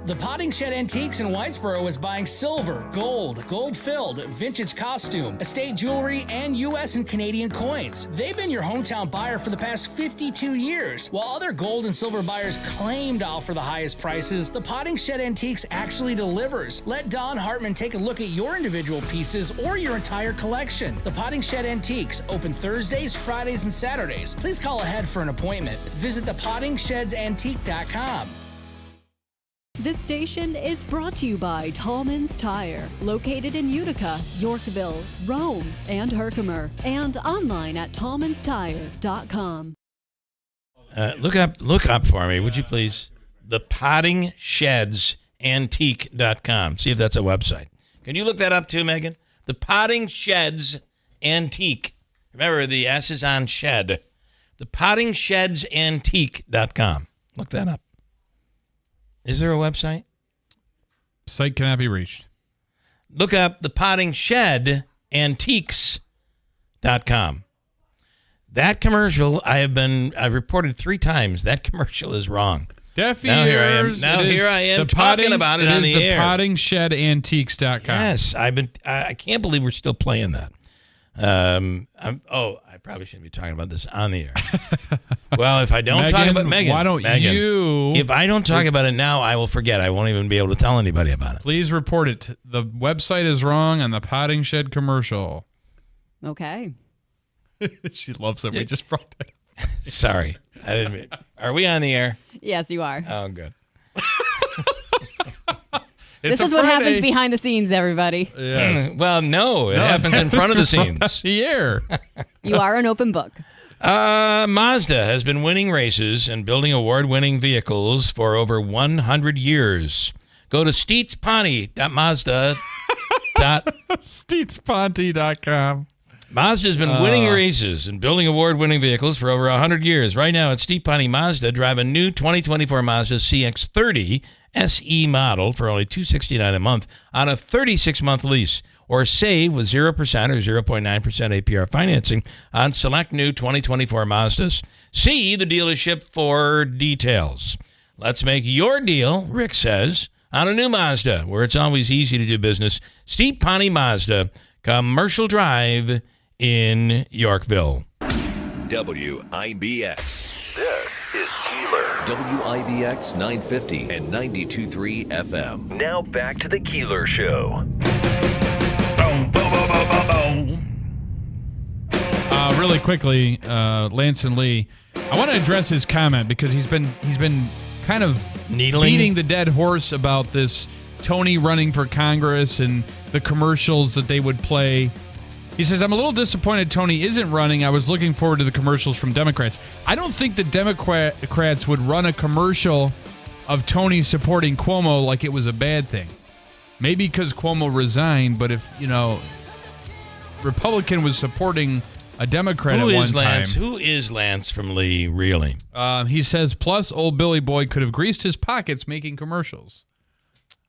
The Potting Shed Antiques in Whitesboro is buying silver, gold-filled, vintage costume, estate jewelry, and U.S. and Canadian coins. They've been your hometown buyer for the past 52 years. While other gold and silver buyers claim to offer the highest prices, the Potting Shed Antiques actually delivers. Let Don Hartman take a look at your individual pieces or your entire collection. The Potting Shed Antiques, open Thursdays, Fridays, and Saturdays. Please call ahead for an appointment. Visit thepottingshedsantique.com. This station is brought to you by Tallman's Tire, located in Utica, Yorkville, Rome, and Herkimer, and online at tallmanstire.com. Look up for me, would you please? thepottingshedsantique.com. See if that's a website. Can you look that up too, Megan? The Potting Sheds Antique. Remember, the S is on shed. thepottingshedsantique.com. Look that up. Is there a website? Site cannot be reached. Look up the Potting Shed Antiques.com. That commercial, I've reported 3 times. That commercial is wrong. Deaf now ears. Here I am talking about it on the air. It is thepottingshedantiques.com. Yes, I can't believe we're still playing that. I probably shouldn't be talking about this on the air. Well, if I don't talk about Megan, why don't you? If I don't talk about it now, I will forget. I won't even be able to tell anybody about it. Please report it. The website is wrong on the Potting Shed commercial. Okay. She loves it. We just brought that up. Sorry, I didn't mean. Are we on the air? Yes, you are. Oh, good. This is what happens behind the scenes, everybody. Yeah. Well, no, it happens in front of the scenes. Here. You are an open book. Mazda has been winning races and building award-winning vehicles for over 100 years. Go to steetsponty.mazda. Steetsponty.com. Mazda has been winning races and building award-winning vehicles for over 100 years. Right now at Steep Ponty Mazda, drive a new 2024 Mazda CX-30 SE model for only $269 a month on a 36-month lease, or save with 0% or 0.9% APR financing on select new 2024 Mazdas. See the dealership for details. Let's make your deal, Rick says, on a new Mazda, where it's always easy to do business. Steep Ponty Mazda, Commercial Drive in Yorkville. WIBX. This is Keeler. WIBX 950 and 92.3 FM. Now back to the Keeler Show. Really quickly, Lance and Lee, I want to address his comment because he's been kind of beating the dead horse about this Tony running for Congress and the commercials that they would play. He says, I'm a little disappointed Tony isn't running. I was looking forward to the commercials from Democrats. I don't think the Democrats would run a commercial of Tony supporting Cuomo like it was a bad thing. Maybe because Cuomo resigned, but if, Republican was supporting a Democrat at one time. Who is Lance from Lee, really? He says, plus old Billy Boy could have greased his pockets making commercials.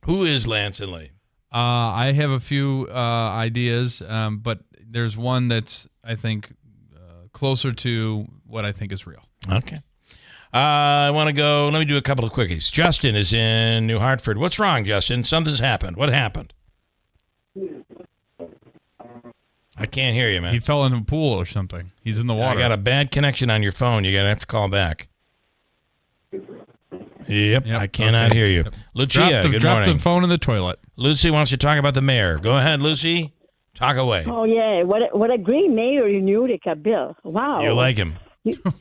Who is Lance and Lee? I have a few ideas, but there's one that's, I think, closer to what I think is real. Okay. I want to go. Let me do a couple of quickies. Justin is in New Hartford. What's wrong, Justin? Something's happened. What happened? I can't hear you, man. He fell in a pool or something. He's in the water. I got a bad connection on your phone. You're going to have to call back. Yep, I cannot hear you. Lucia, good morning. Drop the phone in the toilet. Lucy wants to talk about the mayor. Go ahead, Lucy. Talk away. Oh, yeah. What a great mayor in Utica, Bill. Wow. You like him.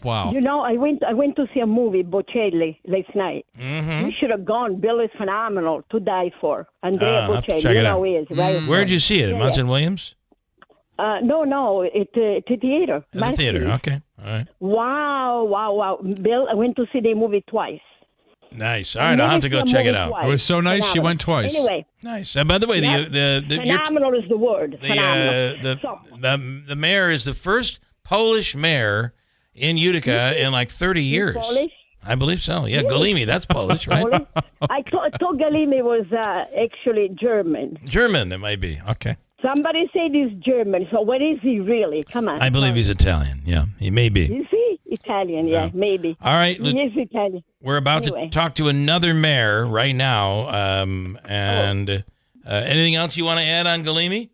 Wow. I went to see a movie, Bocelli, last night. Mm-hmm. You should have gone. Bill is phenomenal, to die for. Andrea Bocelli, check it out. he is, right? Where'd you see it? At Munson Williams? No, at the theater. At the theater, okay. All right. Wow. Bill, I went to see the movie twice. Nice. All right, I'll have to go check it out. It was so nice. Phenomenal. She went twice. Anyway. Nice. By the way, the phenomenal is the word. The mayor is the first Polish mayor in Utica in like 30 years. Polish? I believe so. Yeah, Galimi, that's Polish, right? I thought Galimi was actually German. German, it might be. Okay. Somebody said he's German, so what is he really? Come on. I believe he's Italian. Yeah, he may be. Is he? Italian, yeah, maybe. All right. He is Italian. We're about Anyway. to talk to another mayor right now. Anything else you want to add on Galimi?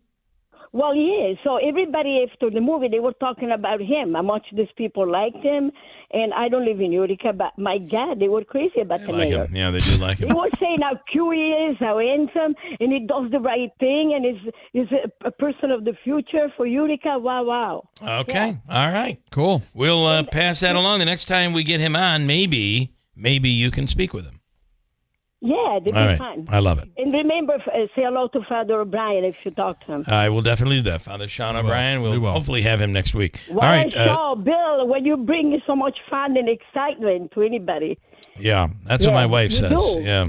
Well, yeah. So everybody after the movie, they were talking about him, how much these people liked him. And I don't live in Utica, but my God, they were crazy about the Like mayor. him. Yeah, they do like him. They were saying how cute he is, how handsome, and he does the right thing, and is a person of the future for Utica. Wow, wow. Okay. All right. Cool. We'll pass that along. The next time we get him on, maybe you can speak with him. Yeah, that'd All be right. fun. I love it. And remember, say hello to Father O'Brien if you talk to him. I will definitely do that. Father Sean O'Brien. We'll hopefully have him next week. What All right. a show, Bill, when you bring so much fun and excitement to anybody. Yeah, that's what my wife you says. do. Yeah.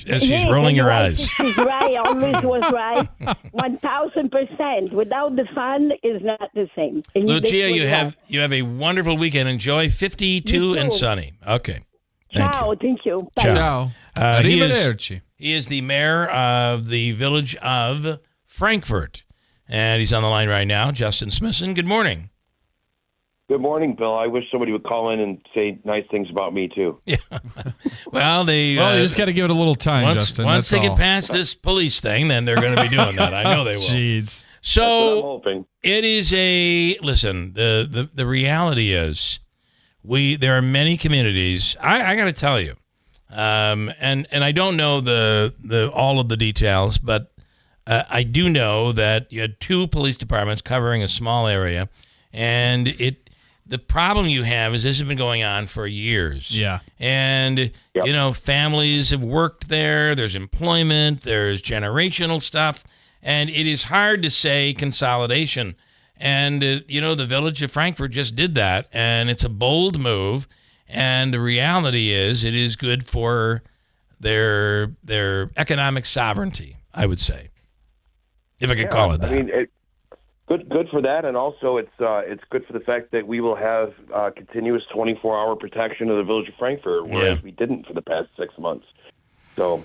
As she's Yeah, rolling her your eyes. wife, she's right, always was right. 1,000%. Without the fun, is not the same. And Lucia, you you have a wonderful weekend. Enjoy 52 and too. sunny. Okay. Ciao, thank you. Bye. Ciao. Arrivederci. He is the mayor of the village of Frankfort. And he's on the line right now, Justin Smithson. Good morning. Good morning, Bill. I wish somebody would call in and say nice things about me, too. Yeah. Well, you just got to give it a little time, Justin. Once that's they all. get past this police thing, then they're going to be doing that. I know they will. Jeez. So it is listen, the reality is there are many communities. I got to tell you, and I don't know the all of the details, but I do know that you had 2 police departments covering a small area, and the problem you have is this has been going on for years. Yeah. And, families have worked there. There's employment. There's generational stuff. And it is hard to say consolidation. And, the village of Frankfort just did that. And it's a bold move. And the reality is it is good for their economic sovereignty, I would say, if I could call it that. I mean, Good for that, and also it's good for the fact that we will have continuous 24-hour protection of the village of Frankfort, whereas we didn't for the past 6 months. So,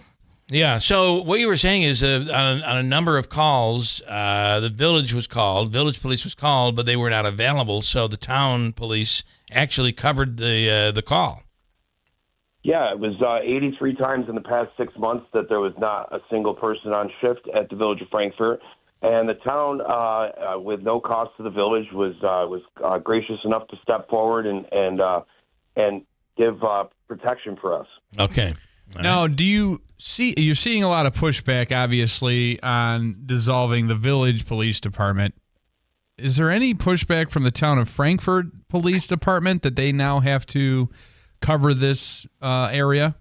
yeah. So what you were saying is on a number of calls, the village police was called, but they were not available. So the town police actually covered the call. Yeah, it was 83 times in the past 6 months that there was not a single person on shift at the village of Frankfort. And the town, with no cost to the village, was gracious enough to step forward and give protection for us. Okay. Now, you're seeing a lot of pushback, obviously, on dissolving the village police department. Is there any pushback from the town of Frankfort Police Department that they now have to cover this area?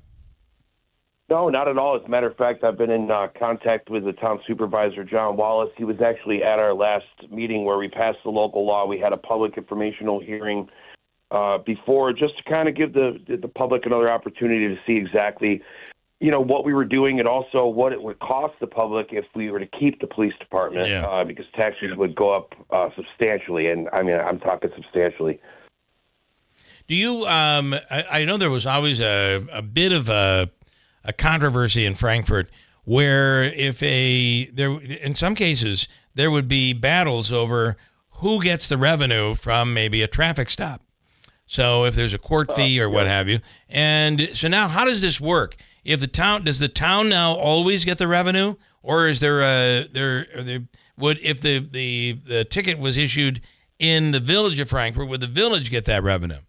No, not at all. As a matter of fact, I've been in contact with the town supervisor, John Wallace. He was actually at our last meeting where we passed the local law. We had a public informational hearing before, just to kind of give the public another opportunity to see exactly, what we were doing and also what it would cost the public if we were to keep the police department, because taxes would go up substantially. And, I mean, I'm talking substantially. Do you I know there was always a bit of a controversy in Frankfort where in some cases there would be battles over who gets the revenue from maybe a traffic stop. So if there's a court fee or what have you. And so now how does this work? Does the town now always get the revenue, or is if the ticket was issued in the village of Frankfort, would the village get that revenue?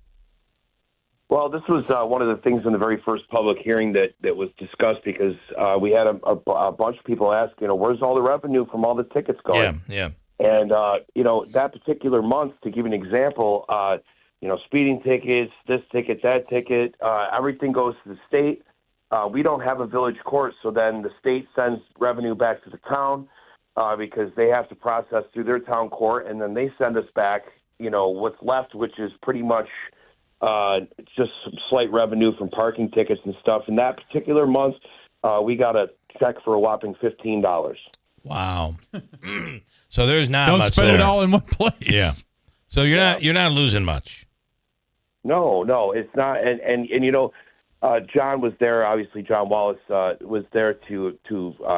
Well, this was one of the things in the very first public hearing that was discussed, because we had a bunch of people ask, where's all the revenue from all the tickets going? Yeah. And, that particular month, to give an example, speeding tickets, this ticket, that ticket, everything goes to the state. We don't have a village court, so then the state sends revenue back to the town because they have to process through their town court, and then they send us back, what's left, which is pretty much just some slight revenue from parking tickets and stuff. In that particular month, we got a check for a whopping $15. Wow. So there's not Don't much spend there. it all in one place. Yeah. So you're not losing much. No, it's not. And John was there. Obviously, John Wallace was there to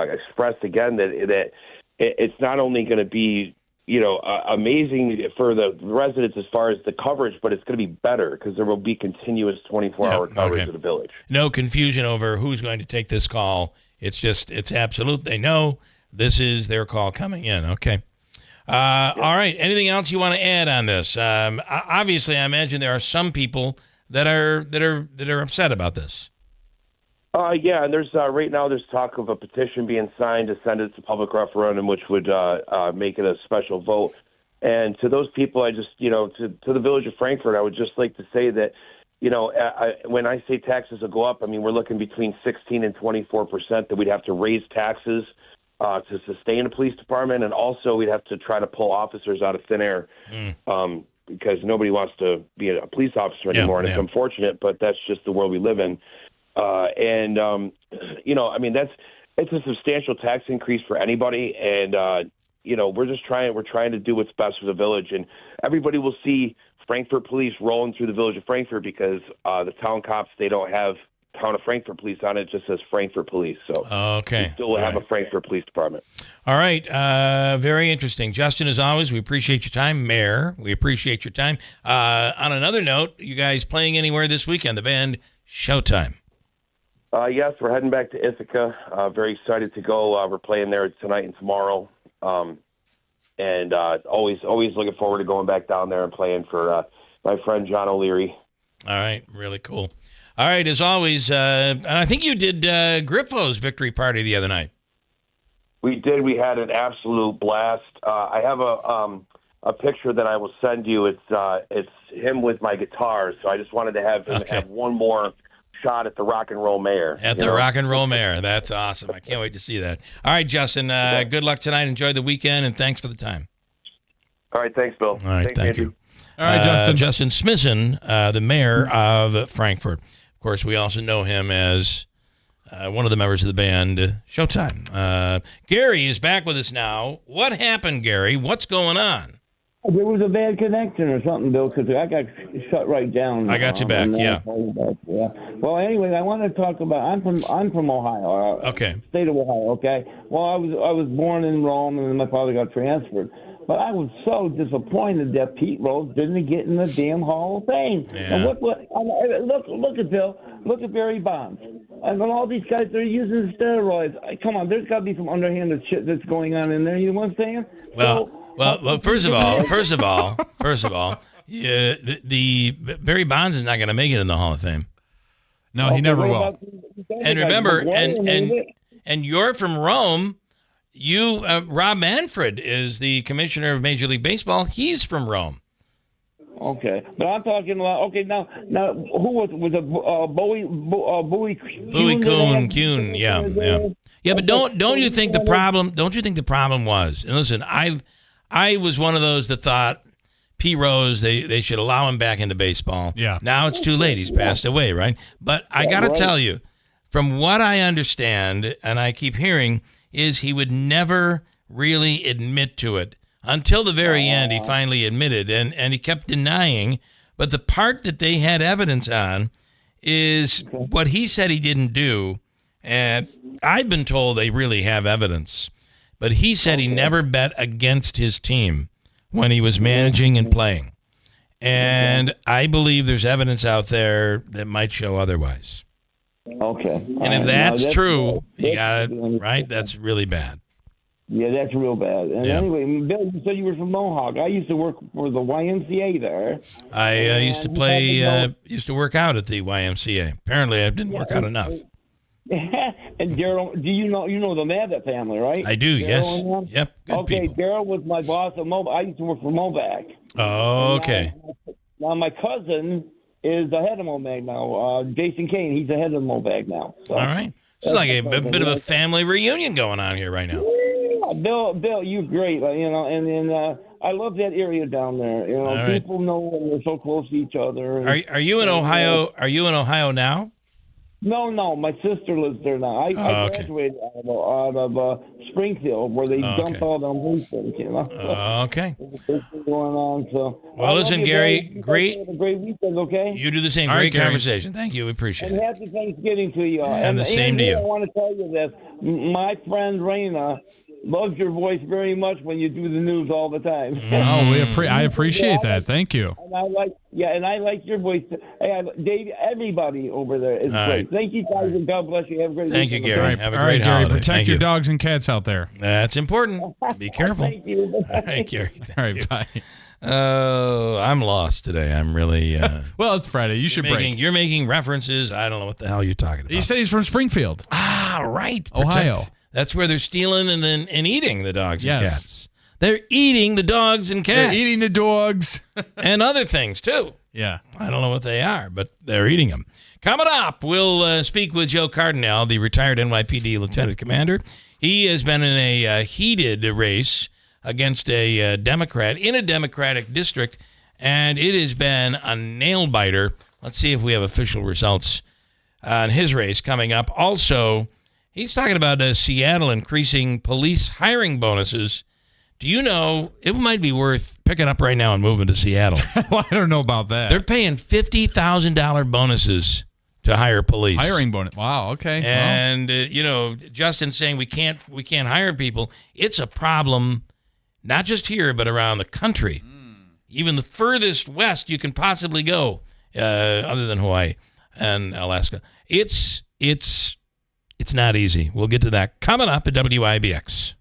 express again that it's not only going to be amazing for the residents as far as the coverage, but it's going to be better because there will be continuous 24-hour coverage of the village. No confusion over who's going to take this call. It's absolute. They know this is their call coming in. Okay. All right. Anything else you want to add on this? Obviously, I imagine there are some people that are upset about this. Yeah, and there's right now there's talk of a petition being signed to send it to public referendum, which would make it a special vote. And to those people, I just, to the village of Frankfort, I would just like to say that, when I say taxes will go up, I mean we're looking between 16 and 24% that we'd have to raise taxes to sustain a police department, and also we'd have to try to pull officers out of thin air because nobody wants to be a police officer anymore, and it's unfortunate, but that's just the world we live in. I mean, it's a substantial tax increase for anybody. And, we're trying to do what's best for the village, and everybody will see Frankfort police rolling through the village of Frankfort because, the town cops, they don't have Town of Frankfort police on it. It just says Frankfort police. So we still will have a Frankfort police department. All right. Very interesting. Justin, as always, we appreciate your time. Mayor, we appreciate your time. On another note, you guys playing anywhere this weekend? The band Showtime. Yes, we're heading back to Ithaca. Very excited to go. We're playing there tonight and tomorrow. And always looking forward to going back down there and playing for my friend John O'Leary. All right. Really cool. All right. As always, and I think you did Griffo's victory party the other night. We did. We had an absolute blast. I have a picture that I will send you. It's him with my guitar. So I just wanted to have him have one more shot at the rock and roll mayor. Rock and roll mayor. That's awesome. I can't wait to see that. All right, Justin, good luck tonight. Enjoy the weekend, and thanks for the time. All right, thanks, Bill. All right, thanks, thank Andrew. you. All right, Justin Smithson, the mayor of Frankfort. Of course, we also know him as one of the members of the band Showtime. Gary is back with us now. What happened, Gary? What's going on? There was a bad connection or something, Bill, because I got shut right down. I got you back, yeah. Well, anyway, I want to talk about. I'm from Ohio. Okay. State of Ohio. Okay. Well, I was born in Rome, and then my father got transferred. But I was so disappointed that Pete Rose didn't get in the damn Hall of Fame. Yeah. And look at Bill. Look at Barry Bonds. And all these guys, they're using steroids. Come on, there's got to be some underhanded shit that's going on in there. You know what I'm saying? Well, first of all, yeah, the Barry Bonds is not going to make it in the Hall of Fame. No, he never will. And remember, and you're from Rome. You, Rob Manfred is the commissioner of Major League Baseball. He's from Rome. Okay, but I'm talking about now who was it? Bowie Kuhn, yeah. But don't you think the problem? Don't you think the problem was? And listen, I was one of those that thought Pete Rose they should allow him back into baseball. Yeah. Now it's too late. He's passed away, right? But I got to tell you, from what I understand, and I keep hearing, is he would never really admit to it. Until the very end, he finally admitted, and he kept denying. But the part that they had evidence on is what he said he didn't do. And I've been told they really have evidence. But he said he never bet against his team when he was managing and playing. And I believe there's evidence out there that might show otherwise. Okay. And if that's true, you got it right. That's really bad. Yeah, that's real bad. And anyway, Bill, you said you were from Mohawk. I used to work for the YMCA there. I used to work out at the YMCA. Apparently, I didn't work out enough. And Daryl, do you know the Madden family, right? I do, Darryl, yes. Yep. Good okay, people. Daryl was my boss at Mobac. I used to work for Mobac. Oh, okay. Now my cousin is the head of Mobac now. Jason Kane, he's the head of Mobac now. So. All right. It's like a bit of a family reunion going on here right now. Yeah, Bill, you're great. And I love that area down there. You know, All right. people know when we're so close to each other. Are you in Ohio? Are you in Ohio now? No, my sister lives there now. I graduated out of Springfield, where they dump all them Bluefinns, you know. Okay. Going on, so. Well, listen, Gary, great. Have a great weekend, okay? You do the same. All right, Great Gary. conversation. Thank you. We appreciate And it. happy Thanksgiving to you. And the same to you. I want to tell you this. My friend Raina loves your voice very much when you do the news all the time. Oh, I appreciate that. Thank you. And I like your voice. Hey, Dave, everybody over there is All great. right. Thank you guys, and God bless you. Have a great Thank you, weekend. Gary. Have a All great right, Gary, holiday. protect Thank your you. dogs and cats out there. That's important. Be careful. Thank you. All right, Gary. All right, bye. Oh, I'm lost today. I'm really. Well, it's Friday. You should break. You're making references. I don't know what the hell you're talking about. He said he's from Springfield. Ah, right. Ohio. That's where they're stealing and eating the dogs and Yes. cats. They're eating the dogs and cats. They're eating the dogs. And other things, too. Yeah. I don't know what they are, but they're eating them. Coming up, we'll speak with Joe Cardinale, the retired NYPD lieutenant commander. He has been in a heated race against a Democrat in a Democratic district, and it has been a nail-biter. Let's see if we have official results on his race coming up. Also, he's talking about Seattle increasing police hiring bonuses. Do you know, it might be worth picking up right now and moving to Seattle. Well, I don't know about that. They're paying $50,000 bonuses to hire police. Hiring bonus. Wow, okay. And, Justin's saying we can't hire people. It's a problem, not just here, but around the country. Even the furthest west you can possibly go, other than Hawaii and Alaska. It's not easy. We'll get to that coming up at WIBX.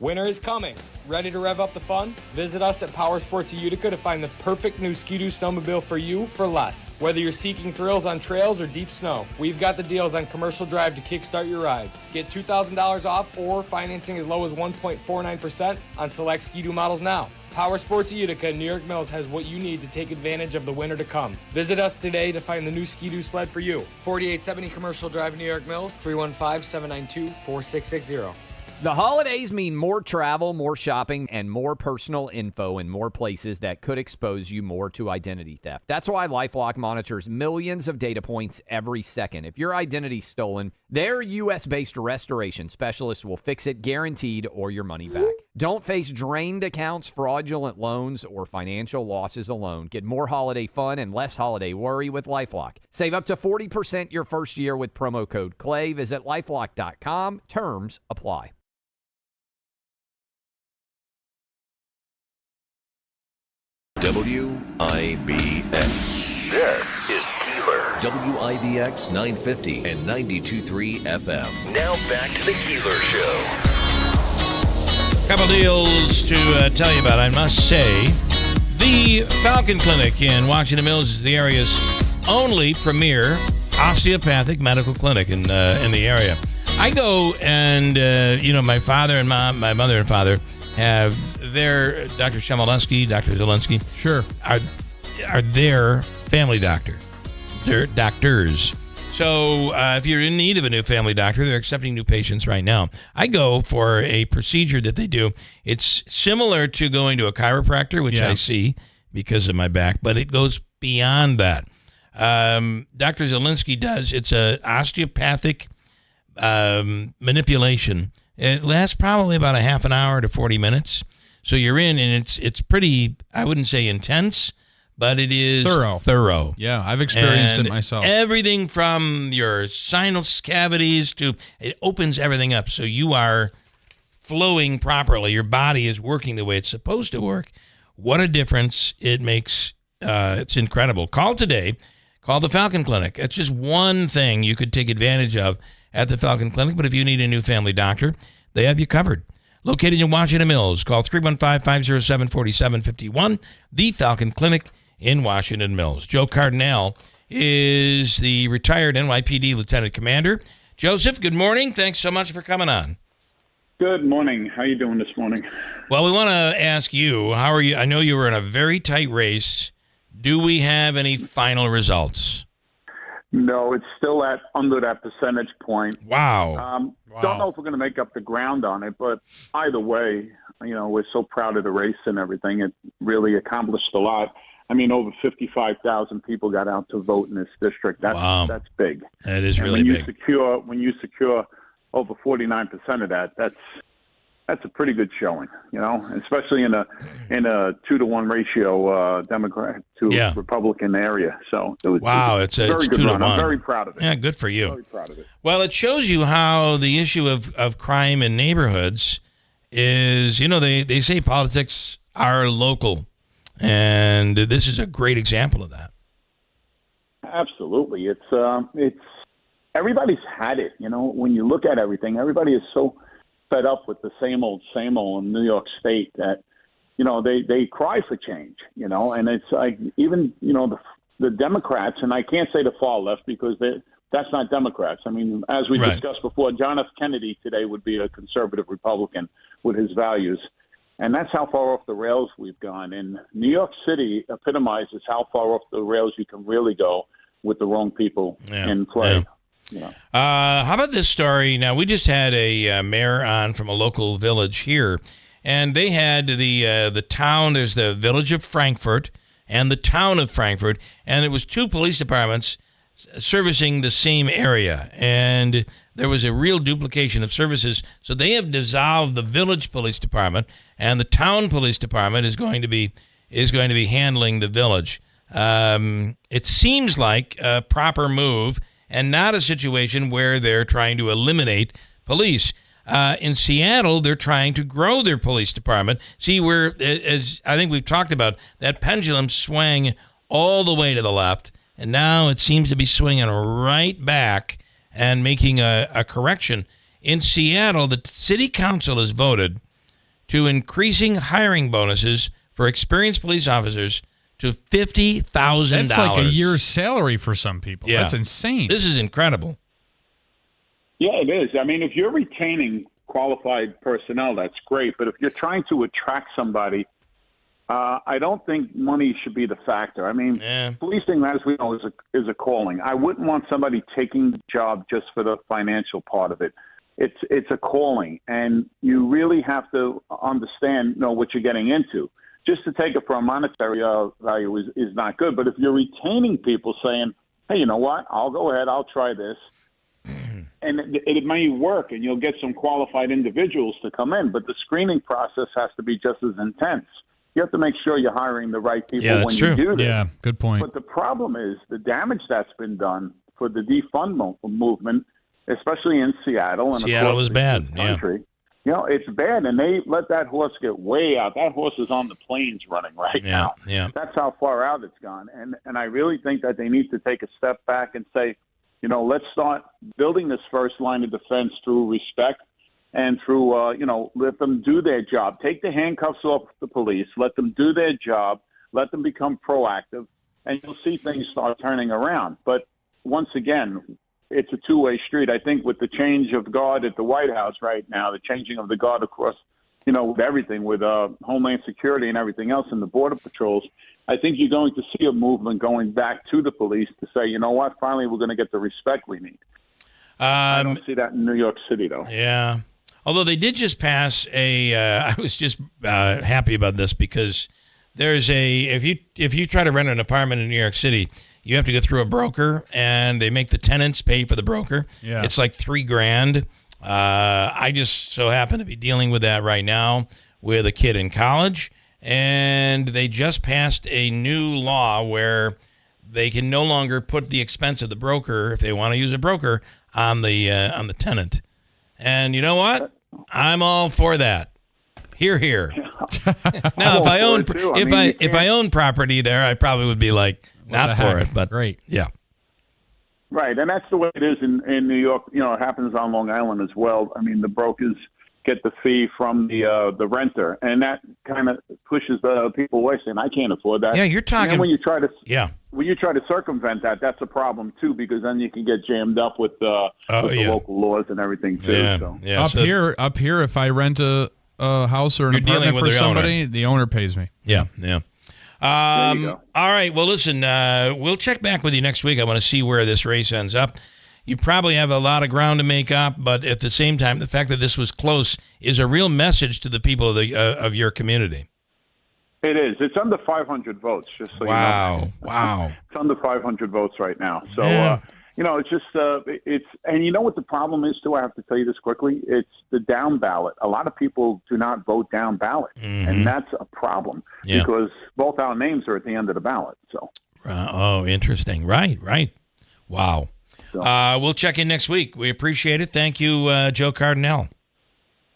Winter is coming. Ready to rev up the fun? Visit us at Power Sports of Utica to find the perfect new Ski-Doo snowmobile for you for less. Whether you're seeking thrills on trails or deep snow, we've got the deals on Commercial Drive to kickstart your rides. Get $2,000 off or financing as low as 1.49% on select Ski-Doo models now. Power Sports of Utica and New York Mills has what you need to take advantage of the winter to come. Visit us today to find the new Ski-Doo sled for you. 4870 Commercial Drive, New York Mills, 315-792-4660. The holidays mean more travel, more shopping, and more personal info in more places that could expose you more to identity theft. That's why LifeLock monitors millions of data points every second. If your identity's stolen, their U.S.-based restoration specialists will fix it guaranteed or your money back. Don't face drained accounts, fraudulent loans, or financial losses alone. Get more holiday fun and less holiday worry with LifeLock. Save up to 40% your first year with promo code CLAY. Visit LifeLock.com. Terms apply. WIBX. This is Keeler. WIBX 950 and 92.3 FM. Now back to the Keeler Show. Couple deals to tell you about. I must say, the Falcon Clinic in Washington Mills is the area's only premier osteopathic medical clinic in the area. I go and, my father and my mother and father have their Dr. Shemolensky, Dr. Zelensky, sure, are their family doctor. They're doctors. So if you're in need of a new family doctor, they're accepting new patients right now. I go for a procedure that they do. It's similar to going to a chiropractor, which I see because of my back, but it goes beyond that. Dr. Zelensky does. It's an osteopathic manipulation. It lasts probably about a half an hour to 40 minutes. So you're in, and it's pretty, I wouldn't say intense, but it is thorough. Yeah, I've experienced And it myself. Everything from your sinus cavities to, it opens everything up. So you are flowing properly. Your body is working the way it's supposed to work. What a difference it makes. It's incredible. Call today. Call the Falcon Clinic. It's just one thing you could take advantage of at the Falcon Clinic, but if you need a new family doctor, they have you covered. Located in Washington Mills, call 315-507-4751, the Falcon Clinic in Washington Mills. Joe Cardinale is the retired NYPD lieutenant commander. Joseph, good morning. Thanks so much for coming on. Good morning. How are you doing this morning? Well, we want to ask you, how are you? I know you were in a very tight race. Do we have any final results? No, it's still at under that percentage point. Wow. Don't know if we're going to make up the ground on it, but either way, we're so proud of the race and everything. It really accomplished a lot. I mean, over 55,000 people got out to vote in this district. That's big. That is really big. When you secure over 49% of that, that's a pretty good showing, especially in a 2-to-1 ratio, Democrat to Republican area. So it was it's a very it's good 2 to run. 1. I'm very proud of it. Yeah, good for you. Very proud of it. Well, it shows you how the issue of crime in neighborhoods is, they say politics are local, and this is a great example of that. Absolutely. It's everybody's had it. When you look at everything, everybody is so fed up with the same old in New York State that, they cry for change, and it's like even, the Democrats, and I can't say the far left because that's not Democrats. I mean, as we discussed before, John F. Kennedy today would be a conservative Republican with his values. And that's how far off the rails we've gone. And New York City epitomizes how far off the rails you can really go with the wrong people in play. Yeah. How about this story? Now, we just had a mayor on from a local village here, and they had the town. There's the village of Frankfurt and the town of Frankfurt, and it was 2 police departments servicing the same area, and there was a real duplication of services. So they have dissolved the village police department, and the town police department is going to be handling the village. It seems like a proper move, and not a situation where they're trying to eliminate police. In Seattle, they're trying to grow their police department. See, as I think we've talked about, that pendulum swang all the way to the left, and now it seems to be swinging right back and making a correction. In Seattle, the city council has voted to increasing hiring bonuses for experienced police officers to $50,000. That's like a year's salary for some people. Yeah. That's insane. This is incredible. Yeah, it is. I mean, if you're retaining qualified personnel, that's great. But if you're trying to attract somebody, I don't think money should be the factor. I mean, policing, as we know, is a calling. I wouldn't want somebody taking the job just for the financial part of it. It's a calling, and you really have to understand, what you're getting into. Just to take it for a monetary value is not good. But if you're retaining people saying, hey, you know what, I'll go ahead, I'll try this, and it may work, and you'll get some qualified individuals to come in, but the screening process has to be just as intense. You have to make sure you're hiring the right people when you do this. Yeah, good point. But the problem is the damage that's been done for the defund movement, especially in Seattle and Seattle was bad. The country. It's bad, and they let that horse get way out. That horse is on the plains running now. Yeah. That's how far out it's gone. And I really think that they need to take a step back and say, let's start building this first line of defense through respect and through, let them do their job. Take the handcuffs off the police. Let them do their job. Let them become proactive, and you'll see things start turning around. But once again, it's a two-way street. I think with the change of guard at the White House right now, the changing of the guard across, with everything, with Homeland Security and everything else and the Border Patrols, I think you're going to see a movement going back to the police to say, you know what, finally we're going to get the respect we need. I don't see that in New York City, though. Yeah. Although they did just pass I was just happy about this because there's if you try to rent an apartment in New York City, you have to go through a broker, and they make the tenants pay for the broker. Yeah. It's like $3,000. I just so happen to be dealing with that right now with a kid in college, and they just passed a new law where they can no longer put the expense of the broker, if they want to use a broker, on the tenant. And you know what? I'm all for that. Hear, hear. Now, if I own property there, I probably would be like, not for it, but great. Yeah. Right, and that's the way it is in New York. It happens on Long Island as well. I mean, the brokers get the fee from the renter, and that kind of pushes the people away, saying, "I can't afford that." Yeah, you're talking. And when you try to circumvent that, that's a problem too, because then you can get jammed up with the local laws and everything too. Yeah, so. yeah. Up here, if I rent a house or an apartment for somebody, the owner pays me. Yeah, yeah. There you go. All right. Well, listen, we'll check back with you next week. I want to see where this race ends up. You probably have a lot of ground to make up, but at the same time, the fact that this was close is a real message to the people of your community. It is. It's under 500 votes, just so you know. Wow. It's under 500 votes right now. So, yeah. It's just and you know what the problem is too. I have to tell you this quickly. It's the down ballot. A lot of people do not vote down ballot, and that's a problem because both our names are at the end of the ballot. So. Oh, interesting. Right. Wow. So. We'll check in next week. We appreciate it. Thank you, Joe Cardinale.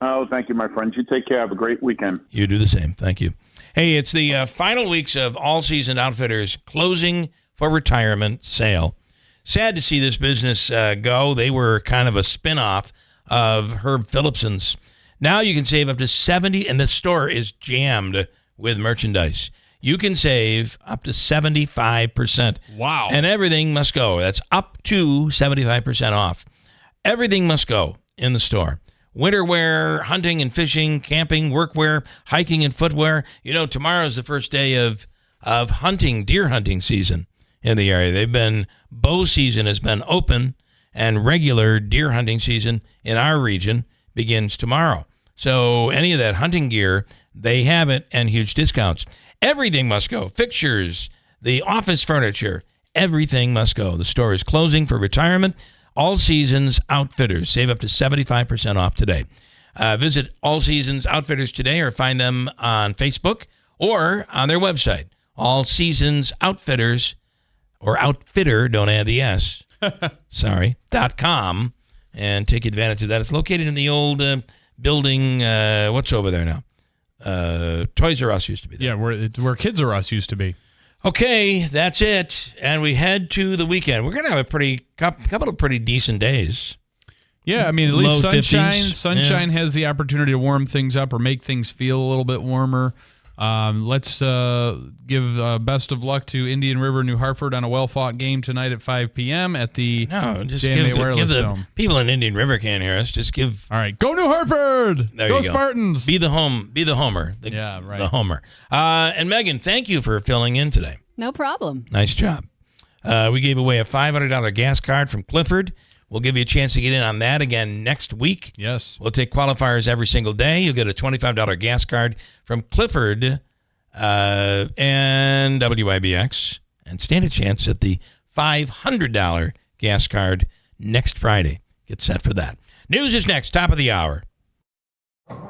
Oh, thank you, my friends. You take care. Have a great weekend. You do the same. Thank you. Hey, it's the final weeks of All Season Outfitters closing for retirement sale. Sad to see this business go. They were kind of a spinoff of Herb Phillipson's. Now you can save up to 70%, and the store is jammed with merchandise. You can save up to 75%. Wow. And everything must go. That's up to 75% off. Everything must go in the store. Winter wear, hunting and fishing, camping, workwear, hiking and footwear. Tomorrow's the first day of hunting, deer hunting season in the area. Bow season has been open, and regular deer hunting season in our region begins tomorrow. So any of that hunting gear, they have it, and huge discounts. Everything must go. Fixtures, the office furniture, everything must go. The store is closing for retirement. All Seasons Outfitters. Save up to 75% off today. Visit All Seasons Outfitters today or find them on Facebook or on their website, All Seasons Outfitters, or Outfitter, don't add the S, .com, and take advantage of that. It's located in the old building, what's over there now? Toys R Us used to be there. Yeah, where Kids R Us used to be. Okay, that's it. And we head to the weekend. We're going to have a couple of pretty decent days. Yeah, I mean, at least Low sunshine. 50s. Sunshine has the opportunity to warm things up or make things feel a little bit warmer. Let's give best of luck to Indian River, New Hartford on a well-fought game tonight at 5 p.m. at the JMA Wireless Dome. People in Indian River can't hear us. Just give. All right, go New Hartford. There go you go. Spartans. Be the homer. Yeah, right. The homer. And Megan, thank you for filling in today. No problem. Nice job. We gave away a $500 gas card from Clifford. We'll give you a chance to get in on that again next week. Yes. We'll take qualifiers every single day. You'll get a $25 gas card from Clifford and WIBX, and stand a chance at the $500 gas card next Friday. Get set for that. News is next, top of the hour.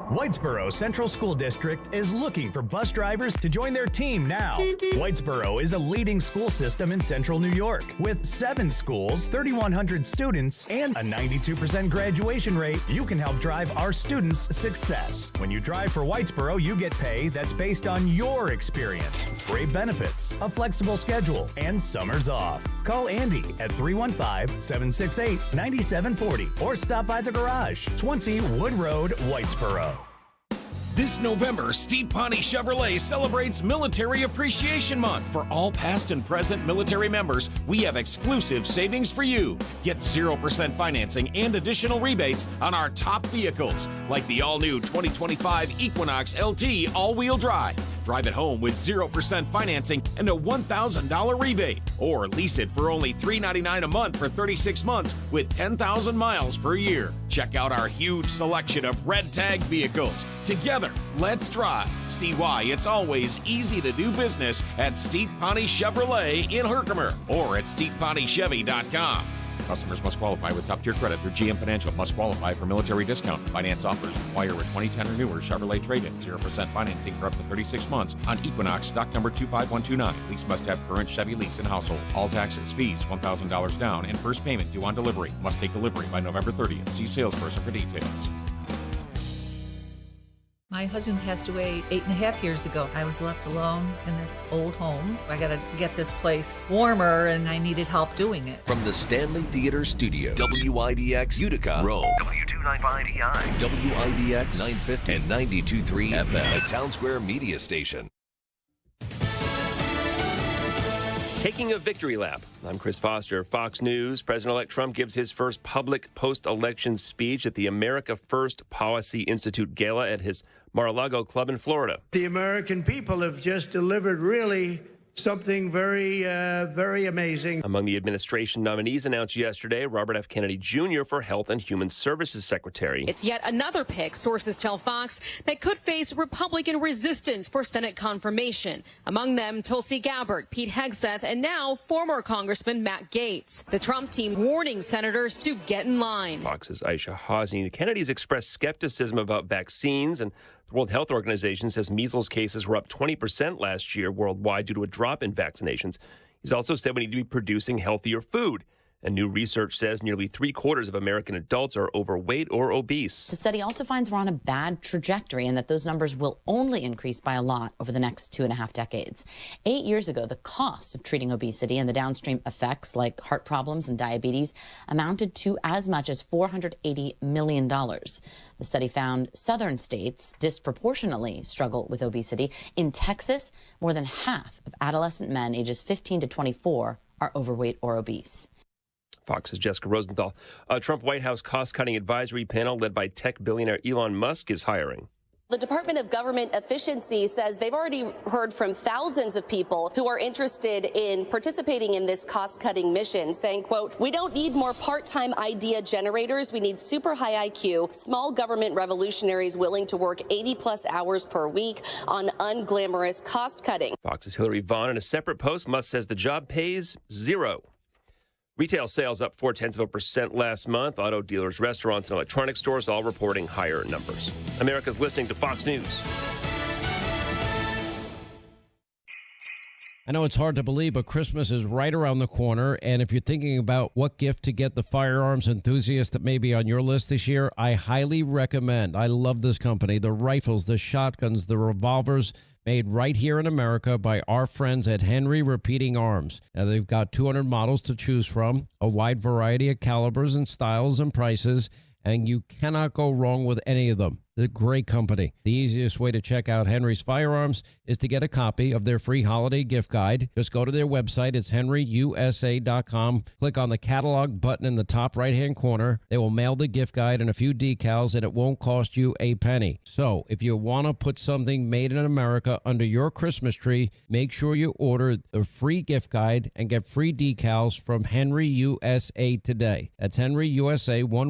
Whitesboro Central School District is looking for bus drivers to join their team now. Whitesboro is a leading school system in central New York with 7 schools, 3,100 students, and a 92% graduation rate. You can help drive our students' success. When you drive for Whitesboro, you get pay that's based on your experience, great benefits, a flexible schedule, and summers off. Call Andy at 315-768-9740 or stop by the garage, 20 Wood Road, Whitesboro. This November, Steve Pawnee Chevrolet celebrates Military Appreciation Month. For all past and present military members, we have exclusive savings for you. Get 0% financing and additional rebates on our top vehicles, like the all-new 2025 Equinox LT all-wheel drive. Drive it home with 0% financing and a $1,000 rebate. Or lease it for only $399 a month for 36 months with 10,000 miles per year. Check out our huge selection of red tag vehicles. Together, let's drive. See why it's always easy to do business at Steve Pawnee Chevrolet in Herkimer or at StevePawneeChevy.com. Customers must qualify with top-tier credit through GM Financial. Must qualify for military discount. Finance offers require a 2010 or newer Chevrolet trade-in. 0% financing for up to 36 months on Equinox stock number 25129. Lease must have current Chevy lease and household. All taxes, fees, $1,000 down, and first payment due on delivery. Must take delivery by November 30th. See salesperson for details. My husband passed away 8.5 years ago. I was left alone in this old home. I got to get this place warmer, and I needed help doing it. From the Stanley Theater Studio, WIBX Utica, Rome, W295EI, WIBX 950 and 92.3 FM, a Town Square media station. Taking a victory lap. I'm Chris Foster, Fox News. President-elect Trump gives his first public post-election speech at the America First Policy Institute Gala at his Mar-a-Lago club in Florida. The American people have just delivered really something very, very amazing. Among the administration nominees announced yesterday, Robert F. Kennedy Jr. for Health and Human Services Secretary. It's yet another pick, sources tell Fox, that could face Republican resistance for Senate confirmation. Among them, Tulsi Gabbard, Pete Hegseth, and now former Congressman Matt Gaetz. The Trump team warning senators to get in line. Fox's Aisha Hazni. The Kennedys expressed skepticism about vaccines, and the World Health Organization says measles cases were up 20% last year worldwide due to a drop in vaccinations. He's also said we need to be producing healthier food. And new research says nearly 3/4 of American adults are overweight or obese. The study also finds we're on a bad trajectory and that those numbers will only increase by a lot over the next 2.5 decades. 8 years ago, the cost of treating obesity and the downstream effects like heart problems and diabetes amounted to as much as $480 million. The study found southern states disproportionately struggle with obesity. In Texas, more than half of adolescent men ages 15 to 24 are overweight or obese. Fox's Jessica Rosenthal. A Trump White House cost-cutting advisory panel led by tech billionaire Elon Musk is hiring. The Department of Government Efficiency says they've already heard from thousands of people who are interested in participating in this cost-cutting mission, saying, quote, "We don't need more part-time idea generators. We need super high IQ, small government revolutionaries willing to work 80-plus hours per week on unglamorous cost-cutting." Fox's Hillary Vaughn. In a separate post, Musk says the job pays zero. Retail sales up 0.4% last month. Auto dealers, restaurants, and electronic stores all reporting higher numbers. America's listening to Fox News. I know it's hard to believe, but Christmas is right around the corner. And if you're thinking about what gift to get the firearms enthusiast that may be on your list this year, I highly recommend. I love this company. The rifles, the shotguns, the revolvers, made right here in America by our friends at Henry Repeating Arms. Now, they've got 200 models to choose from, a wide variety of calibers and styles and prices, and you cannot go wrong with any of them. They're a great company. The easiest way to check out Henry's Firearms is to get a copy of their free holiday gift guide. Just go to their website. It's henryusa.com. Click on the catalog button in the top right-hand corner. They will mail the gift guide and a few decals, and it won't cost you a penny. So if you want to put something made in America under your Christmas tree, make sure you order the free gift guide and get free decals from Henry USA today. That's Henry USA, one